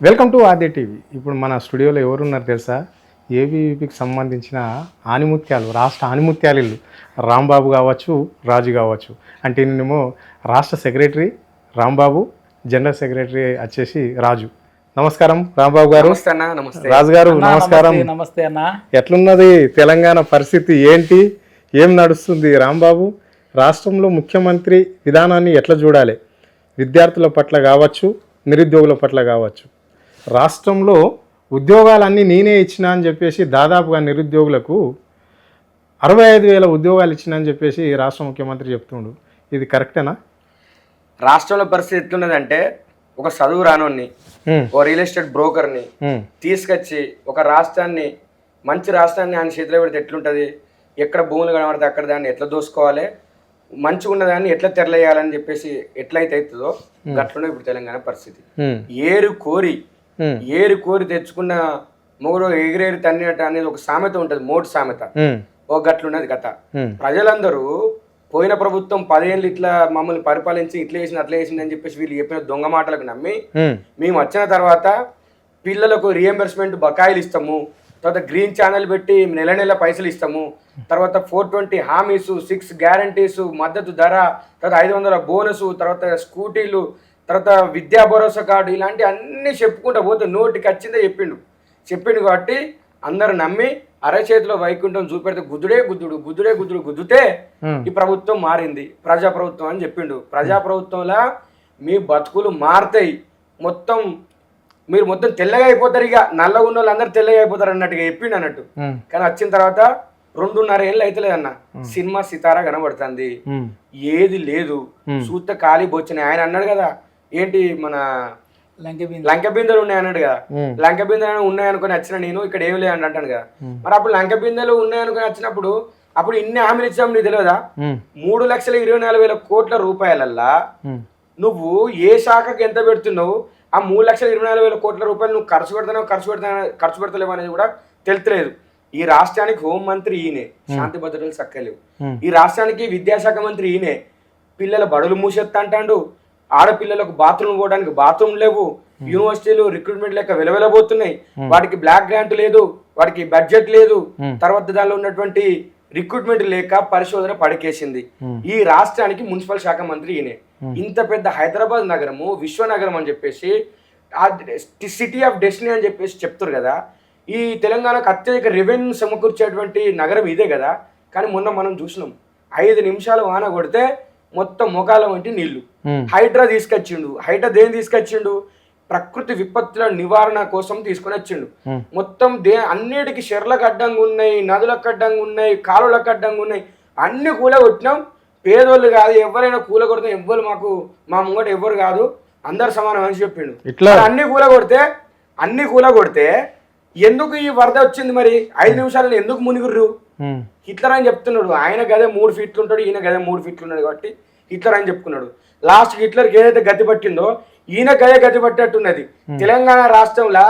Welcome to ఆర్డే TV. ఇప్పుడు మన స్టూడియోలో ఎవరున్నారు తెలుసా? ఏబీవీపీకి సంబంధించిన ఆనిముత్యాలు, రాష్ట్ర ఆనిముత్యాలు రాంబాబు కావచ్చు, రాజు కావచ్చు. అంటే నేనేమో రాష్ట్ర సెక్రటరీ రాంబాబు, జనరల్ సెక్రటరీ వచ్చేసి రాజు. నమస్కారం రాంబాబు గారు. రాజు గారు నమస్కారం. నమస్తే అన్న. ఎట్లున్నది తెలంగాణ పరిస్థితి, ఏంటి, ఏం నడుస్తుంది రాంబాబు? రాష్ట్రంలో ముఖ్యమంత్రి విధానాన్ని ఎట్లా చూడాలి? విద్యార్థుల పట్ల కావచ్చు, నిరుద్యోగుల పట్ల కావచ్చు. రాష్ట్రంలో ఉద్యోగాలన్నీ నేనే ఇచ్చినా అని చెప్పేసి దాదాపుగా నిరుద్యోగులకు 65,000 ఉద్యోగాలు ఇచ్చినా అని చెప్పేసి రాష్ట్ర ముఖ్యమంత్రి చెప్తుండు. ఇది కరెక్టేనా? రాష్ట్రంలో పరిస్థితి ఎట్లున్నదంటే, ఒక చదువు రానోన్ని, ఓ రియల్ ఎస్టేట్ బ్రోకర్ని తీసుకొచ్చి ఒక రాష్ట్రాన్ని, మంచి రాష్ట్రాన్ని ఆయన చేతిలో పెడితే ఎట్లుంటుంది, ఎక్కడ భూములు కనబడితే అక్కడ దాన్ని ఎట్లా దోసుకోవాలి, మంచిగా ఉన్నదాన్ని ఎట్లా తెరలేయాలని చెప్పేసి ఎట్లయితే అవుతుందో గట్లనే ఇప్పుడు తెలంగాణ పరిస్థితి. ఏరు కోరి తెచ్చుకున్న మొగుడు ఎగిరేరు తన్నినట్టు అనేది ఒక సామెత ఉంటుంది, మోటు సామెత. ఒక గట్లున్నది కథ. ప్రజలందరూ పోయిన ప్రభుత్వం 10 ఏళ్ళు ఇట్లా మమ్మల్ని పరిపాలించి ఇట్లా వేసింది అట్లా వేసింది అని చెప్పేసి వీళ్ళు చెప్పిన దొంగ మాటలకు నమ్మి మేము వచ్చిన తర్వాత పిల్లలకు రియంబర్స్మెంట్ బకాయిలు ఇస్తాము, తర్వాత గ్రీన్ ఛానల్ పెట్టి నెల నెల పైసలు ఇస్తాము, తర్వాత 420 హామీసు, 6 గ్యారంటీసు, మద్దతు ధర, తర్వాత 500 బోనసు, తర్వాత స్కూటీలు, తర్వాత విద్యా భరోసా కార్డు, ఇలాంటి అన్నీ చెప్పుకుంటూ పోతే నోటికి వచ్చిందే చెప్పిండు కాబట్టి అందరు నమ్మి అరచేతిలో వైకుంఠం చూపెడితే గుద్దుతే ఈ ప్రభుత్వం మారింది, ప్రజాప్రభుత్వం అని చెప్పిండు. ప్రజాప్రభుత్వంలో మీ బతుకులు మారుతాయి, మీరు మొత్తం తెల్లగా అయిపోతారు, ఇక నల్లగా ఉన్న వాళ్ళు అందరు తెల్లగా అయిపోతారు అన్నట్టుగా చెప్పిండు అన్నట్టు. కానీ వచ్చిన తర్వాత 2.5 ఏళ్ళు అయితలేదన్న, సినిమా సితారా కనబడుతుంది, ఏది లేదు, సూత్త ఖాళీ బొచ్చిన. ఆయన అన్నాడు కదా, ఏంటి మన లంక బిందెలు ఉన్నాయి అన్నాడు కదా, లంక బిందెలు ఉన్నాయనుకుని వచ్చిన నేను ఇక్కడ ఏమి లేదు అని అంటాను కదా. మరి అప్పుడు లంక బిందెలు ఉన్నాయనుకుని వచ్చినప్పుడు అప్పుడు ఇన్ని హామీలు ఇచ్చాము నీకు తెలియదా? 3,24,000 కోట్ల రూపాయలల్లా నువ్వు ఏ శాఖకి ఎంత పెడుతున్నావు, ఆ 3,24,000 కోట్ల రూపాయలు నువ్వు ఖర్చు పెడతలేవు అనేది కూడా తెలుస్తలేదు. ఈ రాష్ట్రానికి హోంమంత్రి ఈయనే, శాంతి భద్రతలు చక్కలేవు. ఈ రాష్ట్రానికి విద్యాశాఖ మంత్రి ఈయనే, పిల్లల బడులు మూసేస్తా అంటాడు, ఆడపిల్లలకు బాత్రూమ్ పోవడానికి బాత్రూమ్ లేవు, యూనివర్సిటీలు రిక్రూట్మెంట్ లెక్క వెలవెలబోతున్నాయి, వాటికి బ్లాక్ గ్రాంట్ లేదు, వాటికి బడ్జెట్ లేదు, తర్వాత దానిలో ఉన్నటువంటి రిక్రూట్మెంట్ లేక పరిశోధన పడికేసింది. ఈ రాష్ట్రానికి మున్సిపల్ శాఖ మంత్రి ఈయనే. ఇంత పెద్ద హైదరాబాద్ నగరము విశ్వనగరం అని చెప్పేసి, సిటీ ఆఫ్ డెస్టినీ అని చెప్పేసి చెప్తారు కదా. ఈ తెలంగాణకు అత్యధిక రెవెన్యూ సమకూర్చేటువంటి నగరం ఇదే కదా. కానీ మొన్న మనం చూసినాం, 5 నిమిషాలు వాన కొడితే మొత్తం మొఖాల వంటి నీళ్లు. హైడ్రా తీసుకొచ్చిండు. హైడ్రా దేని తీసుకొచ్చిండు? ప్రకృతి విపత్తుల నివారణ కోసం తీసుకొని వచ్చిండు. మొత్తం అన్నిటికీ చెర్లకు అడ్డంగా ఉన్నాయి, నదులకు అడ్డంగా ఉన్నాయి, కాలువలకు అడ్డంగా ఉన్నాయి, అన్ని కూలగొట్టినాం. పేదోళ్ళు కాదు, ఎవరైనా కూలగొడతాం, ఎవ్వరు మా ముంగట ఎవ్వరు కాదు, అందరు సమానం అని చెప్పిండు. ఇట్లా అన్ని కూలగొడితే ఎందుకు ఈ వరద వచ్చింది? మరి 5 నిమిషాలలో ఎందుకు మునిగుర్రు? హిట్లర్ అని చెప్తున్నాడు. ఆయన గదే 3 ఫీట్లు ఉంటాడు, ఈయన గదే 3 ఫీట్లు ఉన్నాడు కాబట్టి హిట్లర్ అని చెప్పుకున్నాడు. లాస్ట్ హిట్లర్కి ఏదైతే గతి పట్టిందో ఈయన గదే గతి పట్టేట్టున్నది. తెలంగాణ రాష్ట్రంలో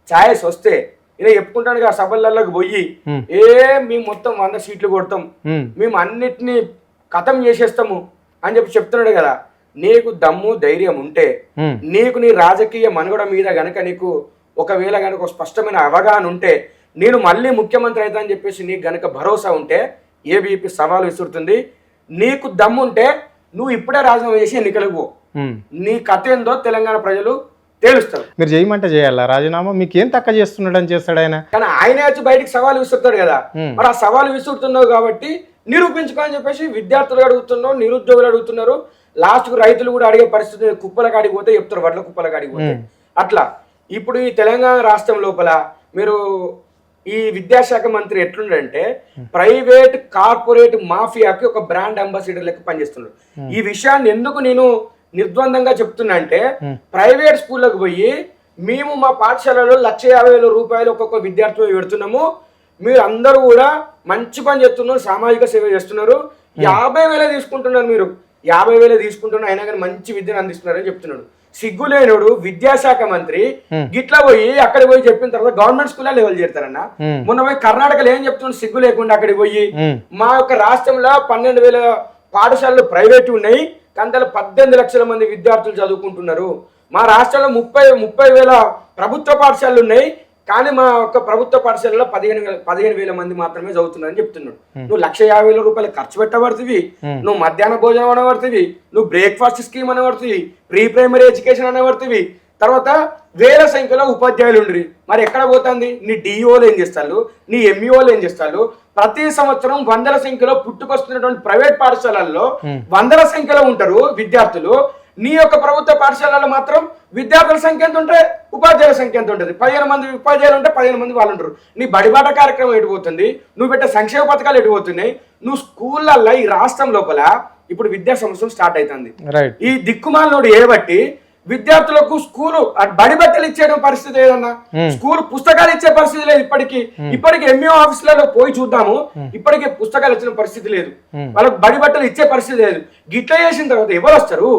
ఛాయస్ వస్తే ఈయన చెప్పుకుంటాడు ఆ సభలలోకి పోయి, మేము మొత్తం 100 సీట్లు కొడతాం, మేము అన్నిటినీ ఖతం చేసేస్తాము అని చెప్తున్నాడు కదా. నీకు దమ్ము ధైర్యం ఉంటే, నీకు నీ రాజకీయ మనుగడ మీద గనక నీకు ఒకవేళ కనుక ఒక స్పష్టమైన అవగాహన ఉంటే, నేను మళ్ళీ ముఖ్యమంత్రి అవుతా అని చెప్పేసి నీకు గనక భరోసా ఉంటే ఏబీపీ సవాలు విసురుతుంది. నీకు దమ్ముంటే నువ్వు ఇప్పుడే రాజీనామా చేసి ఎన్నికలకు పో. నీ కథ ఏందో తెలంగాణ ప్రజలు తేలుస్తారు. మీరు చేయమంటే చేయాలా రాజీనామా? మీకు ఏం తక్కువ చేస్తున్నాడు అని చేస్తాడు ఆయన. కానీ ఆయనే వచ్చి బయటికి సవాలు విసురుతాడు కదా. మరి ఆ సవాలు విసురుతున్నావు కాబట్టి నిరూపించుకో అని చెప్పేసి విద్యార్థులు అడుగుతున్నావు, నిరుద్యోగులు అడుగుతున్నారు, లాస్ట్కు రైతులు కూడా అడిగే పరిస్థితి. కుప్పల కాడికి పోతే చెప్తారు, వడ్ల కుప్పల కాడికి పోతే. అట్లా ఇప్పుడు ఈ తెలంగాణ రాష్ట్రం లోపల మీరు ఈ విద్యాశాఖ మంత్రి ఎట్లుండంటే ప్రైవేట్ కార్పొరేట్ మాఫియాకి ఒక బ్రాండ్ అంబాసిడర్ లెక్క పనిచేస్తున్నాడు. ఈ విషయాన్ని ఎందుకు నేను నిర్ద్వందంగా చెప్తున్నా అంటే, ప్రైవేట్ స్కూళ్ళకు పోయి మేము మా పాఠశాలలో 1,50,000 రూపాయలు ఒక్కొక్క విద్యార్థులు పెడుతున్నాము, మీరు అందరూ కూడా మంచి పని చేస్తున్నారు, సామాజిక సేవ చేస్తున్నారు, 50,000 తీసుకుంటున్నారు, మీరు 50,000 తీసుకుంటున్నారు, అయినా కానీ మంచి విద్యను అందిస్తున్నారని చెప్తున్నాడు. సిగ్గులేనుడు విద్యాశాఖ మంత్రి గిట్లా పోయి అక్కడికి పోయి చెప్పిన తర్వాత గవర్నమెంట్ స్కూల్లో లెవెల్ చేస్తారన్న. మొన్న పోయి కర్ణాటకలో ఏం చెప్తున్నాడు సిగ్గు లేకుండా అక్కడికి పోయి, మా యొక్క రాష్ట్రంలో 12,000 పాఠశాలలు ప్రైవేట్ ఉన్నాయి, కానీ 18 లక్షల మంది విద్యార్థులు చదువుకుంటున్నారు, మా రాష్ట్రంలో 30,000 ప్రభుత్వ పాఠశాలలు ఉన్నాయి, కానీ మా ఒక్క ప్రభుత్వ పాఠశాలలో 15,000 మంది మాత్రమే చదువుతున్నారని చెప్తున్నాడు. నువ్వు 1,50,000 రూపాయలు ఖర్చు పెట్టబడుతుంది, నువ్వు మధ్యాహ్న భోజనం అనబడుతుంది, నువ్వు బ్రేక్ఫాస్ట్ స్కీమ్ అనబడుతుంది, ప్రీ ప్రైమరీ ఎడ్యుకేషన్ అనబడుతుంది, తర్వాత వేల సంఖ్యలో ఉపాధ్యాయులు ఉండ్రి. మరి ఎక్కడ పోతుంది? నీ డిఈఓలు ఏం చేస్తారు, నీ ఎంఈఓలు ఏం చేస్తారు? ప్రతి సంవత్సరం వందల సంఖ్యలో పుట్టుకొస్తున్నటువంటి ప్రైవేట్ పాఠశాలల్లో వందల సంఖ్యలో ఉంటారు విద్యార్థులు. నీ యొక్క ప్రభుత్వ పాఠశాలలో మాత్రం విద్యార్థుల సంఖ్య ఎంత ఉంటే ఉపాధ్యాయుల సంఖ్య ఎంత ఉంటుంది? 15 మంది ఉపాధ్యాయులు ఉంటే 15 మంది వాళ్ళు ఉంటారు. నీ బడిబాట కార్యక్రమం ఎటుపోతుంది? నువ్వు పెట్టే సంక్షేమ పథకాలు ఎటుపోతున్నాయి? నువ్వు స్కూళ్ళల్లో ఈ రాష్ట్రం లోపల ఇప్పుడు విద్యా సంవత్సరం స్టార్ట్ అవుతుంది. ఈ దిక్కుమాలనోడు ఏబట్టి విద్యార్థులకు స్కూలు బడి బట్టలు ఇచ్చే పరిస్థితి ఏదన్నా, స్కూల్ పుస్తకాలు ఇచ్చే పరిస్థితి లేదు. ఇప్పటికి ఎంఈఓ ఆఫీసులలో పోయి చూద్దాము, ఇప్పటికే పుస్తకాలు ఇచ్చిన పరిస్థితి లేదు, వాళ్ళకి బడి బట్టలు ఇచ్చే పరిస్థితి లేదు. గిట్ల చేసిన తర్వాత ఎవరు వస్తారు?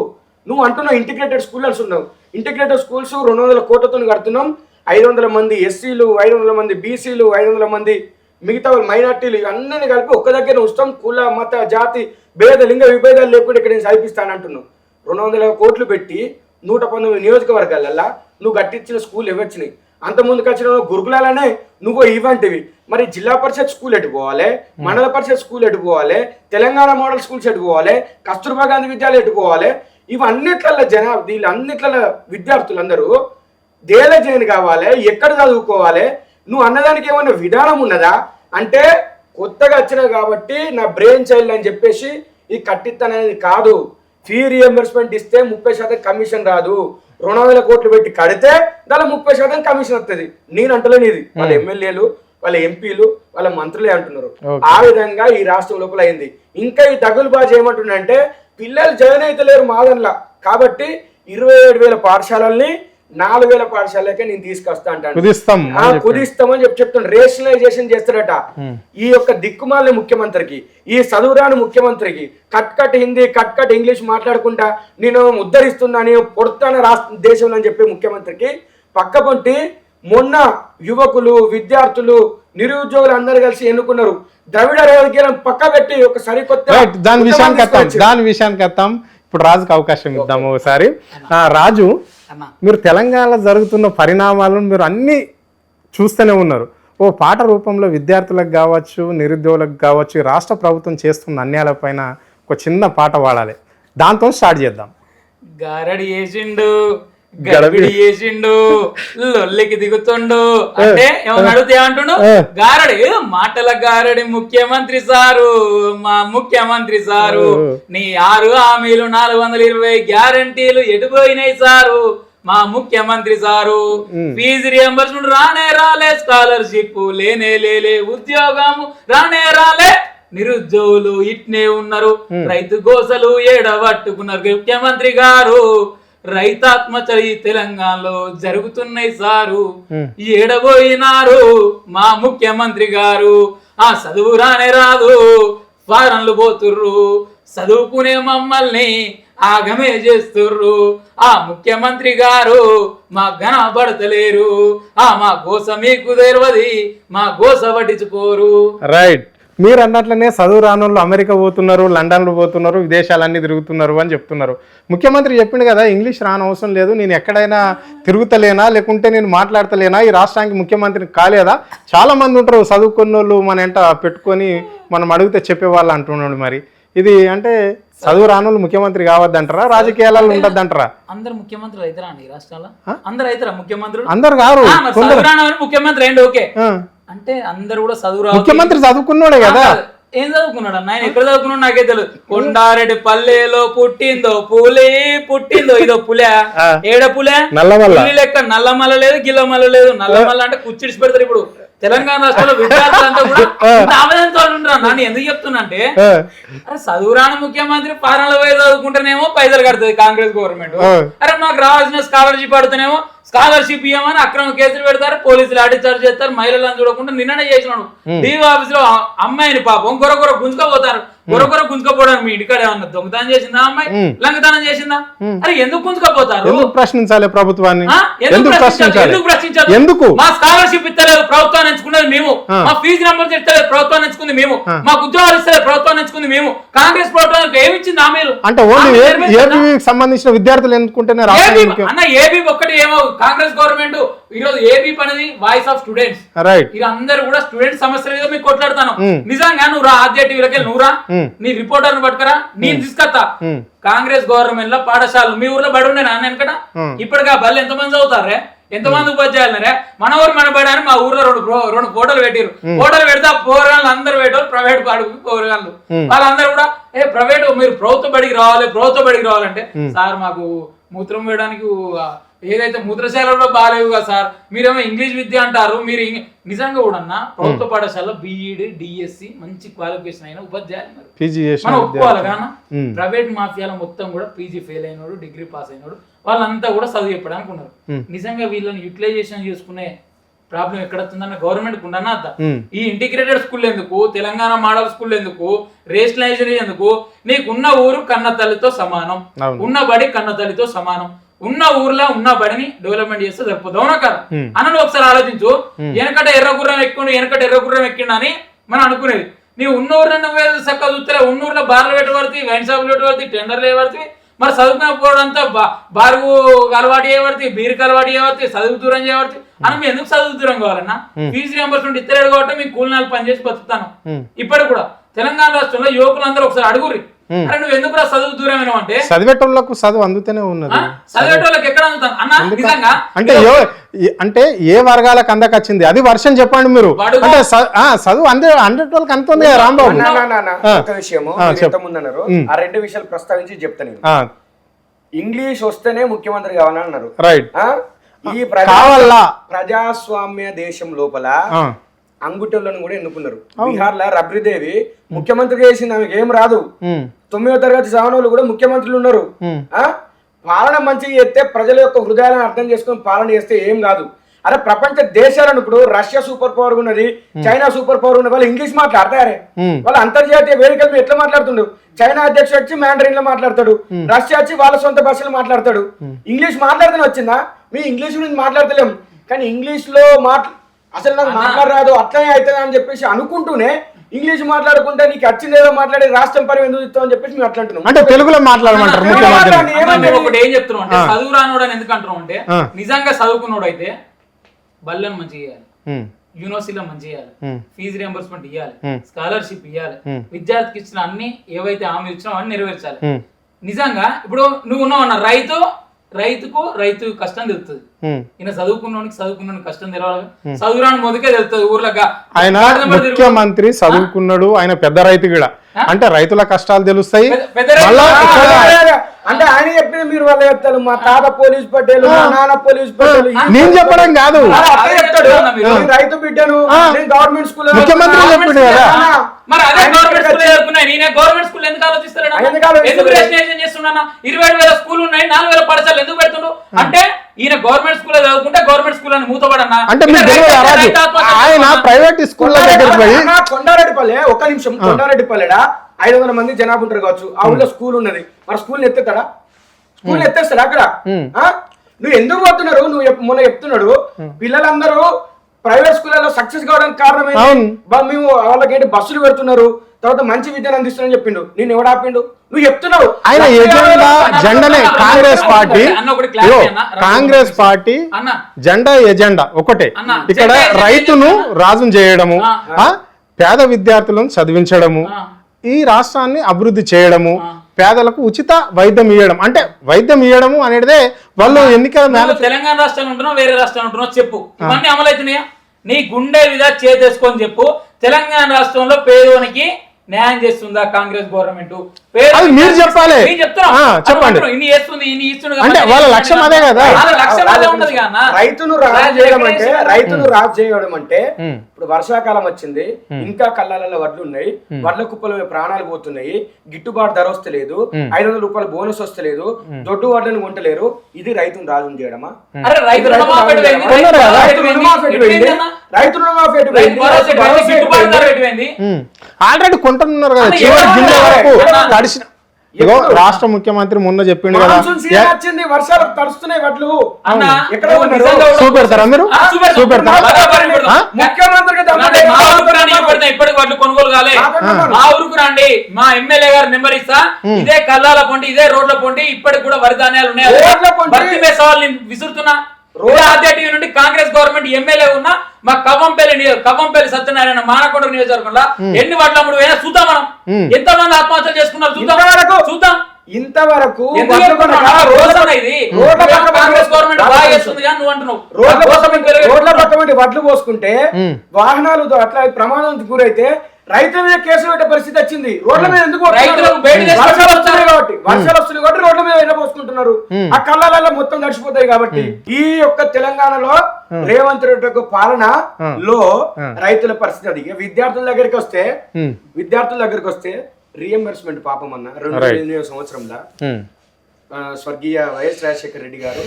నువ్వు అంటున్నావు ఇంటిగ్రేటెడ్ స్కూల్స్ ఉన్నావు. ఇంటిగ్రేటెడ్ స్కూల్స్ 200 కోట్లతో కడుతున్నాం. 500 మంది ఎస్సీలు, 500 మంది బీసీలు, 500 మంది మిగతా మైనార్టీలు అన్నీ కలిపి ఒక్క దగ్గర ఉంచుతాం. కుల మత జాతి భేద లింగ విభేదాలు లేకుండా ఇక్కడ నేను చదివిస్తానంటున్నావు. 200 కోట్లు పెట్టి 119 నియోజకవర్గాలల్లా నువ్వు కట్టించిన స్కూల్ ఇవ్వచ్చినాయి. అంత ముందుకు వచ్చిన గురుకులాలనే నువ్వు ఇవంటివి. మరి జిల్లా పరిషత్ స్కూల్ ఎటు పోవాలి, మండల పరిషత్ స్కూల్ ఎటు పోవాలి, తెలంగాణ మోడల్ స్కూల్స్ ఎటు పోవాలి, కస్తూర్బా గాంధీ విద్యాలయం ఎటు పోవాలి? ఇవన్నిట్ల వీళ్ళన్నిట్ల విద్యార్థులందరూ దేల జైన్ కావాలి, ఎక్కడ చదువుకోవాలి? నువ్వు అన్నదానికి ఏమన్నా విధానం ఉన్నదా? అంటే కొత్తగా వచ్చినావు కాబట్టి నా బ్రెయిన్ చైల్డ్ అని చెప్పేసి ఈ కట్టిత్తనేది కాదు. ఫీ రియంబర్స్మెంట్ ఇస్తే 30% కమిషన్ రాదు. 200 కోట్లు పెట్టి కడితే దాని 30% కమిషన్ వస్తుంది. నేను అంటలేని ఇది వాళ్ళ ఎమ్మెల్యేలు, వాళ్ళ ఎంపీలు, వాళ్ళ మంత్రులే అంటున్నారు. ఆ విధంగా ఈ రాష్ట్రం లోపల అయింది. ఇంకా ఈ దగులుబాజు ఏమంటుండంటే పిల్లలు జాయిన్ అయితే లేరు మాదన్లా, కాబట్టి 27,000 పాఠశాలల్ని 4,000 పాఠశాలకే నేను తీసుకొస్తా అంటాను. కుదిస్తామని చెప్తాను. రేషనలైజేషన్ చేస్తాడట ఈ యొక్క దిక్కుమాలిన ముఖ్యమంత్రికి, ఈ చదువురాని ముఖ్యమంత్రికి. కట్ హిందీ, కట్ ఇంగ్లీష్ మాట్లాడుకుంటా నేను ఉద్ధరిస్తున్నాను, పొడతాను రాష్ట్ర దేశంలో అని చెప్పే ముఖ్యమంత్రికి పక్కపొంటి మొన్న యువకులు, విద్యార్థులు, నిరుద్యోగులు అందరు కలిసి ఎన్నుకున్నారు. ద్రవిడ రాజకీయాలను పక్క పెట్టి ఒక సరికొత్త దాని విషయానికి వస్తాం. ఇప్పుడు రాజుకు అవకాశం ఇద్దాము ఒకసారి. రాజు, మీరు తెలంగాణలో జరుగుతున్న పరిణామాలను మీరు అన్ని చూస్తూనే ఉన్నారు. ఓ పాట రూపంలో విద్యార్థులకు కావచ్చు, నిరుద్యోగులకు కావచ్చు, రాష్ట్ర ప్రభుత్వం చేస్తున్న అన్యాయాలపైన ఒక చిన్న పాట పాడాలి. దాంతో స్టార్ట్ చేద్దాం. గారడి వేసిండు, గడబిడి చేసిండు, లొల్లికి దిగుతుండు అంటే ఏమన్నా అడిగితే ఏమంటుండు? గారడి, మాటల గారడి ముఖ్యమంత్రి సారు, మా ముఖ్యమంత్రి సారు, నీ 6 హామీలు 420 గ్యారంటీలు ఎటుపోయినాయి సారు, మా ముఖ్యమంత్రి సారు. ఫీజు రియంబర్స్మెంట్ రానే రాలే, స్కాలర్షిప్ లేనే లేలే, ఉద్యోగం రానే రాలే, నిరుద్యోగులు ఇట్నే ఉన్నారు, రైతు గోసలు ఏడబట్టుకున్నారు. ముఖ్యమంత్రి గారు రైతాత్మచర్య తెలంగాణలో జరుగుతున్నాయి సారు, ఏడబోయినారు మా ముఖ్యమంత్రి గారు. ఆ చదువు రానే రాదు, ఫారెన్లు పోతుర్రు, చదువుకునే మమ్మల్ని ఆగమే చేస్తుర్రు. ఆ ముఖ్యమంత్రి గారు మా గణపడతలేరు, మా గోస మీకు తెలియదు, మా గోస పట్టించుకోరు. రైట్, మీరు అన్నట్లనే చదువు రానోళ్ళు అమెరికా పోతున్నారు, లండన్లో పోతున్నారు, విదేశాలన్నీ తిరుగుతున్నారు అని చెప్తున్నారు. ముఖ్యమంత్రి చెప్పిండు కదా, ఇంగ్లీష్ రానవసరం లేదు, నేను ఎక్కడైనా తిరుగుతలేనా లేకుంటే నేను మాట్లాడతలేనా, ఈ రాష్ట్రానికి ముఖ్యమంత్రి కాలేదా? చాలా మంది ఉంటారు చదువుకున్న వాళ్ళు మన ఎంట పెట్టుకొని మనం అడిగితే చెప్పేవాళ్ళు అంటున్నాడు. మరి ఇది అంటే చదువు రానోళ్ళు ముఖ్యమంత్రి కావద్దంటారా, రాజకీయాలలో ఉండద్దంటారా? అందరు ముఖ్యమంత్రులు అవుతారా అండి రాష్ట్రాల్లో? అందరు అవుతారా ముఖ్యమంత్రులు? అందరు కాదు, ముఖ్యమంత్రి ఏంటి ఓకే అంటే అందరు కూడా చదువు ముఖ్యమంత్రి చదువుకున్నాడే కదా. ఏం చదువుకున్నాడు అన్న? ఆయన ఎక్కడ చదువుకున్నాడు నాకే తెలియదు. కొండారెడ్డి పల్లెలో పుట్టిందో పులి, పుట్టిందో ఇదో పులే, ఏడ పులే, పులి లెక్క నల్లమల్ల లేదు, గిల్లమల్ల లేదు. నల్లమల్ల అంటే కుచ్చిడిచి పెడతారు. ఇప్పుడు తెలంగాణ రాష్ట్రంలో విద్యార్థులంతా కూడా ఆవేదనతో ఉంటున్నారు. నన్ను ఎందుకు చెప్తున్నా అంటే, అరే చదువురాని ముఖ్యమంత్రి ఫారెన్లో పోయి చదువుకుంటేనేమో పైసలు కడుతుంది కాంగ్రెస్ గవర్నమెంట్, అరే మాకు రావాల్సిన స్కాలర్షిప్ పడుతున్నామో స్కాలర్షిప్ ఇవ్వమని అక్రమ కేసులు పెడతారు, పోలీసులు లాఠీచార్జ్ చేస్తారు. మహిళలను చూడకుండా నిన్ననే చేసినాడు డిఓ ఆఫీస్ లో అమ్మాయిని పాపం గొరగొర గుంజుకోపోతారు. గొరగొర గుంజుకోపోవడం మీ ఇంటికాడ ఏమన్నా దొంగతనం చేసిందా అమ్మాయి, లంగతనం చేసిందా? అరే ఎందుకు గుంజుకోపోతారు? ఎందుకు ప్రశ్నించాలి ప్రభుత్వాన్ని? ఎందుకు ప్రశ్నించాలి? ఎందుకు మా స్కాలర్షిప్ ఇస్తలేదు ప్రభుత్వాన్ని ఎంచుకున్నది మేము, మా ఫీజు నెంబర్ ఇస్తలేదు ప్రభుత్వాన్ని ఎంచుకుంది మేము, మాకు ఉద్యోగాలు ఇస్తలేదు ప్రభుత్వాన్ని ఎంచుకుంది మేము. కాంగ్రెస్ ప్రభుత్వానికి ఏమి ఇచ్చింది హామీలు? అంటే సంబంధించిన విద్యార్థులు ఎందుకుంటేనే అన్న ఏబీ ఒక్కటి ఏమో కాంగ్రెస్ గవర్నమెంట్ ఈరోజు ఏబీ పనిది వాయిస్ ఆఫ్ స్టూడెంట్స్, రైట్. ఇక అందరూ కూడా స్టూడెంట్ సమస్యల మీద మీకు కొట్లాడుతాను. నిజంగా నువ్వు రా ఆద్య టీవీలకి నువ్వు రా, నీ రిపోర్టర్ పట్టుకరా, నేను తీసుకొస్తా. కాంగ్రెస్ గవర్నమెంట్ లో పాఠశాలలు మీ ఊర్లో బడి ఉండే నాన్న వెనకట, ఇప్పటికా బళ్ళు ఎంతమంది చదువుతారే, ఎంతమంది ఉపాధ్యాయులరే? మన ఊరు మన బడి అని మా ఊర్లో రెండు ఫోటోలు పెట్టారు. ఫోటోలు పెడితే పోరగాళ్ళు అందరు పెట్టారు, ప్రైవేట్ బడుగు పోరగాళ్ళు వాళ్ళందరూ కూడా ప్రైవేట్ మీరు ప్రభుత్వ బడికి రావాలి, ప్రభుత్వ బడికి రావాలంటే సార్ మాకు మూత్రం వేయడానికి ఏదైతే మూత్రశాలలో బాగాలేవు కదా సార్, మీరేమో ఇంగ్లీష్ విద్య అంటారు. మీరు నిజంగా కూడా ప్రభుత్వ పాఠశాలలో బిఈడి డిఎస్సి మంచి క్వాలిఫికేషన్ అయిన ఉపాధ్యాయులు మనం ఒప్పుకోవాలి కానీ ప్రైవేట్ మాఫియాల మొత్తం కూడా పీజీ ఫెయిల్ అయినోడు, డిగ్రీ పాస్ అయినోడు వాళ్ళంతా కూడా చదువు చెప్పడానికి ఉన్నారు. నిజంగా వీళ్ళని యూటిలైజేషన్ చేసుకునే ప్రాబ్లం ఎక్కడ వస్తుందన్న గవర్నమెంట్ ఉండనా అద్దా? ఈ ఇంటిగ్రేటెడ్ స్కూల్ ఎందుకు, తెలంగాణ మోడల్ స్కూల్ ఎందుకు, రేషనలైజేషన్ ఎందుకు? నీకున్న ఊరు కన్న తల్లితో సమానం, ఉన్న బడి కన్న తల్లితో సమానం. ఉన్న ఊర్లో ఉన్న బడిని డెవలప్మెంట్ చేస్తే సరిపోతుంది. అవునా కదా అన్నది ఒకసారి ఆలోచించు. వెనకట ఎర్రగుర్రం ఎక్కిండు అని మనం అనుకునేది. నీవు ఉన్న ఊర్లో నువ్వే చక్కగా చూస్తే ఉన్న ఊర్లో బార్లు పెట్టబడితే, వైన్ షాపులు పెట్టబడితే, టెండర్లు వేయబడితే, మరి చదువుకున్నప్పుడంతా బారుగు అలవాటు చేయబడితే, బీరుకు అలవాటు చేయబడితే, చదువు దూరం చేయబడితే అని మేము ఎందుకు చదువు దూరం కావాలన్నా? ఫీజు రియంబర్స్మెంట్ ఇస్తలేడు కాబట్టి మీకు కూలినాలు పనిచేసి బతుకుతాను. ఇప్పటికి కూడా తెలంగాణ రాష్ట్రంలో యువకులందరూ ఒకసారి అడుగురి, అరే నువ్వు ఎందుకు చదువు దూరమైన అంటే చదివేటోళ్ళకు చదువు అందుతూనే ఉన్నది. చదివేటోళ్ళకి ఎక్కడ అందుతాను అన్న? నిజంగా అంటే ఏ వర్గాలకు అందకొచ్చింది అది వర్షం చెప్పండి మీరు. అంటే చదువు అందటోళ్ళకి అందుతుంది కదా రాంబాబు. ఒక విషయము ముందన్నారు, ఆ రెండు విషయాలు ప్రస్తావించి చెప్తాను. ఇంగ్లీష్ వస్తేనే ముఖ్యమంత్రి కావాలని అన్నారు. రైట్. ఈ ప్రజాస్వామ్య దేశం లోపల అంగుటోళ్ళను కూడా ఎన్నుకున్నారు. బీహార్ లో రబ్రీదేవి ముఖ్యమంత్రి చేసింది, ఆమెకి ఏం రాదు. 9వ తరగతి చదవనోళ్ళు కూడా ముఖ్యమంత్రులు ఉన్నారు. పాలన మంచిగా చేస్తే ప్రజల యొక్క హృదయాలను అర్థం చేసుకుని పాలన చేస్తే ఏం కాదు. అరే ప్రపంచ దేశాలను ఇప్పుడు రష్యా సూపర్ పవర్ ఉన్నది, చైనా సూపర్ పవర్ ఉన్నది, వాళ్ళు ఇంగ్లీష్ మాట్లాడతారే. వాళ్ళు అంతర్జాతీయ వేదికలు ఎట్లా మాట్లాడుతుండు? చైనా అధ్యక్షుడు వచ్చి మ్యాండరిన్ లో మాట్లాడతాడు, రష్యా వచ్చి వాళ్ళ సొంత భాషలో మాట్లాడతాడు. ఇంగ్లీష్ మాట్లాడుతూనే వచ్చిందా? మీ ఇంగ్లీష్ గురించి మాట్లాడతలేం కానీ ఇంగ్లీష్ లో అసలు నాకు మాట్లాడరాదు అట్లనే అవుతుంది అని చెప్పేసి అనుకుంటూనే ఇంగ్లీష్ మాట్లాడుకుంటే నీకు వచ్చింది ఏదో మాట్లాడి రాష్ట్రం పని ఎందుకు ఇస్తావు అని చెప్పేసి మేము అట్లా అంటున్నాం. అంటే తెలుగులో మాట్లాడమంటారు. ఒకటి ఏం చెప్తున్నాం అంటే చదువు రానోడు అని ఎందుకు అంటున్నాం అంటే నిజంగా చదువుకున్నాడు అయితే బళ్ళను మంచిగా చేయాలి, యూనివర్సిటీలో మంచిగా చేయాలి, ఫీజు రియంబర్స్మెంట్ ఇవ్వాలి, స్కాలర్షిప్ ఇవ్వాలి, విద్యార్థికి ఇచ్చిన అన్ని ఏవైతే హామీ ఇచ్చినా అన్ని నెరవేర్చాలి. నిజంగా ఇప్పుడు నువ్వు ఉన్నావు అన్న రైతు కష్టం తెలుస్తుంది. ఈయన చదువుకున్నానికి కష్టం తెలవాలి, చదువురాని మొదకే తెలుస్తుంది. ఊర్లో ఆయన ముఖ్యమంత్రి చదువుకున్నాడు, ఆయన పెద్ద రైతు కూడా అంటే రైతుల కష్టాలు తెలుస్తాయి. అంటే ఆయన చెప్పిన మీరు వాళ్ళు చెప్తారు, మా తాత పోలీస్ పట్టేలు, మా నాన్న పోలీస్ పట్టేలు. నేను చెప్పడం కాదు, చెప్తాడు రైతు బిడ్డను గవర్నమెంట్ స్కూల్ ముఖ్యమంత్రి చెప్పిండు కదా. మరి అదే గవర్నమెంట్ స్కూల్ చదువుకున్నాయి, నేనే గవర్నమెంట్ స్కూల్ ఎందుకు ఆలోచిస్తాడు? ఎందుకు రిజిస్ట్రేషన్ చేస్తున్నా? 27,000 స్కూల్ ఉన్నాయి, 4,000 పాఠశాలలు ఎందుకు పెడుతుండు అంటే ఈయన గవర్నమెంట్ స్కూల్ చదువుకుంటే గవర్నమెంట్ స్కూల్ అని మూతపడన్నా. అంటే ఆయన ప్రైవేట్ స్కూల్ కొండారెడ్డిపల్లె, ఒక్క నిమిషం, కొండారెడ్డిపల్లెడా 500 మంది జనాభా ఉంటారు కావచ్చు, ఆ ఊళ్ళో స్కూల్ ఉన్నది, మరి స్కూల్ ఎత్తేస్తాడా? స్కూల్ ఎత్తేస్తాడా అక్కడ? నువ్వు ఎందుకు పోతున్నారు? నువ్వు మొన్న చెప్తున్నాడు పిల్లలందరూ ప్రైవేట్ స్కూల్లో సక్సెస్ కావడానికి కారణం ఏంటి? మేము వాళ్ళకి ఏంటి బస్సులు పెడుతున్నారు, తర్వాత మంచి విద్యను అందిస్తున్నారని చెప్పిండు. నేను ఎవడు ఆపిండు? నువ్వు చెప్తున్నావు ఆయన ఎజెండా జెండానే. కాంగ్రెస్ పార్టీ జెండా ఎజెండా ఒకటే. ఇక్కడ రైతును రాజును చేయడము, పేద విద్యార్థులను చదివించడము, ఈ రాష్ట్రాన్ని అభివృద్ధి చేయడము, పేదలకు ఉచిత వైద్యం ఇవ్వడం. అంటే వైద్యం ఇవ్వడము అనేదే వాళ్ళు ఎన్నికల తెలంగాణ రాష్ట్రంలో ఉంటున్నావు, వేరే రాష్ట్రంలో ఉంటున్నావు చెప్పు, ఇవన్నీ అమలవుతున్నాయా? నీ గుండె విధా చేసేసుకొని చెప్పు. తెలంగాణ రాష్ట్రంలో పేదోనికి న్యాయం చేస్తుందా కాంగ్రెస్ గవర్నమెంట్? మీరు చెప్పాలి, చెప్పండి. అంటే వాళ్ళ లక్ష్యం అదే కదా. రైతును రాజు చేయడం అంటే ఇప్పుడు వర్షాకాలం వచ్చింది, ఇంకా కళ్ళాలలో వడ్లు ఉన్నాయి, వడ్ల కుప్పల ప్రాణాలు పోతున్నాయి, గిట్టుబాటు ధర వస్తలేదు, 500 రూపాయలు బోనస్ వస్తలేదు, దొడ్డు వడ్లను కొంటలేరు. ఇది రైతును రాజును చేయడమా? ఆల్రెడీ కొంటున్నారు కదా, చివరి గిన్నె వరకు తడిసిన. ఇగో రాష్ట్ర ముఖ్యమంత్రి మొన్న చెప్పిండు కదా, వర్షాలు తడుస్తున్నాయి వడ్లు. చూపెడతారా మీరు? చూపెడతారా? ఇప్పటికి వడ్లు కొనుగోలు కాలే. మా ఊరుకు రండి, మా ఎమ్మెల్యే గారు నెంబర్ ఇస్తా, ఇదే కల్లాల పొండి, ఇదే రోడ్ల పొండి, ఇప్పటికి కూడా వరి ధాన్యాలు ఉన్నాయి. విసురుతున్నా ఆద్య టీవీ నుండి కాంగ్రెస్ గవర్నమెంట్ ఎమ్మెల్యే ఉన్న మా కవ్వంపల్లి సత్యనారాయణ మానకొండ నియోజకవర్గంలో ఎన్ని వడ్ల అమ్ముడు పోయినా చూద్దాం మనం. ఎంతమంది ఆత్మహత్యలు చేసుకున్నారు చూద్దాం. ఇంతవరకు కాంగ్రెస్ గవర్నమెంట్ బాగా చేస్తుంది కానీ నువ్వు అంటున్నావు రోడ్ల పక్కన వడ్లు పోసుకుంటే వాహనాలు అట్లా ప్రమాదానికి గురైతే రైతుల మీద కేసు పెట్టే పరిస్థితి వచ్చింది. రోడ్ల మీద ఎందుకు వర్షాలు వస్తున్నాయి కాబట్టి రోడ్ల మీద ఎలా పోసుకుంటున్నారు? ఆ కళ్ళ మొత్తం నడిచిపోతాయి కాబట్టి ఈ యొక్క తెలంగాణలో రేవంత్ రెడ్డి యొక్క పాలనలో రైతుల పరిస్థితి అది. విద్యార్థుల దగ్గరికి వస్తే రీఎంబర్స్మెంట్ పాపం అన్న 2008 సంవత్సరంలో స్వర్గీయ వైఎస్ రాజశేఖర రెడ్డి గారు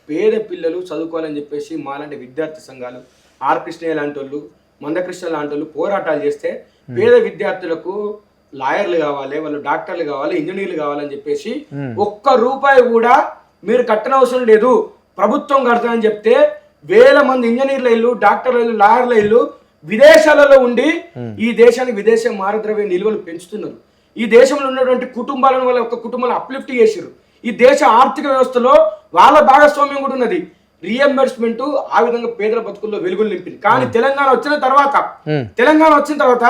పేద పిల్లలు చదువుకోవాలని చెప్పేసి మాలాంటి విద్యార్థి సంఘాలు ఆర్ కృష్ణయ్య లాంటి వాళ్ళు, మందకృష్ణ లాంటి వాళ్ళు పోరాటాలు చేస్తే పేద విద్యార్థులకు లాయర్లు కావాలి, వాళ్ళు డాక్టర్లు కావాలి, ఇంజనీర్లు కావాలని చెప్పేసి ₹1 కూడా మీరు కట్టనవసరం లేదు ప్రభుత్వం కడతానని చెప్తే వేల మంది ఇంజనీర్ల ఇల్లు, డాక్టర్ల ఇల్లు, లాయర్ల ఇల్లు విదేశాలలో ఉండి ఈ దేశానికి విదేశ మారద్రవ్య నిల్వలు పెంచుతున్నారు. ఈ దేశంలో ఉన్నటువంటి కుటుంబాలను వాళ్ళ ఒక కుటుంబాలను అప్లిఫ్ట్ చేసారు. ఈ దేశ ఆర్థిక వ్యవస్థలో వాళ్ళ భాగస్వామ్యం కూడా ఉన్నది. రీఎంబర్స్మెంట్ ఆ విధంగా పేదల బతుకుల్లో వెలుగులు నింపింది. కానీ తెలంగాణ వచ్చిన తర్వాత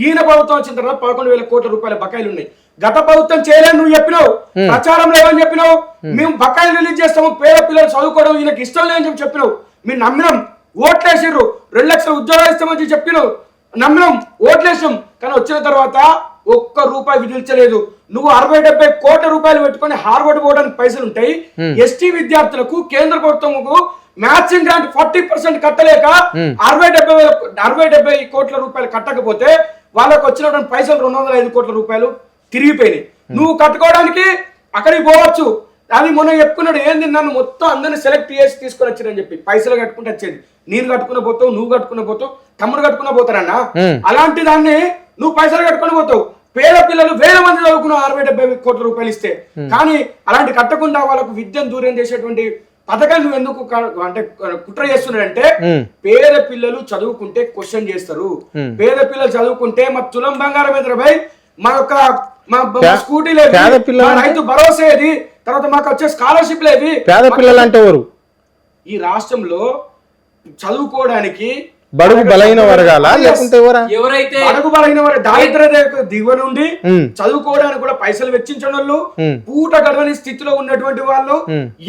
ఈయన ప్రభుత్వం వచ్చిన తర్వాత 11,000 కోట్ల రూపాయల బకాయిలు ఉన్నాయి. గత ప్రభుత్వం చేయలేని నువ్వు చెప్పినావు, ప్రచారంలో ఏమని చెప్పినావు? మేము బకాయిలు రిలీజ్ చేస్తాము, పేద పిల్లలు చదువుకోవడం ఈయనకి ఇష్టం లేదని చెప్పినావు. మీరు నమ్మినాం, ఓట్లేసారు. 2 లక్షల ఉద్యోగాలు ఇస్తామని చెప్పినావు, నమ్మినాం, ఓట్లేసాం. కానీ వచ్చిన తర్వాత ₹1 విధించలేదు. నువ్వు 60-70 కోట్ల రూపాయలు పెట్టుకొని హార్వర్డ్ పోవడానికి పైసలు ఉంటాయి. ఎస్టీ విద్యార్థులకు కేంద్ర ప్రభుత్వము మ్యాచింగ్ గ్రాంట్ 40% కట్టలేక 60-70 కోట్ల రూపాయలు కట్టకపోతే వాళ్ళకు వచ్చినటువంటి పైసలు 205 కోట్ల రూపాయలు తిరిగిపోయినాయి. నువ్వు కట్టుకోవడానికి అక్కడికి పోవచ్చు. అది మొన్న చెప్పుకున్నాడు, ఏంది నన్ను మొత్తం అందరిని సెలెక్ట్ చేసి తీసుకొని వచ్చిరని చెప్పి. పైసలు కట్టుకుంటే వచ్చేది. నేను కట్టుకున్న పోతావు, నువ్వు కట్టుకున్న పోతావు, తమ్ముడు కట్టుకున్న పోతారన్నా. అలాంటి దాన్ని నువ్వు పైసలు కట్టుకుని పోతావు. పేద పిల్లలు వేల మంది చదువుకున్న 60-70 కోట్ల రూపాయలు ఇస్తే. కానీ అలాంటి కట్టకుండా వాళ్ళకు విద్యను దూరం చేసేటువంటి పథకాన్ని నువ్వు ఎందుకు అంటే కుట్ర చేస్తున్నాడంటే, పేద పిల్లలు చదువుకుంటే క్వశ్చన్ చేస్తారు. పేద పిల్లలు చదువుకుంటే మా తులం బంగారం ఎదురభాయ్, మా స్కూటీ లేదు, రైతు భరోసా ఏది, తర్వాత మాకు వచ్చే స్కాలర్షిప్ లేవి. పేద పిల్లలు అంటే ఎవరు? ఈ రాష్ట్రంలో చదువుకోవడానికి బడుగు బలైన వర్గాల లేకుంటే ఎవరైతే బడుగు బలైన వారు దారిద్ర్య దిగువ నుండి చదువుకోవడానికి కూడా పైసలు వెచ్చించిన వాళ్ళు, పూట గడవని స్థితిలో ఉన్నటువంటి వాళ్ళు,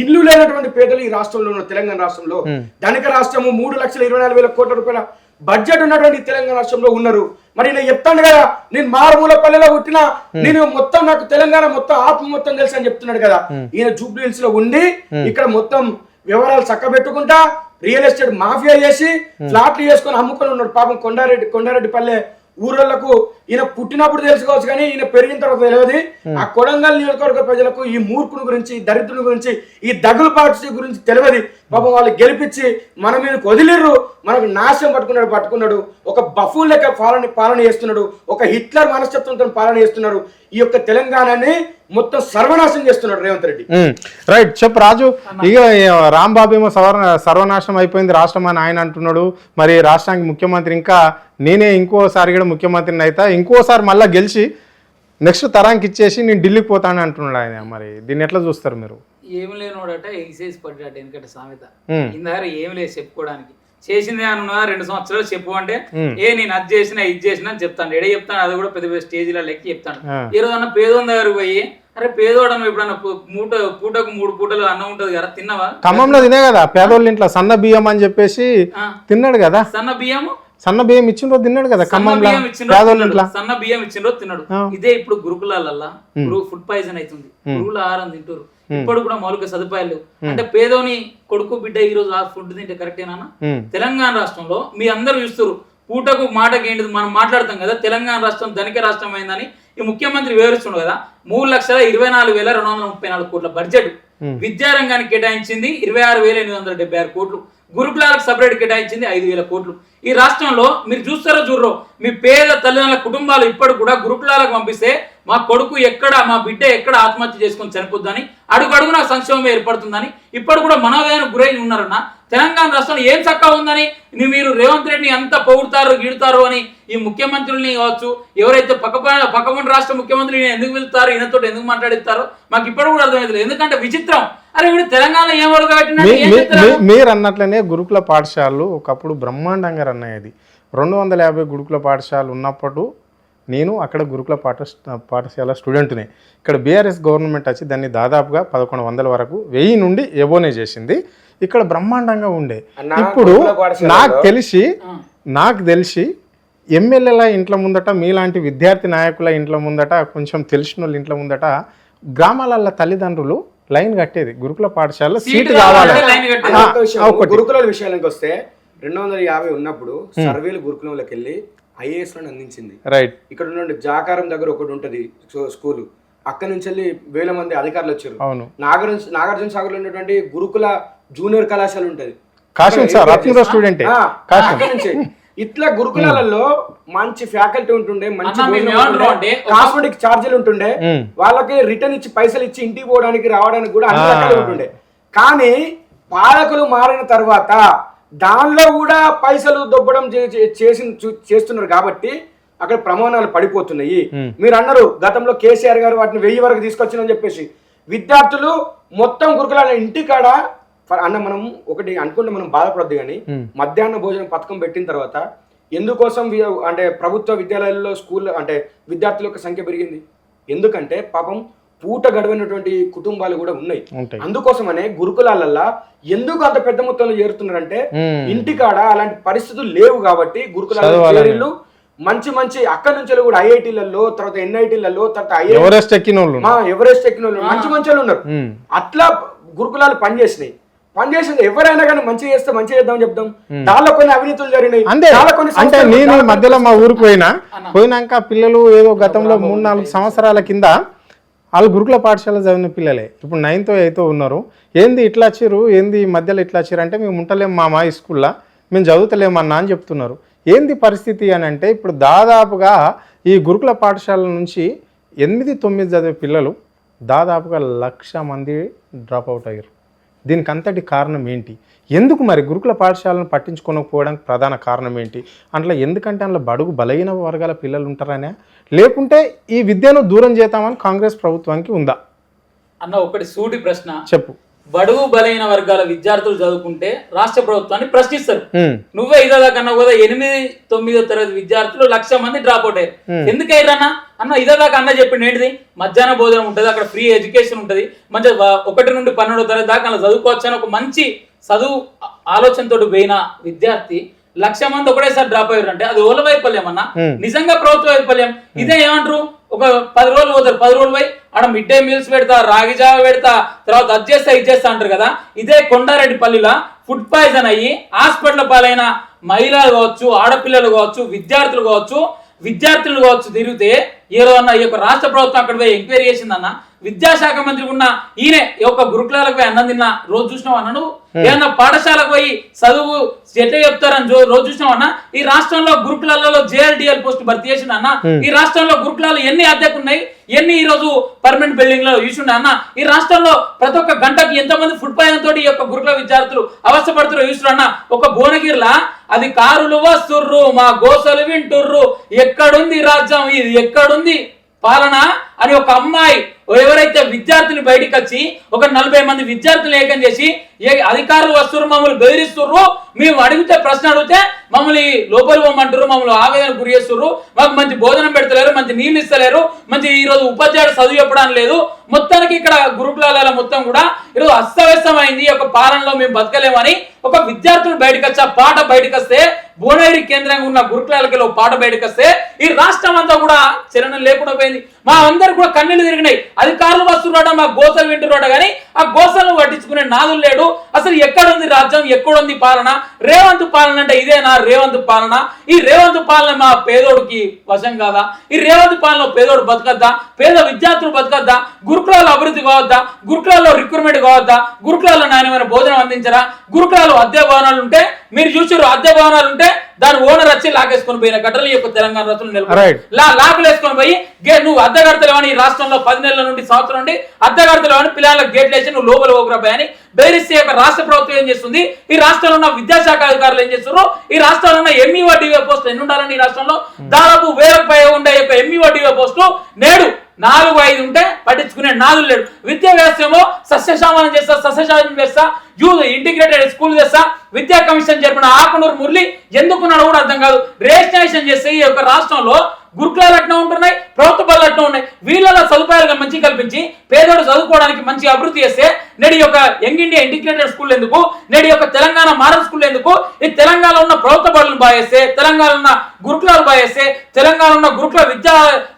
ఇల్లు లేనటువంటి పేదలు ఈ రాష్ట్రంలో ఉన్నారు. తెలంగాణ రాష్ట్రంలో ధనిక రాష్ట్రము 3,24,000 కోట్ల రూపాయల బడ్జెట్ ఉన్నటువంటి తెలంగాణ రాష్ట్రంలో ఉన్నారు. మరి నేను చెప్తాను కదా, నేను మారుమూల పల్లెలో పుట్టిన, నేను మొత్తం నాకు తెలంగాణ మొత్తం ఆత్మ మొత్తం తెలుసు అని చెప్తున్నాడు కదా. ఈయన జూబ్లీ హిల్స్ లో ఉండి ఇక్కడ మొత్తం వివరాలు చక్కబెట్టుకుంటా రియల్ ఎస్టేట్ మాఫియా చేసి ఫ్లాట్లు చేసుకొని అమ్ముకొని ఉన్నాడు. పాపం కొండారెడ్డి పల్లె ఊర్లకు ఈయన పుట్టినప్పుడు తెలుసుకోవచ్చు, కానీ ఈయన పెరిగిన తర్వాత తెలియదు. ఆ కొడంగల్ నియోజకవర్గ ప్రజలకు ఈ మూర్ఖుని గురించి, దరిద్రుని గురించి, ఈ దగులు పార్టీ గురించి తెలియదు. పాపం వాళ్ళు గెలిపించి మన మీదకి వదిలిర్రు. మనకు నాశనం పట్టుకున్నాడు. ఒక బఫూన్ లెక్క పాలన చేస్తున్నాడు. ఒక హిట్లర్ మనస్తత్వంతో పాలన చేస్తున్నారు. ఈ యొక్క తెలంగాణని మొత్తం సర్వనాశనం చేస్తున్నాడు రేవంత్ రెడ్డి. రైట్, చెప్పు రాజు. ఇక రాంబాబు ఏమో సర్వనాశనం అయిపోయింది రాష్ట్రం అని ఆయన అంటున్నాడు. మరి రాష్ట్రానికి ముఖ్యమంత్రి ఇంకా నేనే ఇంకోసారి కూడా ముఖ్యమంత్రిని అయితే ఇంకోసారి మళ్ళీ గెలిచి నెక్స్ట్ తరానికి ఇచ్చేసి నేను ఢిల్లీకి పోతానని అంటున్నాడు ఆయన. మరి దీన్ని ఎట్లా చూస్తారు మీరు? ఏమి లేనోడట ఎగిసేసి పడ్డాట ఎందుకంటే సామెత. ఇందాక ఏమి లేదు చెప్పుకోవడానికి. చేసింది అన్న 2 సంవత్సరాలు చెప్పు అంటే నేను అది చేసినా ఇది చేసినా అని చెప్తాను. ఎడే చెప్తాను, అది కూడా పెద్ద పెద్ద స్టేజ్లో లెక్కి చెప్తాను. ఈ రోజు అన్న పేదోని దగ్గర పోయి, అరే పేదోడను ఎప్పుడన్నా పూటకు 3 పూటలు అన్నం ఉంటది కదా, తిన్నావా? ఖమ్మంలో తినే కదా పేదోళ్ళ ఇంట్లో సన్న బియ్యం అని చెప్పేసి తిన్నాడు కదా. సన్న బియ్యం ఇచ్చిన రోజు తిన్నాడు కదా ఖమ్మంలో. సన్న బియ్యం ఇచ్చిన రోజు తిన్నాడు. ఇదే ఇప్పుడు గురుకులాలల్లా ఫుడ్ పాయిజన్ అవుతుంది. గురుకుల ఆహారం తింటారు. ఇప్పుడు కూడా మౌలిక సదుపాయాలు లేవు. అంటే పేదోని కొడుకు బిడ్డ ఈ రోజు ఆ ఫుడ్ తింటే కరెక్టేనా? తెలంగాణ రాష్ట్రంలో మీ అందరూ చూస్తారు, పూటకు మాటకి ఏంటిది మనం మాట్లాడతాం కదా, తెలంగాణ రాష్ట్రం ధనిక రాష్ట్రం అయిందని ఈ ముఖ్యమంత్రి వివరిస్తుండు కదా. 3,24,234 కోట్ల బడ్జెట్ విద్యారంగానికి కేటాయించింది 26,876 కోట్లు. గురుకులాలకు సపరేట్ కేటాయించింది 5,000 కోట్లు. ఈ రాష్ట్రంలో మీరు చూస్తారో చూడరో, మీ పేద తల్లిదండ్రుల కుటుంబాలు ఇప్పటి కూడా గురుకులాలకు పంపిస్తే మా కొడుకు ఎక్కడ, మా బిడ్డ ఎక్కడ ఆత్మహత్య చేసుకొని చనిపోద్దని, అడుగడుగునా సంక్షోభం ఏర్పడుతుందని ఇప్పుడు కూడా మనోవేదనకు గురై ఉన్నారన్న. తెలంగాణ రాష్ట్రంలో ఏం చక్కగా ఉందని మీరు రేవంత్ రెడ్డిని ఎంత పొగుడుతారో గీడుతారో అని ఈ ముఖ్యమంత్రుల్ని కావచ్చు, ఎవరైతే పక్కపండి రాష్ట్ర ముఖ్యమంత్రిని ఎందుకు వెళ్తారో, ఈయనతో ఎందుకు మాట్లాడిస్తారో మాకు ఇప్పుడు కూడా అర్థమవుతుంది. ఎందుకంటే విచిత్రం, అరే ఇప్పుడు తెలంగాణ ఏం మీరు అన్నట్లనే గురుకుల పాఠశాలలు ఒకప్పుడు బ్రహ్మాండంగా రన్ అయ్యేది. 250 గురుకుల పాఠశాలలు ఉన్నప్పుడు నేను అక్కడ గురుకుల పాఠశాల స్టూడెంట్నే. ఇక్కడ బీఆర్ఎస్ గవర్నమెంట్ వచ్చి దాన్ని దాదాపుగా 1100 వరకు 1000 నుండి ఎబోనే చేసింది. ఇక్కడ బ్రహ్మాండంగా ఉండే. ఇప్పుడు నాకు తెలిసి ఎమ్మెల్యేల ఇంట్ల ముందట, మీలాంటి విద్యార్థి నాయకుల ఇంట్ల ముందట, కొంచెం తెలిసిన వాళ్ళ ఇంట్ల ముందట గ్రామాల తల్లిదండ్రులు లైన్ కట్టేది గురుకుల పాఠశాలలో సీటు కావాలి. గురుకుల విషయానికి వస్తే 250 ఉన్నప్పుడు సర్వేలు గురుకులంలోకి వెళ్ళి ఐఏఎస్ లను అందించింది. రైట్. ఇక్కడ ఉన్న జాకారం దగ్గర ఒకటి ఉంటది స్కూల్, అక్కడి నుంచి వెళ్ళి వేల మంది అధికారులు వచ్చారు. అవును. నాగార్జున సాగర్ లో ఉన్నటువంటి గురుకుల జూనియర్ కళాశాల ఉంటది, ఇట్లా గురుకులాలలో మంచి ఫ్యాకల్టీ ఉంటుండే, మంచి కాస్మెటిక్ ఛార్జీలు ఉంటుండే, వాళ్ళకి రిటర్న్ ఇచ్చి పైసలు ఇచ్చి ఇంటికి పోవడానికి రావడానికి కూడా అన్ని రకాలు ఉంటుండే. కానీ పాలకులు మారిన తర్వాత దానిలో కూడా పైసలు దొబ్బడం చేస్తున్నారు కాబట్టి అక్కడ ప్రమాణాలు పడిపోతున్నాయి. మీరు అన్నారు గతంలో కేసీఆర్ గారు వాటిని 1000 వరకు తీసుకొచ్చిందని చెప్పేసి, విద్యార్థులు మొత్తం గురుకులాల ఇంటికాడ అన్న మనం ఒకటి అనుకుంటే మనం బాధపడద్దు. కానీ మధ్యాహ్న భోజనం పథకం పెట్టిన తర్వాత ఎందుకోసం అంటే ప్రభుత్వ విద్యాలయాల్లో స్కూల్ అంటే విద్యార్థుల యొక్క సంఖ్య పెరిగింది? ఎందుకంటే పాపం పూట గడవనటువంటి కుటుంబాలు కూడా ఉన్నాయి. అందుకోసమనే గురుకులాలల్లా ఎందుకు అంత పెద్ద మొత్తంలో చేరుతున్నారంటే ఇంటికాడ అలాంటి పరిస్థితులు లేవు కాబట్టి గురుకులాలు మంచి మంచి అక్కడి నుంచి కూడా ఐఐటీలలో, తర్వాత ఎన్ఐటీలలో, తర్వాత ఎవరెస్ట్ ఎక్కిన వాళ్ళు మంచి మంచి వాళ్ళు ఉన్నారు. అట్లా గురుకులాలు పనిచేసినాయి. ఎవరైనా కానీ మంచిగా చేస్తే మంచిగా చేద్దాం చెప్తాం. దానిలో కొన్ని అవినీతులు జరిగినాయి. అంటే నేను మధ్యలో మా ఊరికి పోయినాక పిల్లలు ఏదో గతంలో 3-4 సంవత్సరాల కింద వాళ్ళు గురుకుల పాఠశాల చదివిన పిల్లలే ఇప్పుడు 9th 8th ఉన్నారు. ఏంది ఇట్లా వచ్చారు, ఏంది మధ్యలో ఇట్లా వచ్చారు అంటే మేము ఉంటలేము మా స్కూల్లో, మేము చదువుతలేమన్నా అని చెప్తున్నారు. ఏంది పరిస్థితి అని అంటే ఇప్పుడు దాదాపుగా ఈ గురుకుల పాఠశాల నుంచి 8-9 చదివే పిల్లలు దాదాపుగా 1,00,000 మంది డ్రాప్ అవుట్ అయ్యారు. దీనికి అంతటి కారణం ఏంటి? ఎందుకు మరి గురుకుల పాఠశాలను పట్టించుకోకపోవడానికి ప్రధాన కారణం ఏంటి? అట్లా ఎందుకంటే అందులో బడుగు బలహీన వర్గాల పిల్లలు ఉంటారనే, లేకుంటే ఈ విద్యను దూరం చేద్దామని కాంగ్రెస్ ప్రభుత్వానికి ఉందా అన్న? ఒకటి సూటి ప్రశ్న చెప్పు. బడుగు బలైన వర్గాల విద్యార్థులు చదువుకుంటే రాష్ట్ర ప్రభుత్వాన్ని ప్రశ్నిస్తారు. నువ్వే ఇదా కన్నా కూడా 8-9వ తరగతి విద్యార్థులు 1,00,000 మంది డ్రాప్ అవుట్ అయ్యారు. ఎందుకైరన్నా అన్న? ఇదా దాకా అన్న చెప్పింది ఏంటిది? మధ్యాహ్న భోజనం ఉంటుంది, అక్కడ ఫ్రీ ఎడ్యుకేషన్ ఉంటుంది, మంచిగా 1 నుండి 12వ తరగతి దాకా అలా చదువుకోవచ్చు అని ఒక మంచి చదువు ఆలోచనతో పోయిన విద్యార్థి 1,00,000 మంది ఒకటేసారి డ్రాప్ అయ్యారు అంటే అది ఓల వైఫల్యం అన్న, నిజంగా ప్రభుత్వ వైఫల్యం. ఇదే ఏమంటారు, ఒక 10 రోజులు పోతారు, 10 రోజులు పోయి ఆడ మిడ్ డే మీల్స్ పెడతా, రాగి జావ పెడతా, తర్వాత అది చేస్తా ఇది చేస్తా అంటారు కదా. ఇదే కొండారెడ్డిపల్లిలో ఫుడ్ పాయిజన్ అయ్యి హాస్పిటల్ పాలైన మహిళలు కావచ్చు, ఆడపిల్లలు కావచ్చు, విద్యార్థులు కావచ్చు తిరిగితే ఏదో అన్న ఈ యొక్క రాష్ట్ర ప్రభుత్వం అక్కడ పోయి ఎంక్వైరీ చేసిందన్న. విద్యాశాఖ మంత్రి ఉన్న ఈయనే ఒక గురుకులాలకు పోయి అన్నం తిన్నా రోజు చూసినావు అన్న? నువ్వు ఏమన్నా పాఠశాలకు పోయి చదువు ఎట్లా చెప్తారని రోజు చూసినావు అన్న? ఈ రాష్ట్రంలో గురుకులాలలో JLDL పోస్ట్ భర్తీ చేసిండు అన్న. ఈ రాష్ట్రంలో గురుకులాలు ఎన్ని అద్దెకు ఉన్నాయి, ఎన్ని ఈ రోజు పర్మనెంట్ బిల్డింగ్ లో చూసిండు అన్న? ఈ రాష్ట్రంలో ప్రతి ఒక్క గంటకి ఎంతమంది ఫుడ్ పాయిజన్ తోటి ఈ యొక్క గురుకుల విద్యార్థులు అవస్థపడుతున్నారు చూసినా అన్న? ఒక భువనగిరిలా అది కారులు వస్తుర్రు, మా గోసలు వింటుర్రు, ఎక్కడుంది రాజ్యం, ఇది ఎక్కడుంది పాలన అని ఒక అమ్మాయి ఎవరైతే విద్యార్థులు బయటకు వచ్చి ఒక 40 మంది విద్యార్థులు ఏకం చేసి అధికారులు వస్తున్నారు, మమ్మల్ని బెదిరిస్తుర్రు, మేము అడిగితే ప్రశ్న అడిగితే మమ్మల్ని లోపలి పోమంటారు, మమ్మల్ని ఆవేదన గురి చేస్తుర్రు, మాకు మంచి భోజనం పెడతలేరు, మంచి నీళ్ళు ఇస్తలేరు, మంచి ఈరోజు ఉపాధ్యాయుడు చదువు చెప్పడానికి లేదు. మొత్తానికి ఇక్కడ గురుకులాల మొత్తం కూడా ఈరోజు అస్తవ్యస్తమైంది. ఒక పాలనలో మేము బతకలేమని ఒక విద్యార్థులు బయటకు వచ్చి ఆ పాట బయటకు వస్తే, భువనగిరి కేంద్రంగా ఉన్న గురుకులాలకి పాట బయటకు వస్తే ఈ రాష్ట్రం అంతా కూడా చలనం లేకుండా పోయింది. మా అందరు కూడా కన్నీళ్లు తిరిగినాయి. అధికారులు వస్తున్నాడ, మా గోసలు వింటున్నాడ, కానీ ఆ గోసలను పట్టించుకునే నాదులు లేడు. అసలు ఎక్కడుంది రాజ్యం, ఎక్కడుంది పాలన? రేవంత్ పాలన అంటే ఇదేనా రేవంత్ పాలన? ఈ రేవంత్ పాలన మా పేదోడికి వశం కాదా? ఈ రేవంత్ పాలన పేదోడు బతకద్దా? పేద విద్యార్థులు బతకద్దా? గురుకులాల అభివృద్ధి కావద్దా? గురుకులాల్లో రిక్రూట్మెంట్ కావద్దా? గురుకులాల్లో నాణ్యమైన భోజనం అందించరా? గురుకులాలు అద్దె భవనాలు ఉంటే మీరు చూసారు, అద్దె భవనాలు ఉంటే దాని ఓనర్ వచ్చి లాగేసుకొని పోయిన ఘటనలు యొక్క తెలంగాణ రాష్ట్రంలో లాగులు వేసుకొని పోయి నువ్వు అద్దె కడతలేవని, ఈ రాష్ట్రంలో 10 నెలల నుండి సంవత్సరం నుండి అద్దె కడతలేవని పిల్లలకు గేట్లు వేసి నువ్వు లోపల పోకురాబాయ్ అని బెదిరిస్తే యొక్క రాష్ట్ర ప్రభుత్వం ఏం చేస్తుంది? ఈ రాష్ట్రంలో ఉన్న విద్యాశాఖ అధికారులు ఏం చేస్తున్నారు? ఈ రాష్ట్రంలో ఉన్న MEO DO పోస్టులు ఎన్ని ఉండాలని ఈ రాష్ట్రంలో దాదాపు 1000కు పైగా ఉండే యొక్క MEO DO పోస్టు నేడు 4-5 ఉంటే పట్టించుకునే నాదులు లేడు. విద్యా వ్యవస్థ ఏమో సస్యశామనం చేస్తా, సస్యశామనం చేస్తా, యూత్ ఇంటిగ్రేటెడ్ స్కూల్ చేస్తా, విద్యా కమిషన్ జరిపిన ఆకునూరు మురళి ఎందుకున్నాడో కూడా అర్థం కాదు. రేషనైజేషన్ చేస్తే ఈ యొక్క రాష్ట్రంలో గురుకులాలు అట్లా ఉంటున్నాయి, ప్రభుత్వ బడులు అట్లా ఉన్నాయి. వీళ్ళ సదుపాయాలుగా మంచి కల్పించి పేదోడు చదువుకోవడానికి మంచి అభివృద్ధి చేస్తే నేడు యొక్క యంగ్ ఇండియా ఇంటిగ్రేటెడ్ స్కూల్ ఎందుకు, నేడు యొక్క తెలంగాణ మోడల్ స్కూల్ ఎందుకు, ఈ తెలంగాణలో ఉన్న ప్రభుత్వ బడులను బాగేస్తే, తెలంగాణలో ఉన్న గురుకులాలు బాగేస్తే, తెలంగాణ ఉన్న గురుకుల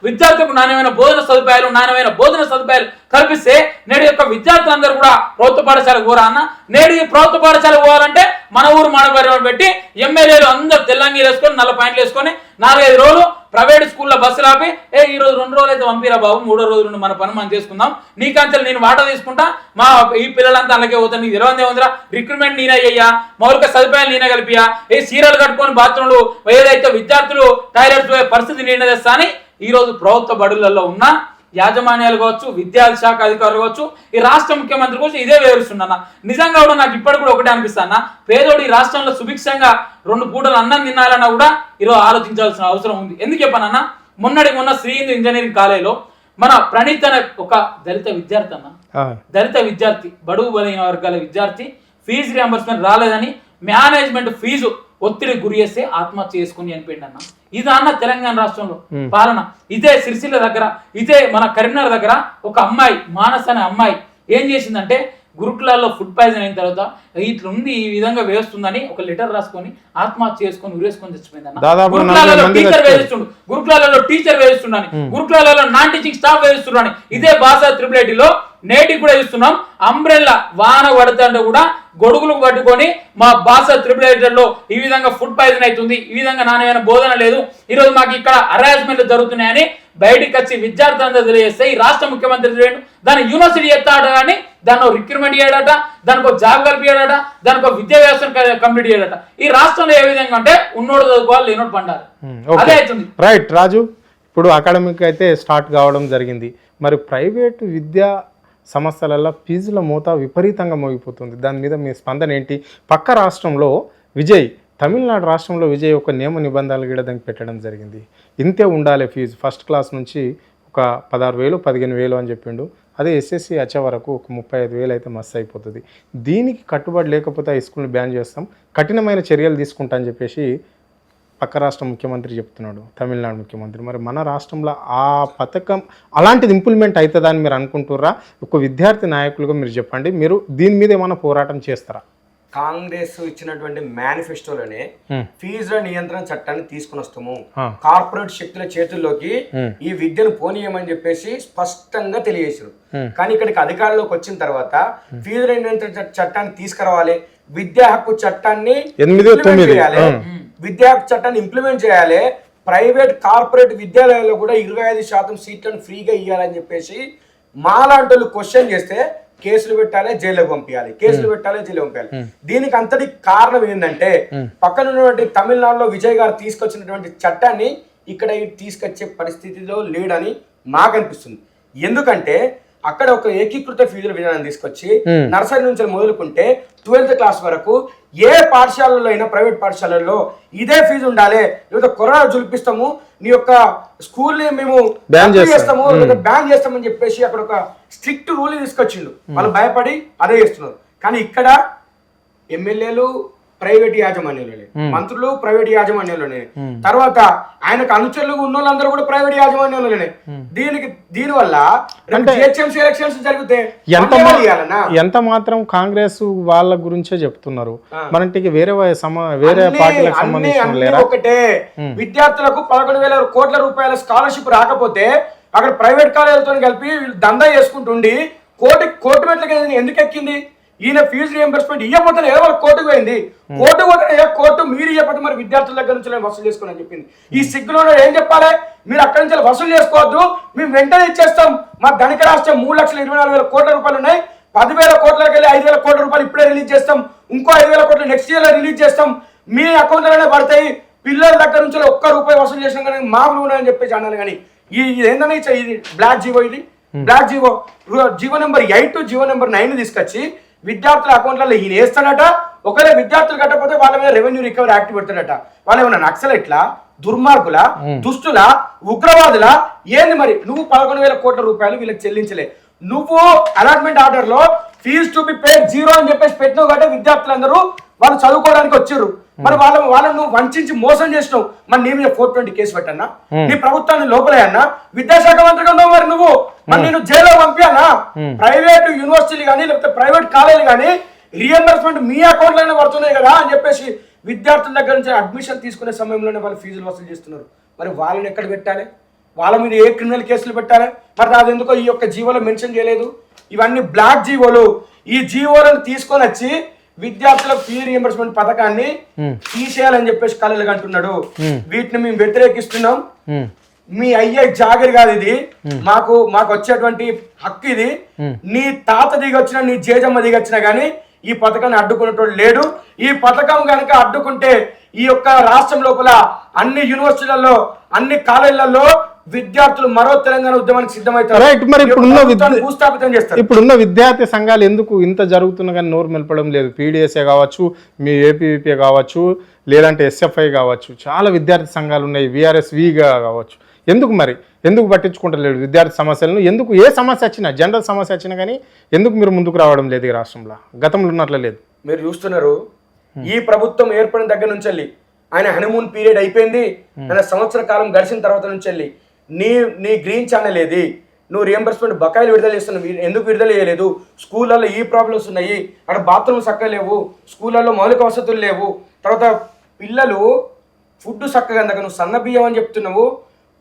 విద్యార్థులకు నాణ్యమైన బోధన సదుపాయాలు కల్పిస్తే నేడు యొక్క విద్యార్థులందరూ కూడా ప్రభుత్వ పాఠశాలకు పోరా అన్న. నేడు ఈ ప్రభుత్వ పాఠశాలకు పోవాలంటే మన ఊరు మానవరం పెట్టి ఎమ్మెల్యేలు అందరు తెల్లంగీలు వేసుకొని 4 పాయింట్లు వేసుకొని 4-5 రోజులు ప్రైవేట్ స్కూల్లో బస్సులు ఆపి ఈ రోజు 2 రోజులు అయితే పంపిరా బాబు, 3వ రోజు నుండి మన పని మనం చేసుకుందాం, నీకంచెలు నేను వాటా తీసుకుంటా, మా ఈ పిల్లలంతా అలాగే పోతాను, నీకు 20 రిక్రూట్మెంట్ నేనే అయ్యా, మౌలిక సదుపాయాలు నేనే కలిపియా, సీరియల్ కట్టుకొని బాత్రూంలు ఏదైతే విద్యార్థులు టాయిలెట్స్ పరిస్థితి నేనే తెస్తా అని ఈ రోజు ప్రభుత్వ బడులలో ఉన్న యాజమాన్యాలు కావచ్చు, విద్యాశాఖ అధికారులు కావచ్చు, ఈ రాష్ట్ర ముఖ్యమంత్రి కావచ్చు ఇదే వివరిస్తున్నా. నిజంగా కూడా నాకు ఇప్పటికి కూడా ఒకటే అనిపిస్తానా, పేదోడు ఈ రాష్ట్రంలో సుభిక్షంగా 2 పూటలు అన్నం తినాలన్నా కూడా ఈరోజు ఆలోచించాల్సిన అవసరం ఉంది. ఎందుకు చెప్పానన్నా, మొన్న శ్రీ హిందూ ఇంజనీరింగ్ కాలేజీలో మన ప్రణీత్ అనే ఒక దళిత విద్యార్థి బడుగు బలహీన వర్గాల విద్యార్థి ఫీజు రియంబర్స్మెంట్ రాలేదని మేనేజ్మెంట్ ఫీజు ఒత్తిడి గురి చేస్తే ఆత్మహత్య చేసుకుని చనిపోయింది అన్న. ఇది అన్న తెలంగాణ రాష్ట్రంలో పాలన. ఇదే సిరిసిల్ల దగ్గర, ఇదే మన కరీంనగర్ దగ్గర ఒక అమ్మాయి మానస అనే అమ్మాయి ఏం చేసిందంటే గురుకులాల్లో ఫుడ్ పాయిజన్ అయిన తర్వాత ఇట్లుంది ఈ విధంగా వేస్తుందని ఒక లెటర్ రాసుకొని ఆత్మహత్య చేసుకొని ఉరేసుకొని చచ్చిపోయింది అన్న. గురుకులాలలో టీచర్ వేస్తుండని, గురుకులాలలో నాన్ టీచింగ్ స్టాఫ్ వేస్తుండని ఇదే భాష 888లో నేటికి కూడా ఇస్తున్నాం. అంబ్రెల్లా వాన పడుతుంటే కూడా గొడుగులకు పట్టుకొని మా భాష 888లో ఈ విధంగా ఫుడ్ పాయిజన్ అవుతుంది, ఈ విధంగా నాణ్యమైన బోధన లేదు, ఈరోజు మాకు ఇక్కడ హరాస్మెంట్లు జరుగుతున్నాయని బయటికి వచ్చి విద్యార్థులందరూ తెలియజేస్తే ఈ రాష్ట్ర ముఖ్యమంత్రి దాన్ని యూనివర్సిటీ ఎత్తాడ కానీ దాన్ని రిక్రూట్మెంట్ చేయడట, దానికి ఒక జాబ్ కల్పించాడట, దానికి ఒక విద్యా వ్యవస్థను కంప్లీట్ చేయడట. ఈ రాష్ట్రంలో ఏ విధంగా అంటే ఉన్నోడు చదువుకోవాలి, లేనోడు పండాలి, అదే అవుతుంది. రైట్ రాజు, ఇప్పుడు అకాడమిక్ అయితే స్టార్ట్ కావడం జరిగింది, మరి ప్రైవేటు విద్యా సంస్థలలో ఫీజుల మోత విపరీతంగా మోగిపోతుంది. దాని మీద మీ స్పందన ఏంటి? పక్క రాష్ట్రంలో తమిళనాడు రాష్ట్రంలో విజయ్ ఒక నియమ నిబంధనలు కూడా దానికి పెట్టడం జరిగింది. ఇంతే ఉండాలి ఫీజు, ఫస్ట్ క్లాస్ నుంచి ఒక 16,000 15,000 అని చెప్పిండు. అదే ఎస్ఎస్సి వచ్చే వరకు ఒక 35,000 అయితే మస్తు అయిపోతుంది. దీనికి కట్టుబడి లేకపోతే ఈ స్కూల్ని బ్యాన్ చేస్తాం, కఠినమైన చర్యలు తీసుకుంటా అని చెప్పేసి పక్క రాష్ట్ర ముఖ్యమంత్రి చెప్తున్నాడు, తమిళనాడు ముఖ్యమంత్రి. మరి మన రాష్ట్రంలో ఆ పథకం అలాంటిది ఇంప్లిమెంట్ అవుతుందా అని మీరు అనుకుంటుర్రా? ఒక విద్యార్థి నాయకులుగా మీరు చెప్పండి, మీరు దీని మీద ఏమైనా పోరాటం చేస్తారా? కాంగ్రెస్ ఇచ్చినటువంటి మేనిఫెస్టోలోనే ఫీజుల నియంత్రణ చట్టాన్ని తీసుకుని వస్తాము, కార్పొరేట్ శక్తుల చేతుల్లోకి ఈ విద్యను పోనీయమని చెప్పేసి స్పష్టంగా తెలియజేశారు. కానీ ఇక్కడికి అధికారంలోకి వచ్చిన తర్వాత ఫీజుల నియంత్రణ చట్టాన్ని తీసుకురావాలి, విద్యా హక్కు చట్టాన్ని ఇంప్లిమెంట్ చేయాలి, ప్రైవేట్ కార్పొరేట్ విద్యాలయాల్లో కూడా 25% సీట్లను ఫ్రీగా ఇవ్వాలని చెప్పేసి మాలాంటి వాళ్ళు క్వశ్చన్ చేస్తే కేసులు పెట్టాలి, జైలుకు పంపించాలి, దీనికి అంతటి కారణం ఏంటంటే పక్కన ఉన్నటువంటి తమిళనాడులో విజయ్ గారు తీసుకొచ్చినటువంటి చట్టాన్ని ఇక్కడ తీసుకొచ్చే పరిస్థితిలో లేడని మాకు అనిపిస్తుంది. ఎందుకంటే అక్కడ ఒక ఏకీకృత ఫీజుల విధానం తీసుకొచ్చి నర్సరీ నుంచి మొదలుకుంటే 12th క్లాస్ వరకు ఏ పాఠశాలలో అయినా ప్రైవేట్ పాఠశాలల్లో ఇదే ఫీజు ఉండాలి, లేదా కరోనా చూపిస్తాము, నీ యొక్క స్కూల్ని మేము బ్యాన్ చేస్తామని చెప్పేసి అక్కడ ఒక స్ట్రిక్ట్ రూల్ తీసుకొచ్చిండు. వాళ్ళు భయపడి అదే చేస్తున్నారు. కానీ ఇక్కడ ఎమ్మెల్యేలు ప్రైవేట్ యాజమాన్యంలోనే, మంత్రులు ప్రైవేట్ యాజమాన్యంలోనే, తర్వాత ఆయనకు అనుచరులు ఉన్న వాళ్ళందరూ కూడా ప్రైవేట్ యాజమాన్యంలోనే. దీనివల్ల ఎలక్షన్స్ జరిగితే ఎంత మాత్రం కాంగ్రెస్ వాళ్ళ గురించే చెప్తున్నారు, మరంటే వేరే పార్టీలకు సంబంధించిన ఒకటే. విద్యార్థులకు 11,000 కోట్ల రూపాయల స్కాలర్షిప్ రాకపోతే అక్కడ ప్రైవేట్ కాలేజీలతో కలిపి దందా చేసుకుంటుండి కోర్టు మెట్లకి ఎందుకు ఎక్కింది? ఈయన ఫీజు రియంబర్స్మెంట్ ఇవ్వకపోతే ఎవరు కోర్టుకు పోయింది, కోర్టు మీరు ఇవ్వకపోతే మరి విద్యార్థుల దగ్గర నుంచి నేను వసూలు చేసుకోని అని చెప్పింది. ఈ సిగ్గులో ఏం చెప్పాలి? మీరు అక్కడి నుంచి వసూలు చేసుకోవద్దు, మేము వెంటనే ఇచ్చేస్తాం. మా ధనిక రాష్ట్రం 3,24,000 కోట్ల రూపాయలు ఉన్నాయి, 10,000 కోట్లకి వెళ్ళి 5,000 కోట్ల రూపాయలు ఇప్పుడే రిలీజ్ చేస్తాం, ఇంకో 5,000 కోట్లు నెక్స్ట్ ఇయర్ లో రిలీజ్ చేస్తాం, మీ అకౌంట్లోనే పడతాయి, పిల్లల దగ్గర నుంచి ₹1 వసూలు చేసినా కానీ మామూలు ఉన్నాయని చెప్పేసి అన్నాను. కానీ ఇది ఏంటనే ఇది బ్లాక్ జీవో, ఇది black GO. GO number 8 GO number 9 తీసుకొచ్చి విద్యార్థుల అకౌంట్లలో ఈయన వేస్తాడట. ఒకవేళ విద్యార్థులు కట్టకపోతే వాళ్ళ మీద రెవెన్యూ రికవరీ యాక్ట్ పెడతాడట. వాళ్ళు ఏమన్నా నక్సలైట్లా? దుర్మార్గుల, దుష్టుల, ఉగ్రవాదుల ఏంది మరి? నువ్వు 11,000 కోట్ల రూపాయలు వీళ్ళకి చెల్లించలే. నువ్వు అలాట్మెంట్ ఆర్డర్ లో ఫీజు టు బి పేడ్ 0 అని చెప్పేసి పెట్టినావు కాబట్టి విద్యార్థులందరూ వాళ్ళు చదువుకోవడానికి వచ్చారు. మరి వాళ్ళని నువ్వు వంచి మోసం చేసినావు. మరి నీ మీద 420 కేసు పెట్టన్నా? నీ ప్రభుత్వాన్ని లోపలే అన్నా? విద్యాశాఖ మంత్రిగా ఉన్నావు మరి నువ్వు. మరి నేను జైల్లో పంపినా? ప్రైవేట్ యూనివర్సిటీలు కానీ లేకపోతే ప్రైవేట్ కాలేజీలు కానీ రీఎంబర్స్మెంట్ మీ అకౌంట్ లోనే పడుతున్నాయి కదా అని చెప్పేసి విద్యార్థుల దగ్గర నుంచి అడ్మిషన్ తీసుకునే సమయంలోనే వాళ్ళు ఫీజులు వసూలు చేస్తున్నారు. మరి వాళ్ళని ఎక్కడ పెట్టాలి? వాళ్ళ మీద ఏ క్రిమినల్ కేసులు పెట్టాలి? మరి అది ఎందుకో ఈ యొక్క జీవోలో మెన్షన్ చేయలేదు. ఇవన్నీ బ్లాక్ జీవోలు. ఈ జీవోలను తీసుకొని వచ్చి విద్యార్థుల ఫీ రీఎంబర్స్మెంట్ పథకాన్ని తీసేయాలని చెప్పేసి కళలు అంటున్నాడు. వీటిని మేము వ్యతిరేకిస్తున్నాం. మీ అయ్యే జాగిరి కాదు ఇది. మాకు వచ్చేటువంటి హక్కు ఇది. నీ తాత దిగొచ్చినా నీ జేజమ్మ దిగొచ్చినా గానీ ఈ పథకాన్ని అడ్డుకునేటోడు లేడు. ఈ పథకం కనుక అడ్డుకుంటే ఈ యొక్క రాష్ట్రం లోపల అన్ని యూనివర్సిటీలలో అన్ని కాలేజీలలో విద్యార్థులు మరో తెలంగాణ ఉద్యమానికి సిద్ధమవుతారు. మరి భూస్థాపితం చేస్తారు. ఇప్పుడున్న విద్యార్థి సంఘాలు ఎందుకు ఇంత జరుగుతున్నా కానీ నోరు మెలపడం లేదు? పీడిఎస్ఏ కావచ్చు, మీ ఏపీవీపీ కావచ్చు, లేదంటే ఎస్ఎఫ్ఐ కావచ్చు, చాలా విద్యార్థి సంఘాలు ఉన్నాయి, విఆర్ఎస్విగా కావచ్చు. ఎందుకు పట్టించుకుంటలేడు విద్యార్థి సమస్యలను? ఎందుకు ఏ సమస్య వచ్చినా, జనరల్ సమస్య వచ్చినా కానీ ఎందుకు మీరు ముందుకు రావడం లేదు? ఈ రాష్ట్రంలో గతంలో ఉన్నట్లే లేదు. మీరు చూస్తున్నారు, ఈ ప్రభుత్వం ఏర్పడిన దగ్గర నుంచి వెళ్ళి ఆయన హనీమూన్ పీరియడ్ అయిపోయింది. ఆయన సంవత్సర కాలం గడిచిన తర్వాత నుంచి వెళ్ళి నీ గ్రీన్ ఛానల్ ఏది? నువ్వు రియంబర్స్మెంట్ బకాయిలు విడుదల చేస్తున్నావు, ఎందుకు విడుదల చేయలేదు? స్కూళ్ళల్లో ఈ ప్రాబ్లమ్స్ ఉన్నాయి, అక్కడ బాత్రూమ్ చక్కగా లేవు, స్కూళ్ళల్లో మౌలిక వసతులు లేవు, తర్వాత పిల్లలు ఫుడ్ చక్కగా అందక నువ్వు సన్న బియ్యం అని చెప్తున్నావు,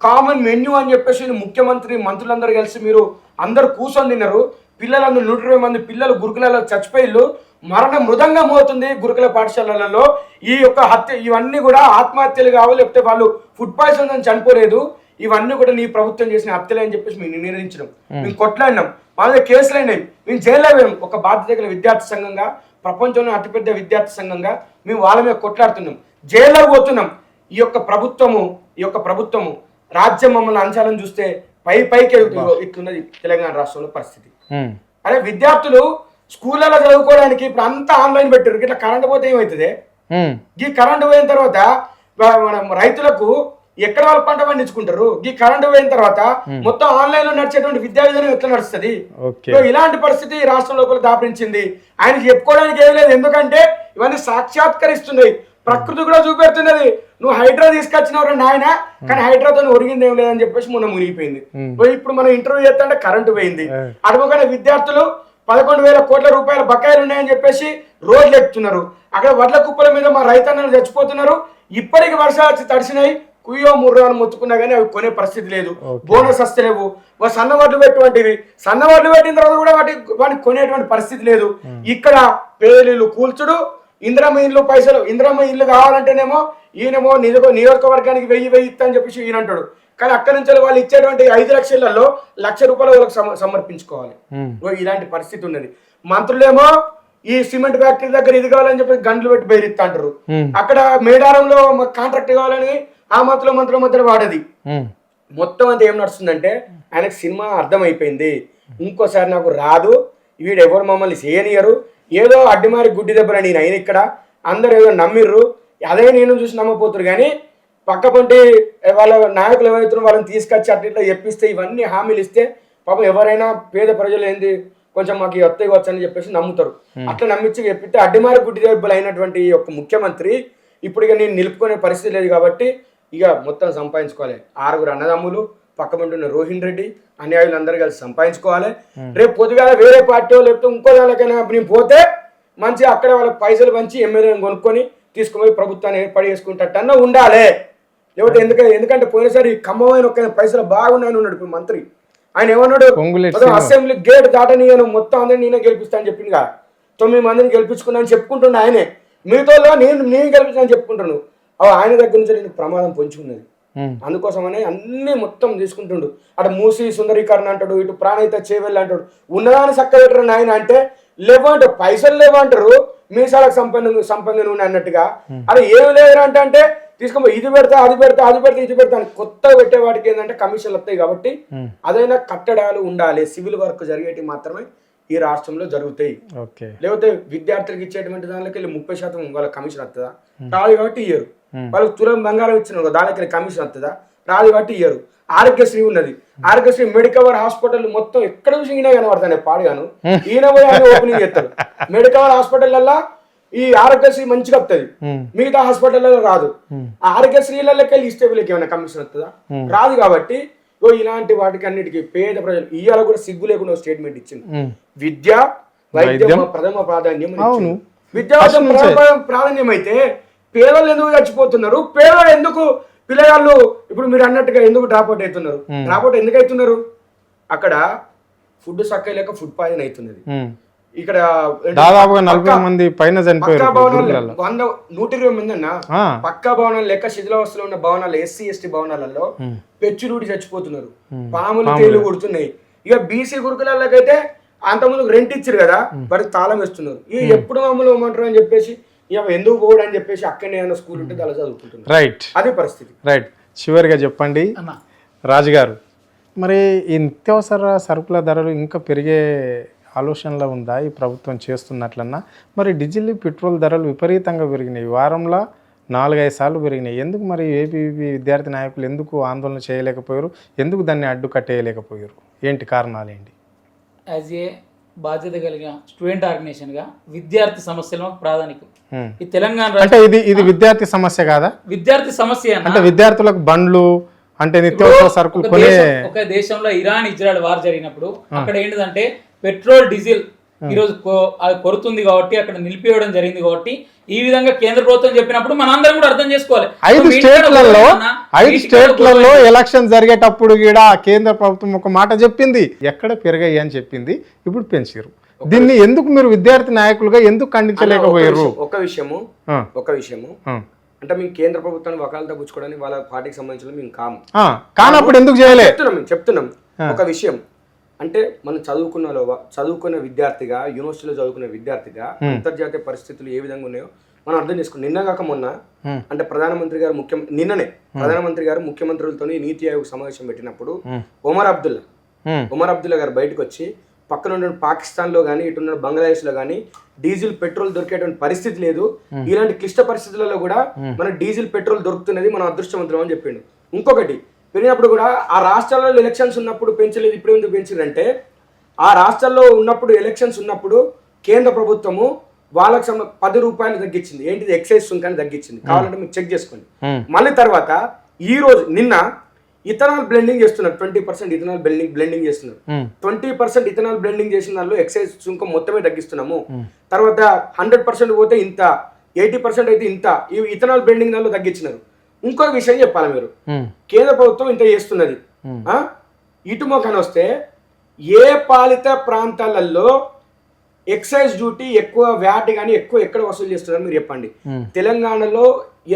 కామన్ మెన్యూ అని చెప్పేసి ముఖ్యమంత్రి మంత్రులందరూ కలిసి మీరు అందరు కూర్చొని తిన్నారు. పిల్లలందరూ 120 మంది పిల్లలు గురుకులలో చచ్చిపోయిళ్ళు, మరణ మృదంగం అవుతుంది గురుకుల పాఠశాలలలో. ఈ యొక్క హత్య ఇవన్నీ కూడా ఆత్మహత్యలు కావాలి, లేకపోతే వాళ్ళు ఫుడ్ పాయిజన్ అని చనిపోలేదు. ఇవన్నీ కూడా నీ ప్రభుత్వం చేసిన హత్యలే అని చెప్పేసి మేము నిర్ణయించినాం. మేము కొట్లాడినాం, మా మీద కేసులు అయినాయి, మేము జైల్లో పోయాం. ఒక బాధ్యత గల విద్యార్థి సంఘంగా, ప్రపంచంలో అతిపెద్ద విద్యార్థి సంఘంగా మేము వాళ్ళ మీద కొట్లాడుతున్నాం, జైల్లో పోతున్నాం. ఈ యొక్క ప్రభుత్వము రాజ్యం మమ్మల్ని అంశాలను చూస్తే పైకి ఇట్లున్నది తెలంగాణ రాష్ట్రంలో పరిస్థితి. అదే విద్యార్థులు స్కూళ్ళలో చదువుకోవడానికి ఇప్పుడు అంతా ఆన్లైన్ పెట్టారు. ఇట్లా కరెంట్ పోతే ఏమవుతుంది? ఈ కరెంట్ పోయిన తర్వాత రైతులకు ఎక్కడ వాళ్ళు పంట పండించుకుంటారు? ఈ కరెంట్ పోయిన తర్వాత మొత్తం ఆన్లైన్ లో నడిచేటువంటి విద్యా విధానం ఎట్లా నడుస్తుంది? ఇలాంటి పరిస్థితి రాష్ట్రం లోపల దాపరించింది. ఆయన చెప్పుకోవడానికి ఏం లేదు, ఎందుకంటే ఇవన్నీ సాక్షాత్కరిస్తున్నాయి, ప్రకృతి కూడా చూపెడుతున్నది. నువ్వు హైడ్రా తీసుకొచ్చినవరా నాయన, కానీ హైడ్రాతో ఒరిగింది ఏం లేదని చెప్పేసి మొన్న మునిగిపోయింది. ఇప్పుడు మనం ఇంటర్వ్యూ చేస్తుంటే కరెంటు పోయింది. అటుపక్కన విద్యార్థులు 11,000 కోట్ల రూపాయల బకాయిలు ఉన్నాయని చెప్పేసి రోడ్లు ఎక్కుతున్నారు. అక్కడ వడ్ల కుప్పల మీద మా రైతన్నలు చచ్చిపోతున్నారు. ఇప్పటికి వర్షాలు వచ్చి తడిసినాయి, కుయ్యో 3 రోజులు మొత్తుకున్నా కానీ అవి కొనే పరిస్థితి లేదు. బోనస్ వస్తలేవు. సన్నవడ్లు పెట్టినటువంటివి సన్నవడ్లు పెట్టిన తర్వాత కూడా వాటికి కొనేటువంటి పరిస్థితి లేదు. ఇక్కడ పేదలు కూల్చుడు, ఇందిరమ్మ ఇల్లు పైసలు, ఇందిరమ్మ ఇల్లు కావాలంటేనేమో ఈయనేమో నియోజకవర్గానికి 1000 ఇస్తా అని చెప్పేసి ఈయన అంటాడు. కానీ అక్కడి నుంచి వాళ్ళు ఇచ్చేటువంటి 5 లక్షలలో ₹1,00,000 వాళ్ళకి సమర్పించుకోవాలి. ఇలాంటి పరిస్థితి ఉన్నది. మంత్రులేమో ఈ సిమెంట్ ఫ్యాక్టరీ దగ్గర ఇది కావాలని చెప్పి గంటలు పెట్టి బెదిరిస్తా అంటారు. అక్కడ మేడారంలో కాంట్రాక్ట్ కావాలని ఆ మంత్రుల మధ్యలో వాడది. మొత్తం అంతా ఏం నడుస్తుందంటే ఆయనకు సినిమా అర్థమైపోయింది. ఇంకోసారి నాకు రాదు, వీడు ఎవరు మమ్మల్ని చేయనియరు, ఏదో అడ్డిమారి గుడ్డి దెబ్బలు నేను అయిన ఇక్కడ అందరు ఏదో నమ్మిర్రు, అదే నేను చూసి నమ్మపోతురు. కానీ పక్కపంటి వాళ్ళ నాయకులు ఎవరైతే వాళ్ళని తీసుకొచ్చి అట్లా చెప్పిస్తే, ఇవన్నీ హామీలు ఇస్తే పాపం ఎవరైనా పేద ప్రజలు ఏంది కొంచెం మాకు వస్తాయి వచ్చు అని చెప్పేసి నమ్ముతారు. అట్లా నమ్మించి చెప్పితే అడ్డిమారి గుడ్డి దెబ్బలు అయినటువంటి ఈ యొక్క ముఖ్యమంత్రి ఇప్పుడు ఇక నేను నిలుపుకునే పరిస్థితి లేదు కాబట్టి ఇక మొత్తం సంపాదించుకోవాలి. 6 అన్నదమ్ములు, పక్కమంటున్న రోహిన్ రెడ్డి, అన్యాయులు అందరూ కలిసి సంపాదించుకోవాలి. రేపు పొద్దుగాల వేరే పార్టీ లేకపోతే ఇంకో దానికైనా నేను పోతే మంచిగా అక్కడ వాళ్ళకి పైసలు పంచి ఎమ్మెల్యేలను కొనుక్కొని తీసుకుపోయి ప్రభుత్వాన్ని ఏర్పాటు చేసుకుంటట్టన్నా ఉండాలి. లేకపోతే ఎందుకంటే పోయినసారి ఖమ్మమైన ఒక పైసలు బాగున్నాయని ఉన్నాడు ఇప్పుడు మంత్రి. ఆయన ఏమన్నాడు, అసెంబ్లీ గేట్ దాటనీయను, మొత్తం అందరినీ నేనే గెలిపిస్తా అని చెప్పింది కదా. 9 మందిని గెలిపించుకున్నా అని చెప్పుకుంటున్నా ఆయనే. మీతో నేను గెలిపించాను చెప్పుకుంటున్నాను. ఆయన దగ్గర నుంచి నేను ప్రమాదం పొంచుకున్నది. అందుకోసమనే అన్ని మొత్తం తీసుకుంటుండు. అటు మూసి సుందరీకరణ అంటాడు, ఇటు ప్రాణహిత చేవెళ్ళి అంటాడు. ఉన్నదాన్ని చక్కబెట్టరు ఆయన అంటే లేవంటారు, పైసలు లేవంటారు, మీసాలకు సంపంగి నూనె అన్నట్టుగా. అది ఏమి లేదు అంటే తీసుకో ఇది పెడతా అది పెడతా ఇది పెడతా అని కొత్తగా పెట్టే వాటికి ఏంటంటే కమిషన్లు వస్తాయి. కాబట్టి అదైనా కట్టడాలు ఉండాలి, సివిల్ వర్క్ జరిగేటి మాత్రమే ఈ రాష్ట్రంలో జరుగుతాయి. లేకపోతే విద్యార్థులకు ఇచ్చేటువంటి దానిలోకి వెళ్ళి 30% వాళ్ళ కమిషన్ వస్తుందా? రాదు కాబట్టి ఇయ్యరు. వాళ్ళకి తులం బంగారం ఇచ్చిన దానికి కమిషన్ వస్తుందా? రాదు కాబట్టి ఇయ్యరు. ఆరోగ్యశ్రీ ఉన్నది, ఆరోగ్యశ్రీ మెడికవర్ హాస్పిటల్ మొత్తం ఎక్కడ చూసి ఈయన కనబడతాను పాడుగాను, ఈయన పోయి ఓపెనింగ్ చేస్తారు. మెడికవర్ హాస్పిటల్ ఈ ఆరోగ్యశ్రీ మంచిగా వస్తుంది, మిగతా హాస్పిటల్లో రాదు. ఆ ఆరోగ్యశ్రీలకి వెళ్ళి ఇస్టేబుల్కి ఏమైనా కమిషన్ వస్తుందా? రాదు. కాబట్టి ఇలాంటి వాటికి అన్నిటికీ పేద ప్రజలు ఇవాళ కూడా సిగ్గు లేకుండా స్టేట్మెంట్ ఇచ్చింది. విద్య వైద్యం ప్రథమ ప్రాధాన్యం. విద్యా ప్రాధాన్యం అయితే పేదలు ఎందుకు చచ్చిపోతున్నారు? పేదలు ఎందుకు పిల్లగాళ్ళు ఇప్పుడు మీరు అన్నట్టుగా ఎందుకు డ్రాప్అవుట్ అవుతున్నారు? డ్రాప్అవుట్ ఎందుకు అవుతున్నారు? అక్కడ ఫుడ్ సక్క లేక ఫుడ్ పాయిజన్ అవుతున్నది. ఇక్కడ దాదాపుగా 40 మంది పైన చనిపోయారు. 120 మంది అన్న పక్కా భవనాలు లెక్క శిథిలావస్థలో ఉన్న భవనాలు, ఎస్సీ ఎస్టీ భవనాలలో పెచ్చులూడి చచ్చిపోతున్నారు, పాములు తేలు కొడుతున్నాయి. ఇక బీసీ గురుకులకైతే అంతకుముందు రెంట్ ఇచ్చారు కదా, వారికి తాళం వేస్తున్నారు. ఇక ఎప్పుడు మమ్మల్ని ఇవ్వమంటారు అని చెప్పేసి ఇక ఎందుకు పోవడం అని చెప్పేసి అక్కడనే ఏమైనా స్కూల్ ఉంటే అలా చదువుకుంటున్నారు. రైట్, అదే పరిస్థితి. రైట్. చివరిగా చెప్పండి రాజుగారు, మరి ఈ నిత్యావసర సరుకుల ధరలు ఇంకా పెరిగే ఆలోచనలో ఉందా ఈ ప్రభుత్వం చేస్తున్నట్లన్నా? మరి డీజిల్ పెట్రోల్ ధరలు విపరీతంగా పెరిగినాయి, వారంలో 4-5 సార్లు పెరిగినాయి. ఎందుకు మరి ఏపీవీ విద్యార్థి నాయకులు ఎందుకు ఆందోళన చేయలేకపోయారు? ఎందుకు దాన్ని అడ్డు కట్టేయలేకపోయారు? ఏంటి కారణాలు ఏంటి? యాజ్ ఏ బాధ్యత కలిగిన స్టూడెంట్ ఆర్గనైజేషన్గా విద్యార్థి సమస్యలకు ప్రాధాన్యత. ఈ తెలంగాణ అంటే ఇది విద్యార్థి సమస్య కాదా? విద్యార్థి సమస్య అంటే విద్యార్థులకు బండ్లు అంటే నిత్యావసర సరుకులు కొనే ఒక దేశంలో ఇరాన్ ఇజ్రాయెల్ వార్ జరిగినప్పుడు అక్కడ ఏంటిదంటే పెట్రోల్ డీజిల్ ఈరోజు అది కొరుతుంది కాబట్టి అక్కడ నిలిపివేయడం జరిగింది. కాబట్టి ఈ విధంగా కేంద్ర ప్రభుత్వం చెప్పినప్పుడు మనందరం కూడా అర్థం చేసుకోవాలి. 5 స్టేట్లలో ఎలక్షన్ జరిగేటప్పుడు కూడా కేంద్ర ప్రభుత్వం ఒక మాట చెప్పింది, ఎక్కడ పెరిగాయి అని చెప్పింది, ఇప్పుడు పెంచారు. దీన్ని ఎందుకు మీరు విద్యార్థి నాయకులుగా ఎందుకు ఖండించలేకపోయారు? ఒక విషయము అంటే మేము కేంద్ర ప్రభుత్వాన్ని వకాలతో పుచ్చుకోవడానికి వాళ్ళ పార్టీకి సంబంధించిన మేము కానప్పుడు ఎందుకు చేయలేదు చెప్తున్నాం. ఒక విషయం అంటే మనం చదువుకున్న విద్యార్థిగా, యూనివర్సిటీలో చదువుకున్న విద్యార్థిగా అంతర్జాతీయ పరిస్థితులు ఏ విధంగా ఉన్నాయో మనం అర్థం చేసుకున్నాం. నిన్న కాక మొన్న అంటే ప్రధానమంత్రి గారు ముఖ్యమంత్రులతో నీతి ఆయోగ్ సమావేశం పెట్టినప్పుడు ఒమర్ అబ్దుల్లా గారు బయటకు వచ్చి పక్కన ఉన్న పాకిస్తాన్ లో కానీ ఇటున్న బంగ్లాదేశ్ లో కానీ డీజిల్ పెట్రోల్ దొరికేటువంటి పరిస్థితి లేదు, ఇలాంటి క్లిష్ట పరిస్థితులలో కూడా మన డీజిల్ పెట్రోల్ దొరుకుతున్నది, మనం అదృష్టవంతులం అని చెప్పిండు. ఇంకొకటి పెరిగినప్పుడు కూడా ఆ రాష్ట్రాల్లో ఎలక్షన్స్ ఉన్నప్పుడు పెంచలేదు, ఇప్పుడు ఎందుకు పెంచారంటే ఆ రాష్ట్రాల్లో ఉన్నప్పుడు ఎలక్షన్స్ ఉన్నప్పుడు కేంద్ర ప్రభుత్వము వాళ్ళకి 10 రూపాయలు తగ్గించింది. ఏంటిది? ఎక్సైజ్ సుంకాన్ని తగ్గించింది. కావాలంటే మీరు చెక్ చేసుకోండి. మళ్ళీ తర్వాత ఈ రోజు నిన్న ఇథనాల్ బ్లెండింగ్ చేస్తున్నారు, 20% ఇథనాల్ బ్లెండింగ్ చేస్తున్నారు. 20% ఇథనాల్ బ్లెండింగ్ చేసిన దానిలో ఎక్సైజ్ సుంకం మొత్తమే తగ్గిస్తున్నాము. తర్వాత 100% పోతే ఇంత, 80% అయితే ఇంత, ఈ ఇథనాల్ బ్లెండింగ్ దానిలో తగ్గించినారు. ఇంకొక విషయం చెప్పాలి, మీరు కేంద్ర ప్రభుత్వం ఇంత చేస్తున్నది, ఇటు మొక్కన వస్తే ఏ పాలిత ప్రాంతాలలో ఎక్సైజ్ డ్యూటీ ఎక్కువ, వ్యాట్ కానీ ఎక్కువ ఎక్కడ వసూలు చేస్తున్నారు మీరు చెప్పండి. తెలంగాణలో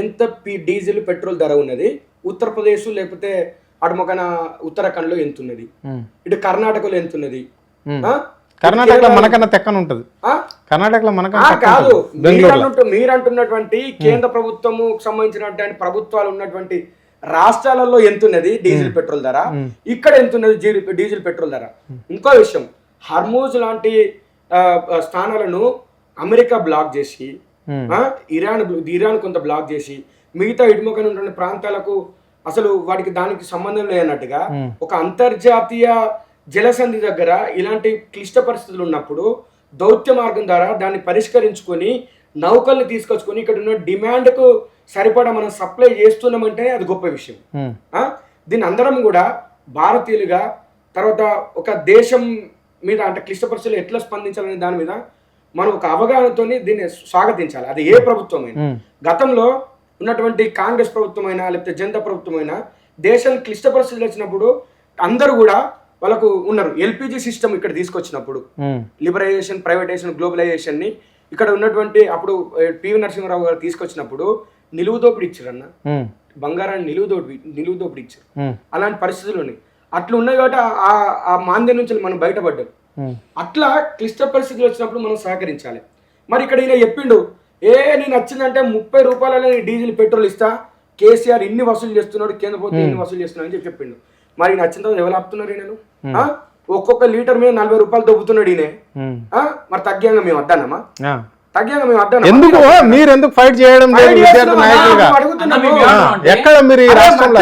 ఎంత డీజిల్ పెట్రోల్ ధర ఉన్నది, ఉత్తరప్రదేశ్ లేకపోతే అటు మొక్కన ఉత్తరాఖండ్ లో ఎంత ఉన్నది, ఇటు కర్ణాటకలో ఎంత ఉన్నది? కర్ణాటకలో మనకన్నా తెక్కన ఉంటది. కర్ణాటకలో మనకన్నా కాదు, మీరు అంటున్నటువంటి కేంద్ర ప్రభుత్వము సంబంధించినటువంటి ప్రభుత్వాలు ఉన్నటువంటి రాష్ట్రాలలో ఎంత ఉన్నది డీజిల్ పెట్రోల్ ధర, ఇక్కడ ఎంత ఉన్నది డీజిల్ పెట్రోల్ ధర. ఇంకో విషయం, హర్మూజ్ లాంటి స్థానాలను అమెరికా బ్లాక్ చేసి, ఇరాన్ కొంత బ్లాక్ చేసి, మిగతా ఇటుముఖం ఉన్న ప్రాంతాలకు అసలు వాటికి దానికి సంబంధం లేనట్టుగా ఒక అంతర్జాతీయ జలసంధి దగ్గర ఇలాంటి క్లిష్ట పరిస్థితులు ఉన్నప్పుడు దౌత్య మార్గం ద్వారా దాన్ని పరిష్కరించుకొని నౌకల్ని తీసుకొచ్చుకొని ఇక్కడ ఉన్న డిమాండ్కు సరిపడా మనం సప్లై చేస్తున్నామంటే అది గొప్ప విషయం. దీన్ని అందరం కూడా భారతీయులుగా, తర్వాత ఒక దేశం మీద అంటే క్లిష్ట పరిస్థితులు ఎట్లా స్పందించాలనే దాని మీద మనం ఒక అవగాహనతో దీన్ని స్వాగతించాలి. అది ఏ ప్రభుత్వమైనా, గతంలో ఉన్నటువంటి కాంగ్రెస్ ప్రభుత్వమైనా లేకపోతే జనతా ప్రభుత్వమైనా దేశం క్లిష్ట పరిస్థితులు వచ్చినప్పుడు అందరూ కూడా వాళ్ళకు ఉన్నారు. ఎల్పిజి సిస్టమ్ ఇక్కడ తీసుకొచ్చినప్పుడు లిబరైజేషన్, ప్రైవేటైజేషన్, గ్లోబలైజేషన్ ని ఇక్కడ ఉన్నటువంటి అప్పుడు పివి నరసింహారావు గారు తీసుకొచ్చినప్పుడు నిలువు దోపిడి ఇచ్చారన్న, బంగారాన్ని నిలువు దోపిడి ఇచ్చారు. అలాంటి పరిస్థితులు ఉన్నాయి. అట్లా ఉన్నాయి కాబట్టి ఆ మాంద్యం నుంచి మనం బయటపడ్డాం. అట్లా క్లిష్ట పరిస్థితులు వచ్చినప్పుడు మనం సహకరించాలి. మరి ఇక్కడ ఈయన చెప్పిండు, నేను నచ్చిందంటే 30 రూపాయలనే డీజిల్ పెట్రోల్ ఇస్తా, కేసీఆర్ ఇన్ని వసూలు చేస్తున్నాడు, కేంద్ర ప్రభుత్వం ఇన్ని వసూలు చేస్తున్నాడు అని చెప్పిండు. మరి నచ్చిన తర్వాత ఎవరు ఆపుతున్నారు? నేను ఒక్కొక్క లీటర్ మీద 40 రూపాయలు దొబ్బుతున్నాడు ఈయన. మరి తగ్గాక మేము వద్దానమ్మా? తగ్గాక మేము అడ్డం ఎందుకు మీరు ఎందుకు ఫైట్ చేయడం లేదు విద్యార్థి నాయకులుగా? ఎక్కడ మీరు ఈ రాష్ట్రంలో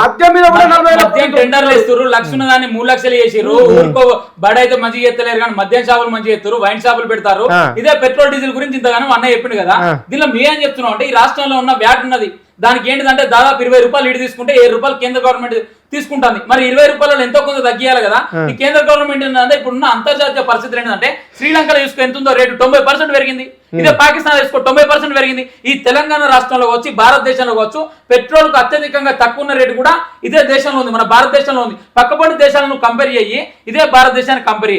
మద్యం టెండర్లు ఇస్తారు, లక్షణ దాన్ని 3 లక్షలు చేసిర్రు. ఊరుకో బడ అయితే మంచిగా ఎత్తలేరు కానీ మద్యం షాపులు మంచిగా ఎత్తారు, వైన్ షాపులు పెడతారు. ఇదే పెట్రోల్ డీజిల్ గురించి ఇంతగానో అన్న చెప్పిండు కదా. దీనిలో మేం చెప్తున్నాం అంటే ఈ రాష్ట్రంలో ఉన్న వ్యాట్ ఉన్నది, దానికి ఏంటిదంటే దాదాపు 20 రూపాయలు ఇటు తీసుకుంటే 7 రూపాయలు కేంద్ర గవర్నమెంట్ తీసుకుంటుంది. మరి 20 రూపాయలు ఎంతో కొంత తగ్గియాలి కదా. ఈ కేంద్ర గవర్నమెంట్ ఏంటంటే ఇప్పుడున్న అంతర్జాతీయ పరిస్థితులు ఏంటంటే శ్రీలంకలో చూసుకో ఎంత ఉందో రేటు 90% పెరిగింది. ఇదే పాకిస్తాన్ తీసుకో 90% పెరిగింది. ఈ తెలంగాణ రాష్ట్రంలో వచ్చి భారతదేశంలో వచ్చు పెట్రోల్ కు అత్యధికంగా తక్కువ ఉన్న రేటు కూడా ఇదే దేశంలో ఉంది, మన భారతదేశంలో ఉంది. పక్కపడి దేశాలను కంపేర్ చేయి, ఇదే భారతదేశాన్ని కంపేర్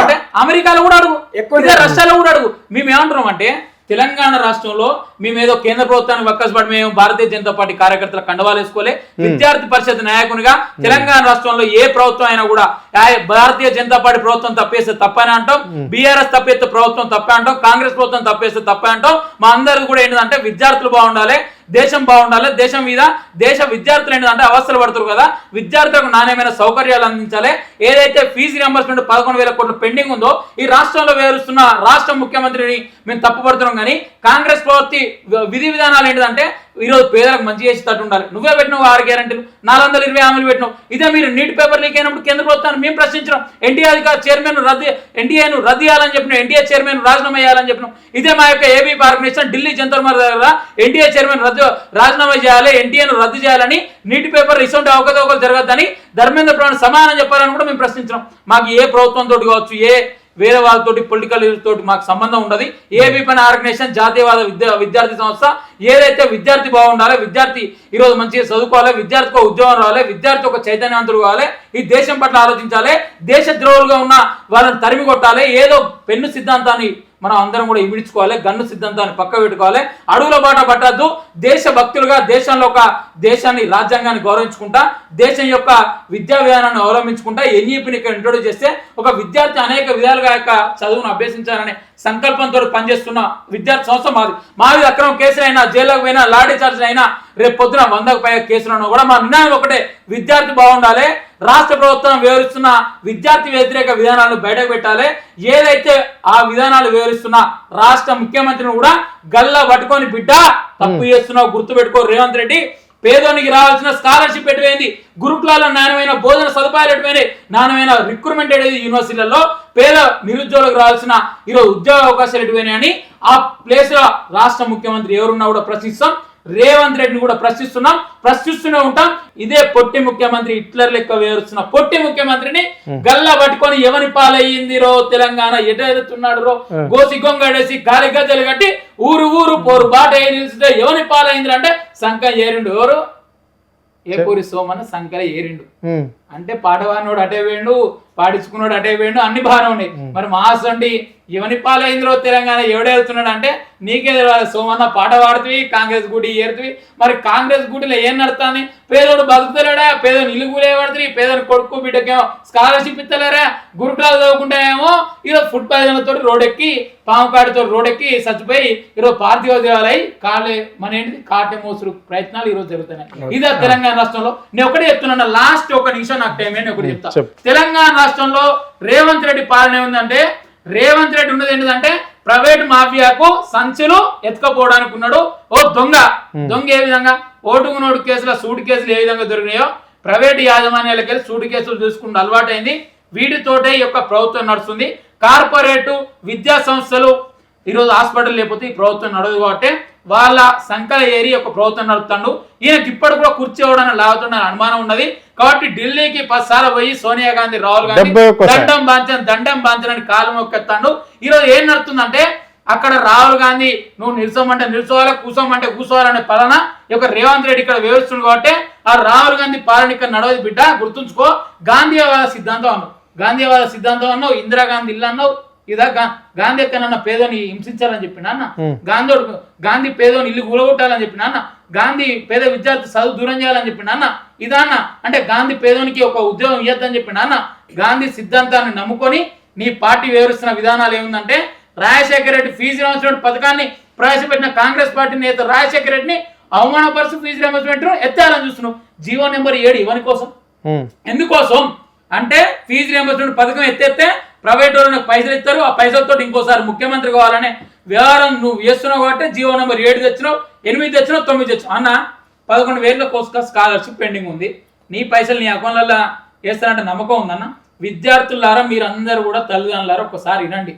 అంటే అమెరికాలో కూడా అడుగు, ఇదే రష్యాలో కూడా అడుగు. మేము ఏమంటున్నాం అంటే తెలంగాణ రాష్ట్రంలో మేమేదో కేంద్ర ప్రభుత్వానికి వక్కసపడి మేము భారతీయ జనతా పార్టీ కార్యకర్తల కండవాలు వేసుకోలే. విద్యార్థి పరిషత్ నాయకునిగా తెలంగాణ రాష్ట్రంలో ఏ ప్రభుత్వం అయినా కూడా భారతీయ జనతా పార్టీ ప్రభుత్వం తప్పేస్తే తప్పని అంటాం, బీఆర్ఎస్ తప్పేస్తే ప్రభుత్వం తప్పే అంటాం, కాంగ్రెస్ ప్రభుత్వం తప్పేస్తే తప్పే అంటాం. మా అందరికి కూడా ఏంటంటే విద్యార్థులు బాగుండాలి, దేశం బాగుండాలి. దేశం మీద దేశ విద్యార్థులు ఏంటంటే అవస్థలు పడుతారు కదా, విద్యార్థులకు నాణ్యమైన సౌకర్యాలు అందించాలి. ఏదైతే ఫీజు రియంబర్స్మెంట్ 11,000 కోట్ల పెండింగ్ ఉందో ఈ రాష్ట్రంలో వ్యవహరిస్తున్న రాష్ట్ర ముఖ్యమంత్రిని మేము తప్పుపడుతున్నాం. కానీ కాంగ్రెస్ ప్రభుత్వ విధి విధానాలు ఏంటంటే ఈరోజు పేదలకు మంచి చేసేటట్టు ఉండాలి. నువ్వే పెట్టినావు 6 గ్యారెంటీలు, 420 హామీలు పెట్టినావు. ఇదే మీరు నీట్ పేపర్ లీక్ అయినప్పుడు కేంద్ర ప్రభుత్వాన్ని మేము ప్రశ్నించడం, ఎన్టీఆర్ చైర్మన్ ఎన్టీఏను రద్దు చేయాలని చెప్పినాం, ఎన్టీఏ చైర్మన్ రాజీనామా చేయాలని చెప్పినాం. ఇదే మా యొక్క ఏబీ ఆర్గనైజేషన్ ఢిల్లీ జంతర్ మంతర్ దగ్గర ఎన్టీఏ చైర్మన్ రాజీనామా చేయాలి, ఎన్టీఏను రద్దు చేయాలని, నీటి పేపర్ ఇటువంటి అవకతవకలు జరగద్దని ధర్మేంద్ర ప్రధాన్ సమానం చెప్పాలని కూడా మేము ప్రశ్నించడం. మాకు ఏ ప్రభుత్వంతో కావచ్చు, ఏ వేరే వాళ్ళతోటి పొలిటికల్ తోటి మాకు సంబంధం ఉండదు. ఏబీపీ ఆర్గనైజేషన్ జాతీయవాద విద్యార్థి సంస్థ. ఏదైతే విద్యార్థి బాగుండాలి, విద్యార్థి ఈరోజు మంచిగా చదువుకోవాలి, విద్యార్థికి ఉద్యోగం రావాలి, విద్యార్థి ఒక చైతన్యవంతుడు కావాలి, ఈ దేశం పట్ల ఆలోచించాలి, దేశ ద్రోహులుగా ఉన్న వాళ్ళని తరిమి కొట్టాలి. ఏదో పెన్ను సిద్ధాంతాన్ని మనం అందరం కూడా ఇమిడించుకోవాలి, గన్ను సిద్ధాంతాన్ని పక్క పెట్టుకోవాలి, అడుగుల బాట పట్టద్దు. దేశ భక్తులుగా దేశంలో ఒక దేశాన్ని రాజ్యాంగాన్ని గౌరవించుకుంటా, దేశం యొక్క విద్యా విధానాన్ని అవలంబించుకుంటా ఎన్ఈపీని ఇక్కడ ఇంట్రొడ్యూస్ చేస్తే ఒక విద్యార్థి అనేక విధాలుగా యొక్క చదువును అభ్యసించాలనే సంకల్పంతో పనిచేస్తున్న విద్యార్థి సంస్థ మాది అక్రమం కేసులైనా, జైల్లోకి పోయినా, లాఠీ చార్జ్ అయినా, రేపు పొద్దున 100కు పైగా కేసులను కూడా మా నిర్ణయం ఒకటే, విద్యార్థి బాగుండాలి. రాష్ట్ర ప్రభుత్వం వ్యవహరిస్తున్న విద్యార్థి వ్యతిరేక విధానాలను బయటకు పెట్టాలి. ఏదైతే ఆ విధానాలు వ్యవహరిస్తున్న రాష్ట్ర ముఖ్యమంత్రిని కూడా గల్లా పట్టుకొని బిడ్డ తప్పు చేస్తున్నావు గుర్తు పెట్టుకో రేవంత్ రెడ్డి. పేదోనికి రావాల్సిన స్కాలర్షిప్ ఎటువైంది, గురుకులాల నాణ్యమైన భోజన సదుపాయాలు ఎటువైనాయి, నాణ్యమైన రిక్రూట్మెంట్ ఎటువైంది, యూనివర్సిటీలలో పేద నిరుద్యోగులకు రావాల్సిన ఈరోజు ఉద్యోగ అవకాశాలు ఎటువైనాయి అని ఆ ప్లేస్ లో రాష్ట్ర ముఖ్యమంత్రి ఎవరున్నా కూడా ప్రశ్నిస్తాం. రేవంత్ రెడ్డిని కూడా ప్రశ్నిస్తూనే ఉంటాం. ఇదే పొట్టి ముఖ్యమంత్రి హిట్లర్ లెక్క వ్యవహరిస్తున్న పొట్టి ముఖ్యమంత్రిని గల్లా పట్టుకొని ఎవరి పాలయ్యిందిరో తెలంగాణ ఎటుతున్నాడు రో గోసి గొంగడేసి గాలి గజలు కట్టి ఊరు పోరు బాట నిలిస్తే ఎవరి పాలయ్యింది అంటే సంఖ ఏరిండు. ఎవరు? ఏపూరి సోమన్న సంఖ్యలో ఏరిండు అంటే పాటవాడినోడు అటే వేయండు, పాడించుకున్నాడు అటే వేయండు, అన్ని బాగానే ఉన్నాయి. మరి మాస్ అండి ఎవని పాలైందిలో తెలంగాణ ఎవడేళ్తున్నాడు అంటే నీకే సోమన్న పాట పాడుతుంది, కాంగ్రెస్ గుడి ఏరుతుంది. మరి కాంగ్రెస్ గుడిలో ఏం నడుతుంది? పేదోడు బతుకుతలేడా, పేదోని ఇల్లు కూలే పడుతుంది, పేదోని కొడుకు బిడ్డకేమో స్కాలర్షిప్ ఇస్తలేరా, గురుకులాలు చదువుకుంటాయేమో ఈరోజు ఫుడ్ పాయిజన్ తోటి రోడ్డెక్కి పాముకాడితో రోడ్డెక్కి చచ్చిపోయి ఈరోజు పార్థివోద్యోగాలై కాళ్ళే మన ఏంటిది కాటె మోసుడు ప్రయత్నాలు ఈరోజు జరుగుతున్నాయి. ఇదే తెలంగాణ రాష్ట్రంలో. నేను ఒకటే చెప్తున్నా, లాస్ట్ ఒక నిమిషం నాకు టైం ఏంటి ఒకటి చెప్తా. తెలంగాణ రాష్ట్రంలో రేవంత్ రెడ్డి పాలన ఏముందంటే, రేవంత్ రెడ్డి ఉన్నది ఏంటంటే ప్రైవేట్ మాఫియాకు సంచులు ఎత్తుకపోవడానికి ఉన్నాడు. ఓ దొంగ ఏ విధంగా ఓటుకునోటు కేసుల సూట్ కేసులు ఏ విధంగా దొరికినాయో ప్రైవేట్ యాజమాన్యాలకి వెళ్ళి సూట్ కేసులు చూసుకుంటూ అలవాటైంది. వీటితోటే ఈ యొక్క ప్రభుత్వం నడుస్తుంది. కార్పొరేటు విద్యా సంస్థలు ఈరోజు హాస్పిటల్ లేకపోతే ఈ ప్రభుత్వం నడదు కాబట్టి వాళ్ళ సంఖ్యల ఏరి ఒక ప్రభుత్వం నడుపుతాడు. ఈయనకి ఇప్పటి కూడా కుర్చీ ఇవ్వడానికి లాగుతున్న అనుమానం ఉన్నది కాబట్టి ఢిల్లీకి 10 సార్లు పోయి సోనియా గాంధీ, రాహుల్ గాంధీ దండం బాంచనని కాలు మొక్కెత్తాడు. ఈరోజు ఏం నడుతుందంటే అక్కడ రాహుల్ గాంధీ నువ్వు నిల్చోమంటే నిల్చోవాలి, కూర్చోమంటే కూర్చోవాలనే పాలన ఈ యొక్క రేవంత్ రెడ్డి ఇక్కడ వ్యవహరిస్తుంది కాబట్టి ఆ రాహుల్ గాంధీ పాలన ఇక్కడ నడవదు బిడ్డ, గుర్తుంచుకో. గాంధీవాద సిద్ధాంతం అన్నావు, ఇందిరాగాంధీ ఇల్లు అన్నావు. ఇదా గాంధీ ఎక్కడన్నా పేదోని హింసించాలని చెప్పిన అన్న, గాంధీ పేదోని ఇల్లు కూలగొట్టాలని చెప్పిన అన్న, గాంధీ పేద విద్యార్థి చదువు దూరం చేయాలని చెప్పిన అన్న. ఇదన్న అంటే గాంధీ పేదోనికి ఒక ఉద్యోగం ఇవ్వద్దని చెప్పిన అన్న. గాంధీ సిద్ధాంతాన్ని నమ్ముకొని నీ పార్టీ వ్యవహరిస్తున్న విధానాలు ఏముందంటే రాజశేఖర రెడ్డి ఫీజు రియంబర్స్మెంట్ పథకాన్ని ప్రవేశపెట్టిన కాంగ్రెస్ పార్టీ నేత రాజశేఖర రెడ్డిని అవమానపరుచు ఫీజు రియంబర్స్మెంట్ ఎత్తాలని చూస్తున్నావు. జీవో నెంబర్ 7 ఇవని కోసం, ఎందుకోసం అంటే ఫీజు రియంబర్స్మెంట్ పథకం ఎత్తేస్తే ప్రైవేట్ వాళ్ళు నాకు పైసలు ఇస్తారు, ఆ పైసలతో ఇంకోసారి ముఖ్యమంత్రి కావాలనే వ్యవహారం నువ్వు చేస్తున్నావు కాబట్టి జీవో నెంబర్ 7 తెచ్చినావు, 8 తెచ్చినావు, 9 తెచ్చినావు. అన్న 11,000 కోసం స్కాలర్షిప్ పెండింగ్ ఉంది, నీ పైసలు నీ అకౌంట్లలో వేస్తారంటే నమ్మకం ఉందన్న? విద్యార్థులారా మీరందరూ కూడా తల్లిదండ్రులారా ఒకసారి వినండి.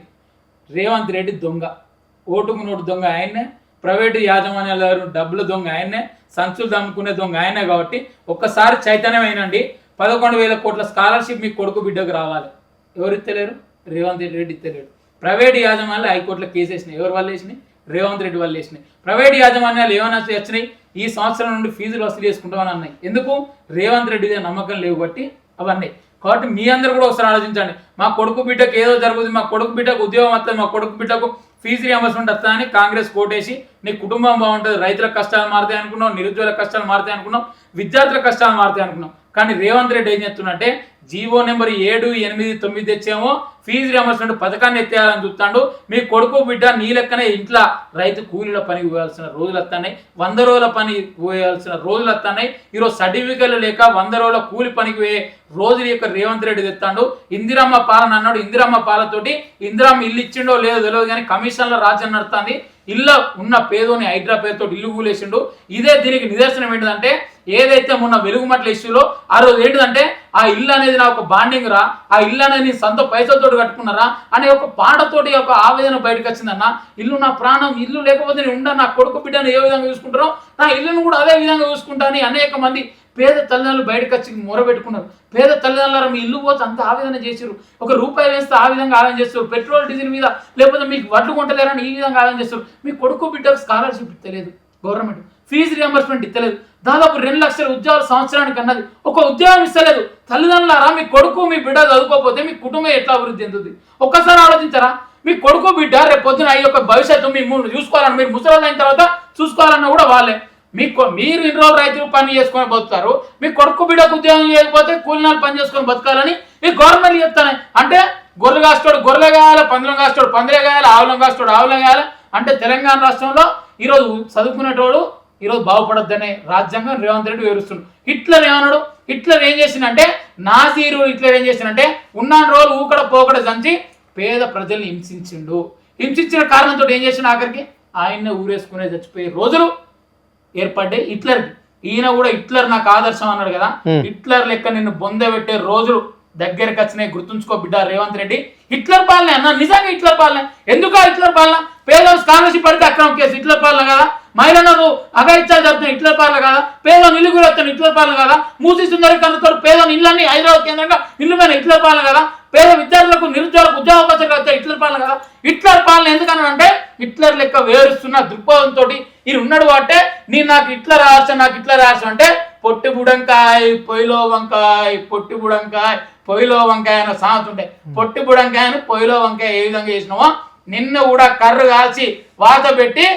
రేవంత్ రెడ్డి దొంగ, ఓటుకు నోటు దొంగ ఆయన్నే, ప్రైవేటు యాజమాన్యాల డబ్బుల దొంగ ఆయన్నే, సంచులు దమ్ముకునే దొంగ ఆయనే. కాబట్టి ఒక్కసారి చైతన్యమైనండి. 11,000 కోట్ల స్కాలర్షిప్ మీ కొడుకు బిడ్డకు రావాలి. ఎవరు ఇస్తలేరు? రేవంత్ రెడ్డి ఇస్తలేడు. ప్రైవేటు యాజమాన్యాలు హైకోర్టులో కేసు వేసినాయి. ఎవరు వాళ్ళు వేసినాయి? రేవంత్ రెడ్డి వాళ్ళు వేసినాయి. ప్రైవేటు యాజమాన్యాలు ఏమైనా వచ్చినాయి? ఈ సంవత్సరం నుండి ఫీజులు వసూలు చేసుకుంటామని అన్నాయి. ఎందుకు? రేవంత్ రెడ్డి నమ్మకం లేవు బట్టి అవన్నీ. కాబట్టి మీ అందరూ కూడా ఒకసారి ఆలోచించండి. మా కొడుకు బిడ్డకు ఏదో జరుగుతుంది, మా కొడుకు బిడ్డకు ఉద్యోగం వస్తుంది, మా కొడుకు బిడ్డకు ఫీజు రియంబర్స్మెంట్ వస్తుందని కాంగ్రెస్ కోటేసి నీ కుటుంబం బాగుంటుంది, రైతుల కష్టాలు మారుతాయి అనుకున్నావు, నిరుద్యోగుల కష్టాలు మారుతాయి అనుకున్నావు, విద్యార్థుల కష్టాలు మారుతాయి అనుకున్నావు. కానీ రేవంత్ రెడ్డి ఏం చెప్తున్నట్టే జీవో నెంబర్ 7, 8, 9 తెచ్చేమో ఫీజు రియంబర్స్మెంట్ పథకాన్ని ఎత్తేయాలని చూస్తాడు. మీ కొడుకు బిడ్డ నీ లెక్కనే ఇంట్లో రైతు కూలీల పనికి పోయాల్సిన రోజులు వస్తున్నాయి, 100 రోజుల పని పోయాల్సిన రోజులు వస్తున్నాయి. ఈరోజు సర్టిఫికెట్లు లేక 100 రోజుల కూలి పనికి పోయే రోజులు యొక్క రేవంత్ రెడ్డి తెస్తాడు. ఇందిరమ్మ పాలన అన్నాడు, ఇందిరమ్మ పాలతోటి ఇందిరమ్మ ఇల్లు ఇచ్చిండో లేదో తెలియదు కానీ కమిషన్ల రాజ్యం నడుస్తుంది. ఇల్లు ఉన్న పేదోని హైడ్రా పేరుతో ఇల్లు కూలేసిండు. ఇదే దీనికి నిదర్శనం ఏంటిదంటే ఏదైతే మొన్న వెలుగుమట్ల ఇష్యూలో ఆ రోజు ఏంటిదంటే ఆ ఇల్లు అనేది నా ఒక బాండింగ్ రా, ఆ ఇల్లు అనేది సొంత పైసలతో కట్టుకున్నారా అనే ఒక పాటతోటి ఒక ఆవేదన బయటకు వచ్చిందన్న. ఇల్లు నా ప్రాణం, ఇల్లు లేకపోతే నేను ఉండా, నా కొడుకు బిడ్డను ఏ విధంగా చూసుకుంటారో నా ఇల్లును కూడా అదే విధంగా చూసుకుంటా అని అనేక మంది పేద తల్లిదండ్రులు బయటకు వచ్చి మొరబెట్టుకున్నారు. పేద తల్లిదండ్రులు మీ ఇల్లు పోతే అంత ఆవేదన చేశారు, ₹1 వేస్తే ఆ విధంగా ఆవేదన చేస్తారు, పెట్రోల్ డీజిల్ మీద లేకపోతే మీకు వడ్లు కొంటలేరని ఈ విధంగా ఆవేదన చేస్తారు. మీ కొడుకు బిడ్డకు స్కాలర్షిప్ ఇస్తలేదు గవర్నమెంట్, ఫీజు రియంబర్స్మెంట్ ఇస్తలేదు, దాదాపు 2 లక్షల ఉద్యోగాలు సంవత్సరానికి అన్నది, ఒక ఉద్యోగం ఇస్తలేదు. తల్లిదండ్రులారా మీ కొడుకు మీ బిడ్డ చదువుకోకపోతే మీ కుటుంబం ఎట్లా అభివృద్ధి చెందుతుంది? ఒక్కసారి ఆలోచించారా? మీ కొడుకు బిడ్డ రేపు పొద్దున ఈ యొక్క భవిష్యత్తు మీరు చూసుకోవాలని, మీరు ముసలి అయిన తర్వాత చూసుకోవాలన్నా కూడా వాళ్ళే. మీరు ఇన్ని రోజులు రైతులు పని చేసుకొని బతుకుతారు, మీ కొడుకు బిడ్డకు ఉద్యోగం చేయకపోతే కూలినాలు పని చేసుకొని బతకాలని ఈ గవర్నమెంట్ చెప్తానే. అంటే గొర్రెలు కాస్తాడు గొర్రెలు కాయాలి, పందులం కాస్తాడు పందులే కాయాలి, ఆవులం కాస్తాడు ఆవులం కాయాలి. అంటే తెలంగాణ రాష్ట్రంలో ఈరోజు చదువుకునేటోడు ఈరోజు బాగుపడొద్దనే రాజ్యాంగం రేవంత్ రెడ్డి వివరిస్తున్నాడు. హిట్లర్ ఏమన్నాడు? హిట్లర్ ఏం చేసిందంటే నాజీరు హిట్లర్ ఏం చేసిందంటే ఉన్న రోజులు ఊకడ పోకడ దంచి పేద ప్రజల్ని హింసించిండు. హింసించిన కారణంతో ఏం చేసిండు? ఆఖరికి ఆయన్నే ఊరేసుకునే చచ్చిపోయే రోజులు ఏర్పడ్డాయి హిట్లర్కి. ఈయన కూడా హిట్లర్ నాకు ఆదర్శం అన్నాడు కదా, హిట్లర్ లెక్క నిన్ను బొందబెట్టే రోజులు దగ్గరికి వచ్చినాయి. గుర్తుంచుకో బిడ్డ రేవంత్ రెడ్డి. హిట్లర్ పాలన అన్న, నిజంగా హిట్లర్ పాలన. ఎందుకు హిట్లర్ పాలన? పేదలు స్కాలర్షిప్ పడితే అక్రమం కేసు హిట్లర్ పాలన కదా, మహిళలను అఘాయిత్యాలు జరుగుతున్న హిట్లర్ పాలన కదా, పేదలను ఇల్లు కూడా వస్తున్న హిట్లర్ పాలన కదా, మూసి సుందరి కన్నుతో పేదలను ఇళ్ళని హైదరాబాద్ కేంద్రంగా ఇల్లు మీద హిట్లర్ పాలన కదా, పేద విద్యార్థులకు నిరుద్యోగులకు ఉద్యోగ అవకాశాలు వస్తే హిట్లర్ పాలన కదా. హిట్లర్ పాలన ఎందుకనంటే హిట్లర్ లెక్క వేరుస్తున్న దృక్పథంతో ఈయన ఉన్నాడు. అంటే నాకు హిట్లర్ ఆర్చం, నాకు హిట్లర్ ఆర్చం అంటే పొట్టి బుడంకాయ పొయ్యిలో వంకాయ, పొట్టి బుడంకాయ పొయ్యిలో వంకాయ అన్న సామెత ఉంటాయి. పొట్టి బుడంకాయను పొయ్యిలో వంకాయ ఏ విధంగా చేసినావో నిన్న కూడా కర్రు కాల్చి వాత పెట్టి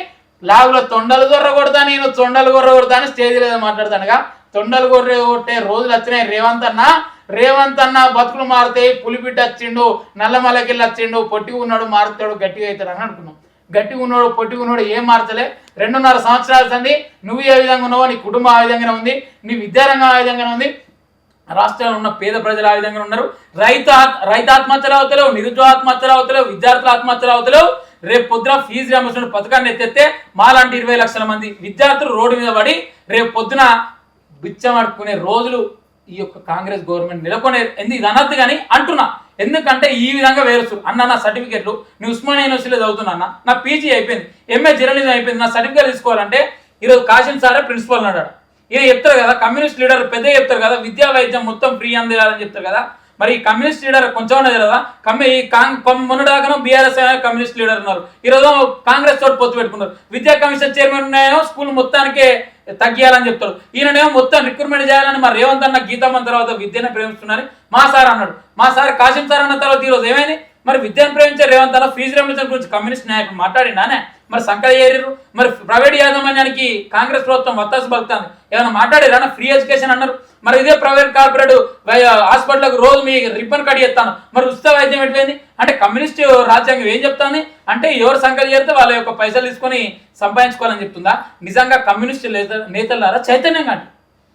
లాగులో తొండలు గొర్ర కొడతా, నేను తొండలు గొర్ర కొడతా అని స్టేజ్ మీద మాట్లాడతానుగా. తొండలు గొర్రె కొట్టే రోజులు వచ్చినాయి. రేవంత్ అన్న బతుకులు మారుతాయి, పులిబిడ్డ వచ్చిండు, నల్లమలకెళ్ళి వచ్చిండు, పొట్టిగా ఉన్నాడు మారుతాడు, గట్టిగా అవుతాడు అని అనుకున్నాం. గట్టిగా ఉన్నాడు పొట్టిగా ఉన్నాడు ఏం మారతలే. 2.5 సంవత్సరాలు సంది నువ్వు ఏ విధంగా ఉన్నావో నీ కుటుంబం ఆ విధంగానే ఉంది, నీ విద్యారంగం ఆ విధంగానే ఉంది, రాష్ట్రంలో ఉన్న పేద ప్రజలు ఆ విధంగా ఉన్నారు. రైతు ఆత్మహత్యలు అవుతలేవు, నిరుద్యోగ ఆత్మహత్యలు అవుతలేవు, విద్యార్థుల ఆత్మహత్యలు అవుతలేవు. రేపు పొద్దున ఫీజు రియంబర్స్మెంట్ పథకాన్ని ఎత్తేస్తే మాలాంటి 20 లక్షల మంది విద్యార్థులు రోడ్డు మీద పడి రేపు పొద్దున బిచ్చమడుకునే రోజులు ఈ యొక్క కాంగ్రెస్ గవర్నమెంట్ నెలకొనే. ఇది అనద్దు కానీ అంటున్నా, ఎందుకంటే ఈ విధంగా వేరుస్తూ అన్న నా సర్టిఫికెట్లు నేను ఉస్మానియా యూనివర్సిటీలో చదువుతున్నా అన్న, నా పీజీ అయిపోయింది, ఎంఏ జర్నలిజం అయిపోయింది, నా సర్టిఫికేట్ తీసుకోవాలంటే ఈరోజు కాశీం సారే ప్రిన్సిపల్ అన్నాడు. ఈయన చెప్తారు కదా, కమ్యూనిస్ట్ లీడర్ పెద్ద చెప్తారు కదా, విద్యా వైద్యం మొత్తం ఫ్రీ అందేయాలని చెప్తారు కదా. మరి ఈ కమ్యూనిస్ట్ లీడర్ కొంచెం ఉన్నది కదా, మొన్నదాకా బీఆర్ఎస్ కమ్యూనిస్ట్ లీడర్ ఉన్నారు, ఈరోజు కాంగ్రెస్ తోటి పొత్తు పెట్టుకున్నారు. విద్యా కమిషన్ చైర్మన్ ఉన్నాయో స్కూల్ మొత్తానికే తగ్గియాలని చెప్తారు, ఈయననేమో మొత్తం రిక్రూట్మెంట్ చేయాలని. మరి రేవంత్ అన్న గీతమ్మ తర్వాత విద్యను ప్రేమిస్తున్నారని మా సార్ అన్నాడు. మా సార్ కాశీం సార్ అన్న తర్వాత ఈరోజు ఏమైంది? మరి విద్యను ప్రేమించే రేవంత్ అన్న ఫీజు రియంబర్స్మెంట్ గురించి కమ్యూనిస్ట్ నాయకులు మాట్లాడినానే, మరి సంకట ఏరిరు. మరి ప్రైవేట్ యాజమాన్యానికి కాంగ్రెస్ ప్రభుత్వం వత్తాసు పలుకుతుంది, ఏమైనా మాట్లాడారా? ఫ్రీ ఎడ్యుకేషన్ అన్నారు. మరి ఇదే ప్రైవేట్ కార్పొరేట్ హాస్పిటల్కి రోజు మీ రిబ్బన్ కట్ చేస్తాను, మరి ఉచిత వైద్యం ఎట్లయింది? అంటే కమ్యూనిస్ట్ రాజ్యాంగం ఏం చెప్తాను అంటే ఎవరు సంకట చేస్తే వాళ్ళ యొక్క పైసలు తీసుకొని సంపాదించుకోవాలని చెప్తుందా? నిజంగా కమ్యూనిస్ట్ నేతలారా చైతన్యం కాండి,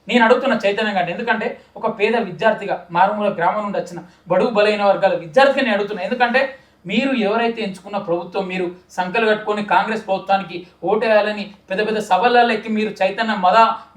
నేను అడుగుతున్న చైతన్యం గారిని, ఎందుకంటే ఒక పేద విద్యార్థిగా మారుమూల గ్రామం నుండి వచ్చిన బడుగు బలైన వర్గాల విద్యార్థిగా నేను అడుగుతున్నా. ఎందుకంటే మీరు ఎవరైతే ఎంచుకున్న ప్రభుత్వం, మీరు సంకలు కట్టుకొని కాంగ్రెస్ ప్రభుత్వానికి ఓటేయాలని పెద్ద పెద్ద సభలలో ఎక్కి మీరు చైతన్య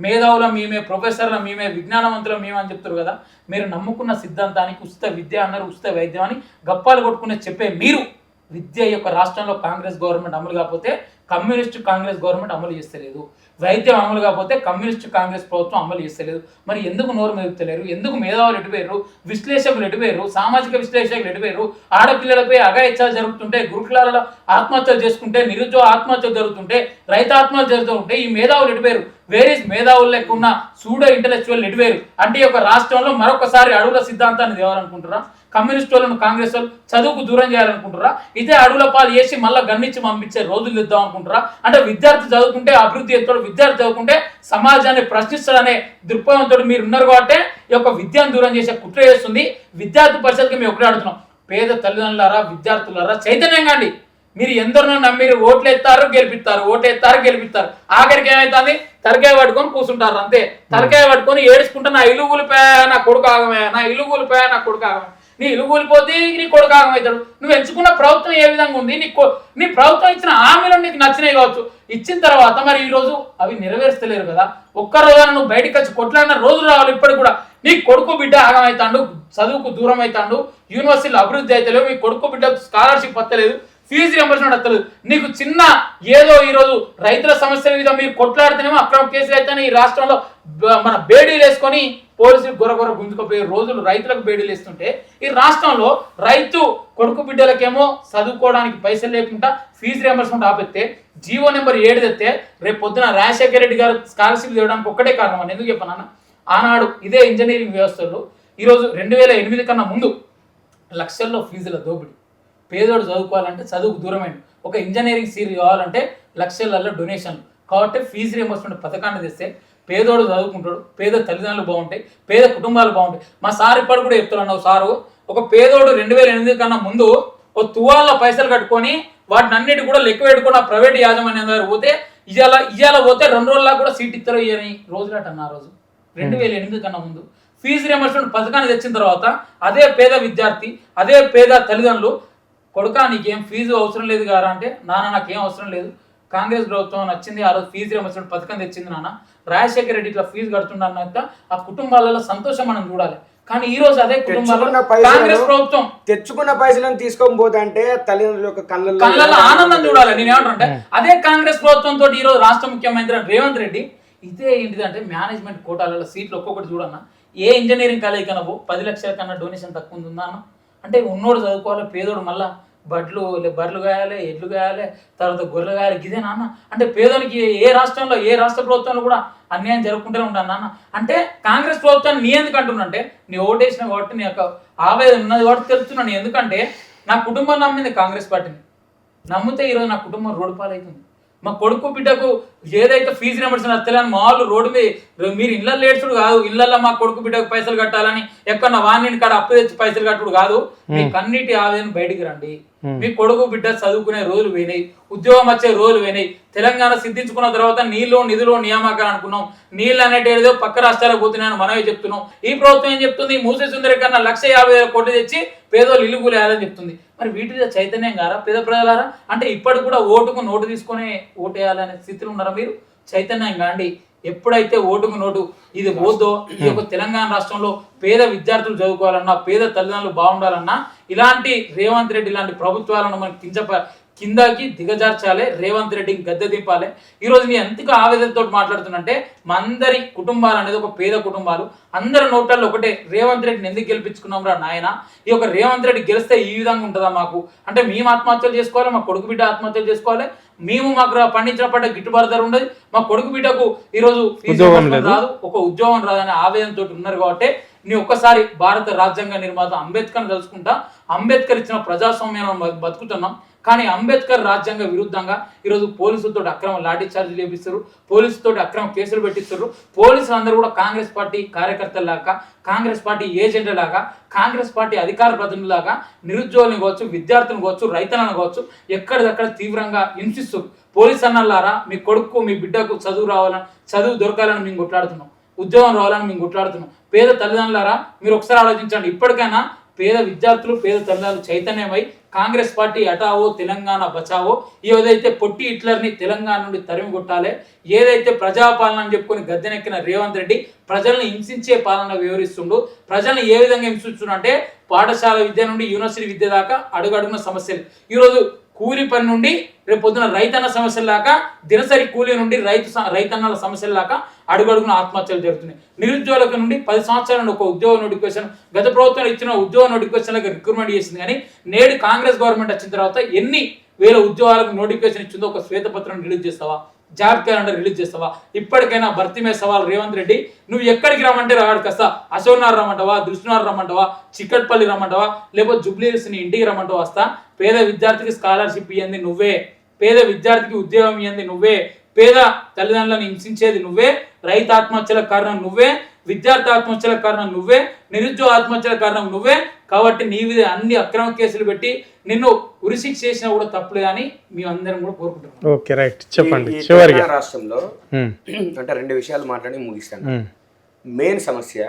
మేధావుల మేమే, ప్రొఫెసర్ల మేమే, విజ్ఞానవంతుల మేమే అని చెప్తారు కదా. మీరు నమ్ముకున్న సిద్ధాంతానికి ఉచిత విద్య అన్నారు, ఉచిత వైద్యం అని గప్పాలు కొట్టుకునే చెప్పే మీరు విద్య యొక్క రాష్ట్రంలో కాంగ్రెస్ గవర్నమెంట్ అమలు కాకపోతే కమ్యూనిస్టు కాంగ్రెస్ గవర్నమెంట్ అమలు చేస్తలేదు, వైద్యం అమలు కాకపోతే కమ్యూనిస్టు కాంగ్రెస్ ప్రభుత్వం అమలు చేస్తలేదు. మరి ఎందుకు నోరు మెదుపుతలేరు? ఎందుకు మేధావులు ఎటుపోయారు, విశ్లేషకులు ఎటుపోయారు, సామాజిక విశ్లేషకులు ఎటుపోయారు? ఆడపిల్లలపై అఘాయిత్యాలు జరుగుతుంటే, గురుకులాలలో ఆత్మహత్యలు చేసుకుంటే, నిరుద్యోగ ఆత్మహత్యలు జరుగుతుంటే, రైతు ఆత్మహత్యలు జరుగుతుంటే ఈ మేధావులు ఎటుపోయారు? వేరీస్ మేధావులు లేకున్న సూడో ఇంటలెక్చువల్ ఎటుపోయారు? అంటే ఈ యొక్క రాష్ట్రంలో మరొకసారి అడవుల సిద్ధాంతాన్ని తేవాలనుకుంటారా? కమ్యూనిస్ట్ వాళ్ళను కాంగ్రెస్ వాళ్ళు చదువుకు దూరం చేయాలనుకుంటారా? ఇదే అడవుల పాలు చేసి మళ్ళీ గన్నిచ్చి పంపించే రోజులు తెద్దాం అనుకుంటారా? అంటే విద్యార్థి చదువుకుంటే అభివృద్ధి ఎత్తాడు, విద్యార్థి చదువుకుంటే సమాజాన్ని ప్రశ్నిస్తాడనే దృక్పథంతో మీరు ఉన్నారు కాబట్టి ఈ యొక్క విద్యను దూరం చేసే కుట్ర చేస్తుంది విద్యార్థి పరిషత్కి. మేము ఒకటే అడుగుతున్నాం, పేద తల్లిదండ్రులారా, విద్యార్థులారా, చైతన్యంగా అండి. మీరు ఎందరినో నమ్మిరు, ఓట్లు ఎత్తారు గెలిపిస్తారు, ఓట్లు ఎత్తారు గెలిపిస్తారు. ఆఖరికి ఏమవుతుంది? తలకాయ పట్టుకొని కూర్చుంటారు అంతే. తలకాయ పట్టుకొని ఏడుచుకుంటే నా ఇల్లు కూలిపోయా, నా కొడుకు ఆగమే, నా ఇల్లు కూలిపోయా, నా కొడుకు ఆగమే. నీ ఇల్లు కూలిపోతే నీ కొడుకు ఆగమవుతాడు. నువ్వు ఎంచుకున్న ప్రభుత్వం ఏ విధంగా ఉంది, నీ ప్రభుత్వం ఇచ్చిన హామీలు నీకు నచ్చినాయి కావచ్చు, ఇచ్చిన తర్వాత మరి ఈ రోజు అవి నెరవేర్చలేరు కదా. ఒక్క రోజున నువ్వు బయటకు వచ్చి కొట్లాడిన రోజులు రావాలి. ఇప్పటికి కూడా నీ కొడుకు బిడ్డ ఆగమవుతాడు, చదువుకు దూరం అవుతాడు, యూనివర్సిటీలు అభివృద్ధి అవుతలేవు, మీ కొడుకు బిడ్డకు స్కాలర్షిప్ వస్తలేదు, ఫీజు రియంబర్స్మెంట్ వస్తలేదు. నీకు చిన్న ఏదో ఈరోజు రైతుల సమస్యల మీద మీరు కొట్లాడితేనేమో అక్రమ కేసులు అయితేనే ఈ రాష్ట్రంలో మన బేడీలు వేసుకొని పోలీసులు గొరగొర గుంజుకుపోయే రోజులు రైతులకు బేడీలు వేస్తుంటే ఈ రాష్ట్రంలో రైతు కొడుకు బిడ్డలకేమో చదువుకోవడానికి పైసలు లేకుండా ఫీజు రియంబర్స్మెంట్ ఆపెత్తే జీవో నెంబర్ 7 తెస్తే రేపు పొద్దున రాజశేఖర రెడ్డి గారు స్కాలర్షిప్ ఇవ్వడానికి ఒక్కటే కారణం అని ఎందుకు చెప్పనా? ఆనాడు ఇదే ఇంజనీరింగ్ వ్యవస్థలో ఈరోజు 2008 కన్నా ముందు లక్షల్లో ఫీజుల దోపిడీ. పేదోడు చదువుకోవాలంటే చదువుకు దూరమైంది. ఒక ఇంజనీరింగ్ సీట్ కావాలంటే లక్షలలో డొనేషన్లు. కాబట్టి ఫీజు రియంబర్స్మెంట్ పథకాన్ని తెస్తే పేదోడు చదువుకుంటాడు, పేద తల్లిదండ్రులు బాగుంటాయి, పేద కుటుంబాలు బాగుంటాయి. మా సార్ ఇప్పటి కూడా చెప్తున్నాను, సారు ఒక పేదోడు 2008 కన్నా ముందు ఒక తువాళ్ళ పైసలు కట్టుకొని వాటిని అన్నిటి కూడా లెక్క పెట్టుకుని ఆ ప్రైవేట్ యాజమాన్యం దగ్గర పోతే ఇవాళ పోతే 2 రోజుల్లో కూడా సీట్ ఇస్తారు ఇవ్వని రోజులట. ఆ రోజు 2008 కన్నా ముందు ఫీజు రియంబర్స్మెంట్ పథకాన్ని తెచ్చిన తర్వాత అదే పేద విద్యార్థి, అదే పేద తల్లిదండ్రులు, కొడుకా నీకేం ఫీజు అవసరం లేదు గారా అంటే, నాన్న నాకేం అవసరం లేదు, కాంగ్రెస్ ప్రభుత్వం నచ్చింది, ఆ రోజు ఫీజు రియంబర్స్మెంట్ పథకం తెచ్చింది నాన్న, రాజశేఖర రెడ్డి ఇట్లా ఫీజు కడుతుండన్నాక ఆ కుటుంబాలలో సంతోషం మనం చూడాలి. కానీ ఈ రోజు అదే కుటుంబాల్లో కాంగ్రెస్ ప్రభుత్వం తెచ్చుకున్న పైసలను తీసుకొని పోతా అంటే తల్లిదండ్రుల యొక్క కళ్ళల్లో ఆనందం చూడాలి. నేను ఏమంటానంటే అదే కాంగ్రెస్ ప్రభుత్వంతో ఈ రోజు రాష్ట్ర ముఖ్యమంత్రి రేవంత్ రెడ్డి ఇదే ఏంటిదంటే మేనేజ్మెంట్ కోటాలలో సీట్లు ఒక్కొక్కటి చూడన్నా. ఏ ఇంజనీరింగ్ కాలేజ్ కన్నా 10 లక్షల కన్నా డొనేషన్ తక్కువ ఉందా అన్న? అంటే ఉన్నోడు చదువుకోవాలి, పేదోడు మళ్ళా బర్రెలు కాయాలి, ఎడ్లు కాయాలి, తర్వాత గొర్రెలు కాయాలి, ఇదే నాన్న. అంటే పేదోనికి ఏ రాష్ట్రంలో ఏ రాష్ట్ర ప్రభుత్వంలో కూడా అన్యాయం జరుగుకుంటూనే ఉంటాను నాన్న. అంటే కాంగ్రెస్ ప్రభుత్వాన్ని నీ ఎందుకు అంటున్నా, నీ ఓటేసిన కాబట్టి నీ యొక్క ఆవేదన ఉన్నది కాబట్టి తెలుస్తున్నాను. ఎందుకంటే నా కుటుంబం నమ్మింది కాంగ్రెస్ పార్టీని, నమ్మితే ఈరోజు నా కుటుంబం రోడ్డు పాలవుతుంది. మా కొడుకు బిడ్డకు ఏదైతే ఫీజు రియంబర్స్మెంట్ వస్తలేని మామూలు రోడ్డు మీద మీరు ఇళ్ళల్లో ఏడ్చుడు కాదు, ఇళ్ళల్లో మా కొడుకు బిడ్డకు పైసలు కట్టాలని ఎక్కడ వాణిని కాడ అప్పు తెచ్చి పైసలు కట్టుడు కాదు. మీకు అన్నిటి ఆవేదన బయటికి రండి. మీ కొడుకు బిడ్డ చదువుకునే రోజులు పోయినాయి, ఉద్యోగం వచ్చే రోజులు పోయినాయి. తెలంగాణ సిద్ధించుకున్న తర్వాత నీళ్ళు నిధులు నియామకాలు అనుకున్నాం, నీళ్ళు అనేటిదో పక్క రాష్ట్రాలకు పోతున్నాయని మనమే చెప్తున్నాం. ఈ ప్రభుత్వం ఏం చెప్తుంది? మూసీ సుందరి కన్నా 150,000 కోట్లు తెచ్చి పేదోళ్ళు ఇల్లు కూలేయాలని చెప్తుంది. మరి వీటిలో చైతన్యం గారా పేద ప్రజలారా? అంటే ఇప్పటికి కూడా ఓటుకు నోటు తీసుకొని ఓటేయాలనే స్థితిలో ఉన్నారా మీరు? చైతన్యం కాండి. ఎప్పుడైతే ఓటుకు నోటు ఇది పోద్దో, ఈ యొక్క తెలంగాణ రాష్ట్రంలో పేద విద్యార్థులు చదువుకోవాలన్నా, పేద తల్లిదండ్రులు బాగుండాలన్నా ఇలాంటి రేవంత్ రెడ్డి ఇలాంటి ప్రభుత్వాలను మనకి కిందకి దిగజార్చాలి, రేవంత్ రెడ్డికి గద్దె దింపాలి. ఈరోజు నేను ఎంతగా ఆవేదనతో మాట్లాడుతున్నంటే మా అందరి కుటుంబాలు అనేది ఒక పేద కుటుంబాలు, అందరి నోట్లలో ఒకటే, రేవంత్ రెడ్డిని ఎందుకు గెలిపించుకున్నాం రా నాయన? ఈ యొక్క రేవంత్ రెడ్డి గెలిస్తే ఈ విధంగా ఉంటుందా మాకు? అంటే మేము ఆత్మహత్యలు చేసుకోవాలి, మా కొడుకు బిడ్డ ఆత్మహత్యలు చేసుకోవాలి, మేము మాకు పండించిన పంట గిట్టుబాటు ధర ఉండదు, మా కొడుకు బిడ్డకు ఈరోజు ఫీజు రాదు, ఒక ఉద్యోగం రాదనే ఆవేదనతో ఉన్నారు. కాబట్టి నీ ఒక్కసారి భారత రాజ్యాంగ నిర్మాత అంబేద్కర్ని తెలుసుకుంటా. అంబేద్కర్ ఇచ్చిన ప్రజాస్వామ్యం బతుకుతున్నాం, కానీ అంబేద్కర్ రాజ్యాంగ విరుద్ధంగా ఈరోజు పోలీసులతో అక్రమ లాఠీ చార్జీలు చేపిస్తారు, పోలీసులతో అక్రమ కేసులు పెట్టిస్తారు. పోలీసులు అందరూ కూడా కాంగ్రెస్ పార్టీ కార్యకర్తలాగా, కాంగ్రెస్ పార్టీ ఏజెంట్లాగా, కాంగ్రెస్ పార్టీ అధికార ప్రతినిధులాగా నిరుద్యోగులను కావచ్చు, విద్యార్థులను కావచ్చు, రైతులను కావచ్చు ఎక్కడిదక్కడ తీవ్రంగా హింసిస్తారు. పోలీస్ అన్నలారా, మీ కొడుకు మీ బిడ్డకు చదువు రావాలని, చదువు దొరకాలని మేము కొట్లాడుతున్నాం. ఉద్యోగం రావాలని మేము గుట్లాడుతున్నాం. పేద తల్లిదండ్రులారా మీరు ఒకసారి ఆలోచించండి. ఇప్పటికైనా పేద విద్యార్థులు పేద తల్లిదండ్రులు చైతన్యమై కాంగ్రెస్ పార్టీ అటావో తెలంగాణ బచావో ఏదైతే పొట్టి హిట్లర్ని తెలంగాణ నుండి తరిమి కొట్టాలి, ఏదైతే ప్రజాపాలన అని చెప్పుకొని గద్దెనెక్కిన రేవంత్ రెడ్డి ప్రజల్ని హింసించే పాలన వివరిస్తుండు. ప్రజల్ని ఏ విధంగా హింసిస్తుండు అంటే పాఠశాల విద్య నుండి యూనివర్సిటీ విద్య దాకా అడుగడుగున సమస్యలు. ఈరోజు కూలి పని నుండి రేపు పొద్దున రైతన్న సమస్యల దాకా, దినసరి కూలీ నుండి రైతన్నల సమస్యల దాకా అడుగడుగున ఆత్మహత్యలు జరుగుతున్నాయి. నిరుద్యోగుల నుండి 10 సంవత్సరాల నుండి ఒక ఉద్యోగ నోటిఫికేషన్ గత ప్రభుత్వం ఇచ్చిన ఉద్యోగ నోటిఫికేషన్లకు రిక్రూట్మెంట్ చేసింది. కానీ నేడు కాంగ్రెస్ గవర్నమెంట్ వచ్చిన తర్వాత ఎన్ని వేల ఉద్యోగాలకు నోటిఫికేషన్ ఇచ్చిందో ఒక శ్వేతపత్రం రిలీజ్ చేస్తావా, జాబ్ క్యాలెండర్ రిలీజ్ చేస్తావా? ఇప్పటికైనా భర్తీ మీద సవాల్ రేవంత్ రెడ్డి, నువ్వు ఎక్కడికి రమ్మంటే రావాడికి వస్తా. అశోక్నగర్ రమ్మంటావా, దృష్టినగర్ రమ్మంటావా, చిక్కట్పల్లి రమ్మంటావా, లేకపోతే జూబ్లీహిల్స్ నీ ఇంటికి రమ్మంటావా వస్తా. పేద విద్యార్థికి స్కాలర్షిప్ ఇవ్వండి నువ్వే, పేద విద్యార్థికి ఉద్యోగం ఇవ్వండి నువ్వే, పేద తల్లిదండ్రులను హింసించేది నువ్వే, రైతు ఆత్మహత్యల కారణం నువ్వే, విద్యార్థి ఆత్మహత్యల కారణం నువ్వే, నిరుద్యోగ ఆత్మహత్యల కారణం నువ్వే. కాబట్టి నీ మీద అన్ని అక్రమ కేసులు పెట్టి నిన్ను ఉరిశిక్ష చేసినా కూడా తప్పులే అని మేము అందరం కూడా కోరుకుంటున్నాం. ఓకే రైట్, చెప్పండి. తెలంగాణ రాష్ట్రంలో అంటే 2 విషయాలు మాట్లాడి ముగిస్తాను. మెయిన్ సమస్య,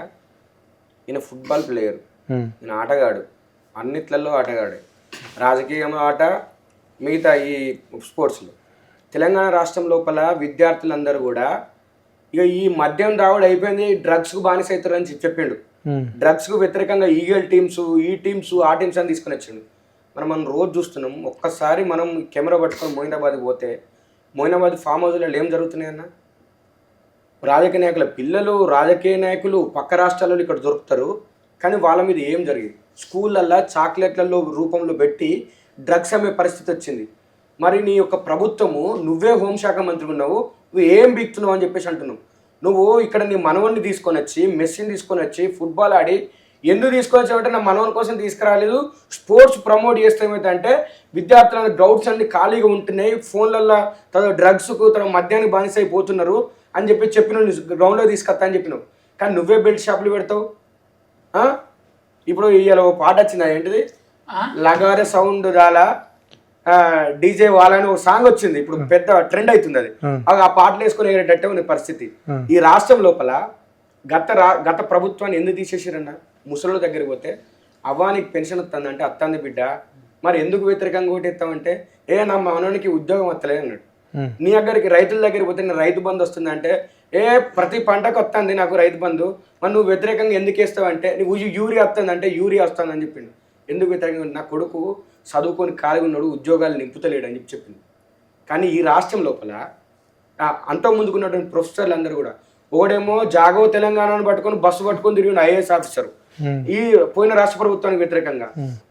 ఈయన ఫుట్బాల్ ప్లేయర్, ఈయన ఆటగాడు, అన్నిట్లలో ఆటగాడే, రాజకీయం ఆట, మిగతా ఈ స్పోర్ట్స్లో. తెలంగాణ రాష్ట్రం లోపల విద్యార్థులందరూ కూడా ఇక ఈ మద్యం దావుడు అయిపోయింది, డ్రగ్స్కు బానిస అవుతారని చెప్పిండు. డ్రగ్స్కు వ్యతిరేకంగా ఈగల్ టీమ్స్, ఈ టీమ్స్, ఆ టీమ్స్ అని తీసుకుని వచ్చిండు. మనం రోజు చూస్తున్నాం. ఒక్కసారి మనం కెమెరా పట్టుకొని మొయినాబాద్కి పోతే మొయినాబాద్ ఫామ్ హౌస్లో ఏం జరుగుతున్నాయన్న? రాజకీయ నాయకుల పిల్లలు, రాజకీయ నాయకులు పక్క రాష్ట్రాలలో ఇక్కడ దొరుకుతారు, కానీ వాళ్ళ మీద ఏం జరిగింది? స్కూళ్ళల్లో చాక్లెట్లలో రూపంలో పెట్టి డ్రగ్స్ అమ్మే పరిస్థితి వచ్చింది. మరి నీ యొక్క ప్రభుత్వము, నువ్వే హోంశాఖ మంత్రి ఉన్నావు, నువ్వు ఏం బీక్తున్నావు అని చెప్పేసి అంటున్నావు. నువ్వు ఇక్కడ నీ మనవన్ని తీసుకొని వచ్చి, మెస్సీని తీసుకొని వచ్చి ఫుట్బాల్ ఆడి ఎందుకు తీసుకొని వచ్చావంటే నా మనవని కోసం తీసుకురాలేదు. స్పోర్ట్స్ ప్రమోట్ చేస్తే ఏమైతే విద్యార్థుల గ్రౌండ్స్ అన్ని ఖాళీగా ఉంటున్నాయి, ఫోన్లలో డ్రగ్స్కు మద్యానికి బానిస అయిపోతున్నారు అని చెప్పినావు, గ్రౌండ్లో తీసుకొస్తా అని చెప్పినావు. కానీ నువ్వే బెల్ట్ షాపులు పెడతావు. ఇప్పుడు ఇవాళ పాట వచ్చింది, ఏంటిది లగారే సౌండ్ దాలా డీజే వాళ్ళని ఒక సాంగ్ వచ్చింది, ఇప్పుడు పెద్ద ట్రెండ్ అవుతుంది. అది ఆ పాటలు వేసుకుని ఎగరేటట్టే ఉంది పరిస్థితి. ఈ రాష్ట్రం లోపల గత ప్రభుత్వాన్ని ఎందుకు తీసేసారన్న? ముసలి దగ్గరికి పోతే అవ్వానికి పెన్షన్ వస్తుంది అంటే అత్తంది బిడ్డ, మరి ఎందుకు వ్యతిరేకంగా ఓటేస్తామంటే నా మనవనికి ఉద్యోగం వస్తలేదు అన్నాడు. నీ దగ్గరికి రైతుల దగ్గరికి పోతే నేను రైతు బంధు వస్తుంది అంటే ప్రతి పంటకు వస్తుంది నాకు రైతు బంధు, మరి నువ్వు వ్యతిరేకంగా ఎందుకు వేస్తావు అంటే నువ్వు యూరియా వస్తుంది అంటే యూరియా వస్తుంది అని చెప్పిండు. ఎందుకు వ్యతిరేకంగా? నా కొడుకు చదువుకొని ఖాళీగా ఉన్నాడు, ఉద్యోగాలు నింపుతలేడు అని చెప్పింది. కానీ ఈ రాష్ట్రం లోపల అంత ముందుకున్నటువంటి ప్రొఫెసర్లు అందరూ కూడా ఓడేమో జాగో తెలంగాణను పట్టుకొని బస్సు పట్టుకొని తిరిగిన ఐఏఎస్ ఆఫీసర్ ఈ పోయిన రాష్ట్ర ప్రభుత్వానికి వ్యతిరేకంగా,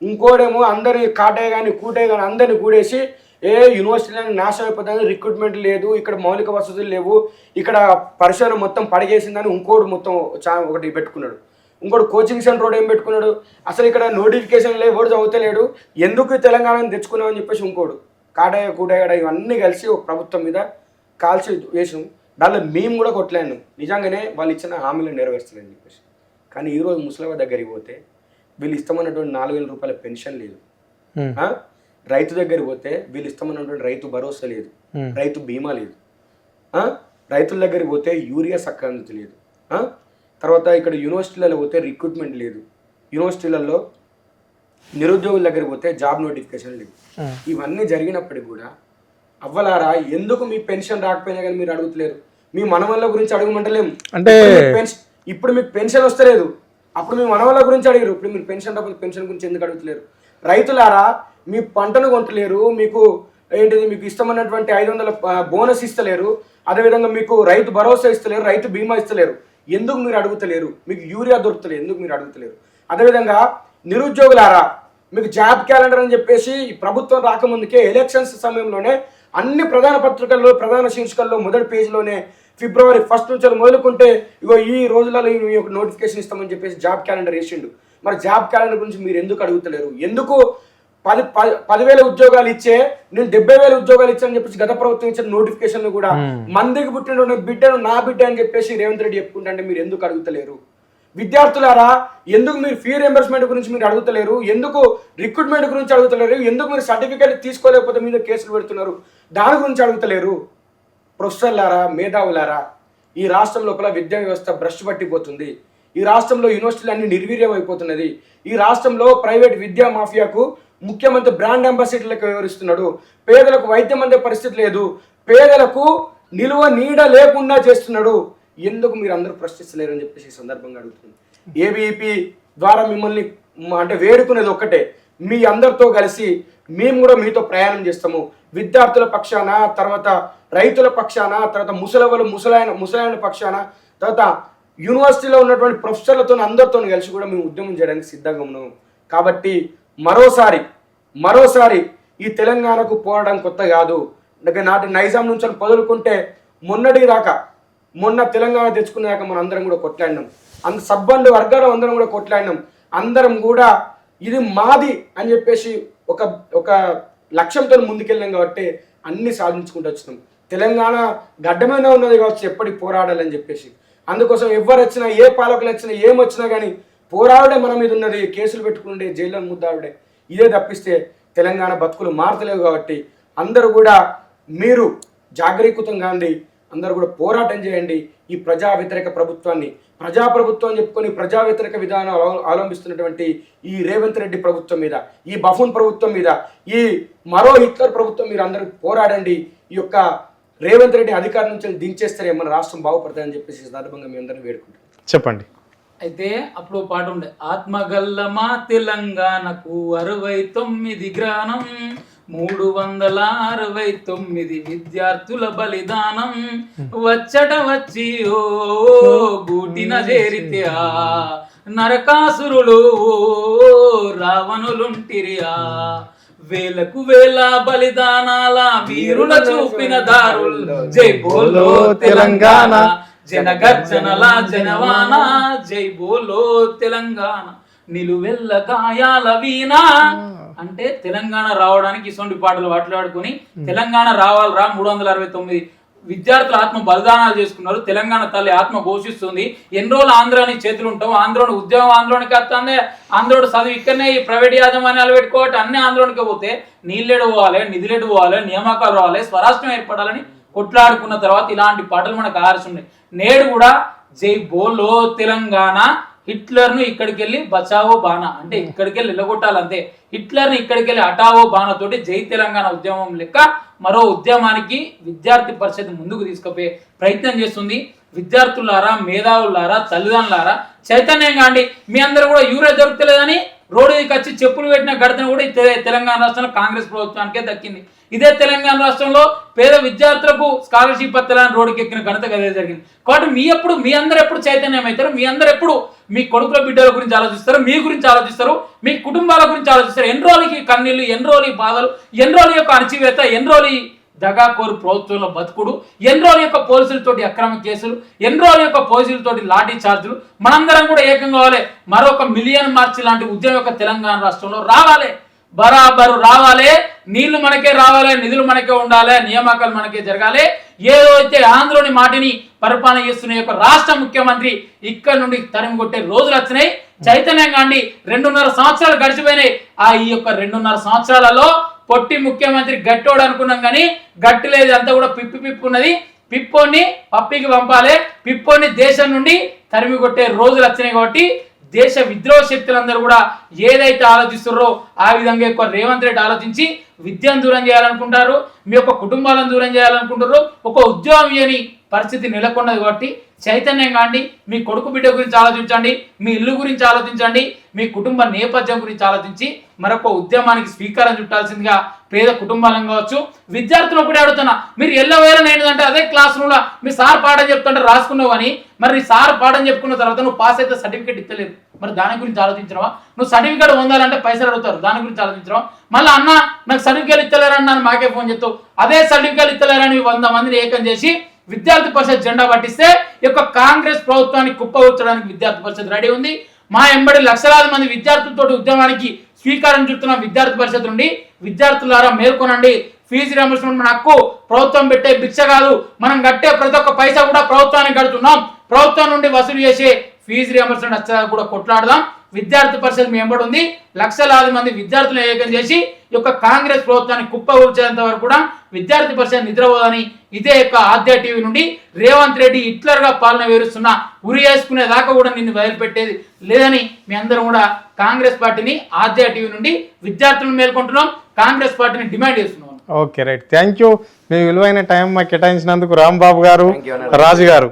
ఇంకోడేమో అందరిని కాటే కానీ కూటే కానీ అందరినీ కూడేసి యూనివర్సిటీలను నాశనం అయిపోతుంది, రిక్రూట్మెంట్ లేదు, ఇక్కడ మౌలిక వసతులు లేవు, ఇక్కడ పరిశోధన మొత్తం పడిగేసిందని ఇంకోటి మొత్తం ఒకటి పెట్టుకున్నాడు. ఇంకోటి కోచింగ్ సెంటర్ రోడ్ ఏం పెట్టుకున్నాడు, అసలు ఇక్కడ నోటిఫికేషన్ లేవు, ఎవడు చదువుతలేడు, ఎందుకు తెలంగాణను తెచ్చుకున్నామని చెప్పేసి ఇంకోడు కాటయ్య కూటయ్య ఇవన్నీ కలిసి ఒక ప్రభుత్వం మీద కాల్చి వేసాం. దానిలో మేము కూడా కొట్టలేను, నిజంగానే వాళ్ళు ఇచ్చిన హామీలను నెరవేర్చలేని చెప్పేసి. కానీ ఈరోజు ముసలివారి దగ్గరికి పోతే వీళ్ళు ఇస్తామన్నటువంటి 4,000 రూపాయల పెన్షన్ లేదు, రైతు దగ్గరికి పోతే వీళ్ళు ఇస్తామన్నటువంటి రైతు భరోసా లేదు, రైతు బీమా లేదు, రైతుల దగ్గరికి పోతే యూరియా చక్కగా అందుతలేదు, తర్వాత ఇక్కడ యూనివర్సిటీలలో పోతే రిక్రూట్మెంట్ లేదు, యూనివర్సిటీలలో నిరుద్యోగుల దగ్గరికి పోతే జాబ్ నోటిఫికేషన్ లేదు. ఇవన్నీ జరిగినప్పటికి కూడా అవ్వలారా ఎందుకు మీ పెన్షన్ రాకపోయినా కానీ మీరు అడుగుతలేరు? మీ మనవళ్ళ గురించి అడగమంటలేము అంటే ఇప్పుడు మీకు పెన్షన్ వస్తలేదు, అప్పుడు మీ మనవళ్ళ గురించి అడిగారు, ఇప్పుడు మీరు పెన్షన్ రాకపోతే పెన్షన్ గురించి ఎందుకు అడుగుతలేరు? రైతులారా మీ పంటను కొంటలేరు, మీకు ఏంటిది మీకు ఇష్టమైనటువంటి 500 బోనస్ ఇస్తలేరు, అదేవిధంగా మీకు రైతు భరోసా ఇస్తలేరు, రైతు బీమా ఇస్తలేరు, ఎందుకు మీరు అడుగుతలేరు? మీకు యూరియా దొరుకుతలేదు, ఎందుకు మీరు అడుగుతలేరు? అదేవిధంగా నిరుద్యోగులారా మీకు జాబ్ క్యాలెండర్ అని చెప్పేసి ప్రభుత్వం రాకముందుకే ఎలక్షన్స్ సమయంలోనే అన్ని ప్రధాన పత్రికల్లో ప్రధాన శీర్షికల్లో మొదటి పేజీలోనే February 1 నుంచి మొదలుకుంటే ఇగో ఈ రోజులలో ఈ యొక్క నోటిఫికేషన్ ఇస్తామని చెప్పేసి జాబ్ క్యాలెండర్ వేసిండు. మరి జాబ్ క్యాలెండర్ గురించి మీరు ఎందుకు అడుగుతలేరు? ఎందుకు 10,000 ఉద్యోగాలు ఇచ్చే నేను 70,000 ఉద్యోగాలు ఇచ్చానని చెప్పేసి గత ప్రభుత్వం ఇచ్చిన నోటిఫికేషన్ కూడా మందికి పుట్టిన బిడ్డను నా బిడ్డ అని చెప్పేసి రేవంత్ రెడ్డి చెప్పుకుంటే మీరు ఎందుకు అడుగుతలేరు? విద్యార్థులారా ఎందుకు మీరు ఫీ రియంబర్స్మెంట్ గురించి మీరు అడుగుతలేరు? ఎందుకు రిక్రూట్మెంట్ గురించి అడుగుతలేరు? ఎందుకు మీరు సర్టిఫికేట్ తీసుకోలేకపోతే మీద కేసులు పెడుతున్నారు? దాని గురించి అడుగుతలేరు? ప్రొఫెసర్లారా, మేధావులారా, ఈ రాష్ట్రం లోపల విద్యా వ్యవస్థ భ్రష్టు పట్టిపోతుంది. ఈ రాష్ట్రంలో యూనివర్సిటీలు అన్ని నిర్వీర్యం అయిపోతున్నది. ఈ రాష్ట్రంలో ప్రైవేట్ విద్యా మాఫియాకు ముఖ్యమంత్రి బ్రాండ్ అంబాసిడర్లకు వివరిస్తున్నాడు. పేదలకు వైద్యం అందే పరిస్థితి లేదు. పేదలకు నిలువ నీడ లేకుండా చేస్తున్నాడు. ఎందుకు మీరు అందరూ ప్రశ్నిస్తలేరని చెప్పేసి ఈ సందర్భంగా అడుగుతున్నాను. ఏబీపీ ద్వారా మిమ్మల్ని అంటే వేడుకునేది ఒక్కటే, మీ అందరితో కలిసి మేము కూడా మీతో ప్రయాణం చేస్తాము. విద్యార్థుల పక్షాన, తర్వాత రైతుల పక్షాన, తర్వాత ముసలాయన పక్షాన, తర్వాత యూనివర్సిటీలో ఉన్నటువంటి ప్రొఫెసర్లతో అందరితో కలిసి కూడా మేము ఉద్యమం చేయడానికి సిద్ధంగా ఉన్నాము. కాబట్టి మరోసారి ఈ తెలంగాణకు పోవడం కొత్త కాదు. నాటి నైజాం నుంచి మొదలుకుంటే మొన్న తెలంగాణ తెచ్చుకునేదాకా మనం అందరం కూడా కొట్లాడినాం. సబ్బండు వర్గాలు అందరం కూడా కొట్లాడినాం. అందరం కూడా ఇది మాది అని చెప్పేసి ఒక లక్ష్యంతో ముందుకెళ్ళాం కాబట్టి అన్ని సాధించుకుంటూ వచ్చినాం. తెలంగాణ గడ్డమైనా ఉన్నది కావచ్చు ఎప్పటికి పోరాడాలని చెప్పేసి. అందుకోసం ఎవరు వచ్చినా, ఏ పాలకులు వచ్చినా, ఏమొచ్చినా కానీ పోరాడే మన మీద ఉన్నది. కేసులు పెట్టుకుంటే జైల్లో ముద్దాడే ఇదే తప్పిస్తే తెలంగాణ బతుకులు మారతలేవు. కాబట్టి అందరూ కూడా మీరు జాగరూకతం కాండి, అందరూ కూడా పోరాటం చేయండి. ఈ ప్రజా వ్యతిరేక ప్రభుత్వాన్ని ప్రజాప్రభుత్వం చెప్పుకొని ప్రజా వ్యతిరేక విధానం అవలంబిస్తున్నటువంటి ఈ రేవంత్ రెడ్డి ప్రభుత్వం మీద, ఈ బఫూన్ ప్రభుత్వం మీద, ఈ మరో హిట్లర్ ప్రభుత్వం మీద అందరూ పోరాడండి. ఈ యొక్క రేవంత్ రెడ్డి అధికారం నుంచి దించేస్తే మన రాష్ట్రం బాగుపడతాయని చెప్పేసి సందర్భంగా మీ అందరినీ వేడుకుంటాం. చెప్పండి. అయితే అప్పుడు పాట ఉండే, ఆత్మగల్లమా తెలంగాణకు 69 గ్రానం, 369 విద్యార్థుల బలిదానం, వచ్చట వచ్చి ఓ గూటిన చేరితే నరకాసురులు రావణులుంటిరియా, వేలకు వేల బలిదానాల వీరుల చూపిన దారుల్, జై బోలో తెలంగాణ జనగర్జనల జనవాన, జై బోలో తెలంగాణ నిలువెల్ల గాయాల వీణా. అంటే తెలంగాణ రావడానికి ఇటువంటి పాటలు మాట్లాడుకుని తెలంగాణ రావాలరా 369 విద్యార్థులు ఆత్మ బలిదానాలు చేసుకున్నారు. తెలంగాణ తల్లి ఆత్మ ఘోషిస్తుంది. ఎన్ని రోజులు ఆంధ్రాని చేతులు ఉంటాం, ఆంధ్రోని ఉద్యమం ఆంధ్రోనికి వస్తుంది, ఆంధ్రోడు చదువు ఇక్కడనే ఈ ప్రైవేట్ యాజమాన్యాలు పెట్టుకోవటం అన్ని ఆంధ్రోనికి పోతే నీళ్ళెడు పోవాలి, నిధులెడు పోవాలి, నియామకాలు రావాలి, స్వరాష్ట్రం ఏర్పడాలని కొట్లాడుకున్న తర్వాత ఇలాంటి పాటలు మనకు ఆరుస్తున్నాయి. నేడు కూడా జై బోలో తెలంగాణ, హిట్లర్ను ఇక్కడికి వెళ్ళి బచావో బానా అంటే ఇక్కడికి వెళ్ళి ఎల్లగొట్టాలంతే. హిట్లర్ని ఇక్కడికి వెళ్ళి అటావో బానా తోటి జై తెలంగాణ ఉద్యమం లెక్క మరో ఉద్యమానికి విద్యార్థి పరిషత్ ముందుకు తీసుకుపోయే ప్రయత్నం చేస్తుంది. విద్యార్థులారా, మేధావులారా, తల్లిదండ్రులారా చైతన్యం కాండి. మీ అందరూ కూడా యూరియా దొరుకుతలేదని రోడ్డుకి వచ్చి చెప్పులు పెట్టిన ఘటన కూడా తెలంగాణ రాష్ట్రంలో కాంగ్రెస్ ప్రభుత్వానికే దక్కింది. ఇదే తెలంగాణ రాష్ట్రంలో పేద విద్యార్థులకు స్కాలర్షిప్ పత్రాలను రోడ్డుకి ఎక్కిన ఘనత అదే జరిగింది. కాబట్టి మీ అందరు ఎప్పుడు చైతన్యం అవుతారు, మీ అందరు ఎప్పుడు మీ కొడుకుల బిడ్డల గురించి ఆలోచిస్తారు, మీ గురించి ఆలోచిస్తారు, మీ కుటుంబాల గురించి ఆలోచిస్తారు. ఎన్ని రోజులకి కన్నీళ్ళు, ఎన్ని రోజులు బాధలు, ఎన్ని రోజుల యొక్క అణచివేత, ఎన్ని రోజులు దగాకోరు ప్రభుత్వంలో బతుకుడు, ఎన్ని రోజుల యొక్క పోలీసులతోటి అక్రమ కేసులు, ఎన్ని రోజుల యొక్క పోలీసులతోటి లాఠీ చార్జులు. మనందరం కూడా ఏకం కావాలి. మరొక మిలియన్ మార్చి లాంటి ఉద్యమం యొక్క తెలంగాణ రాష్ట్రంలో రావాలి, బరాబరు రావాలి. నీళ్లు మనకే రావాలి, నిధులు మనకే ఉండాలి, నియామకాలు మనకే జరగాలి. ఏదో అయితే ఆంధ్రోని మాటిని పరిపాలన చేస్తున్న యొక్క రాష్ట్ర ముఖ్యమంత్రి ఇక్కడ నుండి తరిమి కొట్టే రోజులు వచ్చినాయి. చైతన్యం కాండి. 2.5 సంవత్సరాలు గడిచిపోయినాయి. ఈ యొక్క 2.5 సంవత్సరాలలో పొట్టి ముఖ్యమంత్రి గట్టోడు అనుకున్నాం కానీ గట్టి లేదు, అంతా కూడా పిప్పి ఉన్నది. పిప్పోని పప్పికి పంపాలి, పిప్పోని దేశం నుండి తరిమి కొట్టే రోజులు వచ్చినాయి. కాబట్టి దేశ విద్రోహ శక్తులందరూ కూడా ఏదైతే ఆలోచిస్తున్నారో ఆ విధంగా ఎక్కువ రేవంత్ రెడ్డి ఆలోచించి విద్యను దూరం చేయాలనుకుంటారు, మీ యొక్క కుటుంబాలను దూరం చేయాలనుకుంటారు. ఒక ఉద్యోగం ఇవ్వని పరిస్థితి నెలకొన్నది. కాబట్టి చైతన్యం కాండి. మీ కొడుకు బిడ్డ గురించి ఆలోచించండి, మీ ఇల్లు గురించి ఆలోచించండి, మీ కుటుంబ నేపథ్యం గురించి ఆలోచించి మరొక ఉద్యమానికి స్వీకారం చుట్టాల్సిందిగా పేద కుటుంబాలను కావచ్చు, విద్యార్థులు ఒకటే అడుగుతున్నా. మీరు ఎల్లవేళ ఏంటంటే అదే క్లాస్ రూమ్లో మీ సార్ పాఠం చెప్తుంటే రాసుకున్నావు కానీ మరి సార్ పాఠం చెప్పుకున్న తర్వాత నువ్వు పాస్ అయితే సర్టిఫికేట్ ఇస్తలేదు. మరి దాని గురించి ఆలోచించడమా? నువ్వు సర్టిఫికేట్ పొందాలంటే పైసలు అడుగుతారు, దాని గురించి ఆలోచించడం. మళ్ళీ అన్న నాకు సర్టిఫికేట్ ఇస్తలేరని నన్ను మాకే ఫోన్ చేస్తావు. అదే సర్టిఫికేట్ ఇస్తలేరని 100 మందిని ఏకం చేసి విద్యార్థి పరిషత్ జెండా పట్టిస్తే ఈ యొక్క కాంగ్రెస్ ప్రభుత్వాన్ని కుప్పవచ్చడానికి విద్యార్థి పరిషత్ రెడీ ఉంది. మా ఎంబడి లక్షలాది మంది విద్యార్థులతో ఉద్యమానికి స్వీకారం చుడుతున్న విద్యార్థి పరిషత్ నుండి విద్యార్థులారా మేల్కొనండి. ఫీజు రియంబర్స్మెంట్ మన హక్కు, ప్రభుత్వం పెట్టే భిక్ష కాదు. మనం కట్టే ప్రతి ఒక్క పైసా కూడా ప్రభుత్వానికి కడుతున్నాం. ప్రభుత్వం నుండి వసూలు చేసే ఫీజు రియంబర్స్మెంట్ వచ్చేదాకా కూడా కొట్లాడదాం. విద్యార్థి పరిషత్ మీ వెంబడి ఉంది. లక్షలాది మంది విద్యార్థులను ఏకం చేసి ఈ యొక్క కాంగ్రెస్ ప్రభుత్వాన్ని కుప్పగూల్చేంత వరకు కూడా విద్యార్థి పరిషత్ నిద్రపోదని ఇదే యొక్క ఆద్య టీవీ నుండి రేవంత్ రెడ్డి హిట్లర్ గా పాలన వేరుస్తున్నా ఉరి వేసుకునే దాకా కూడా నిన్ను వదిలిపెట్టేది లేదని మీ అందరం కూడా కాంగ్రెస్ పార్టీని ఆద్య టీవీ నుండి విద్యార్థులను మేల్కొంటున్నాం, కాంగ్రెస్ పార్టీని డిమాండ్ చేస్తున్నాం. Okay right, thank you. మీ విలువైన టైం మాకు కేటాయించినందుకు రాంబాబు గారు, రాజు గారు.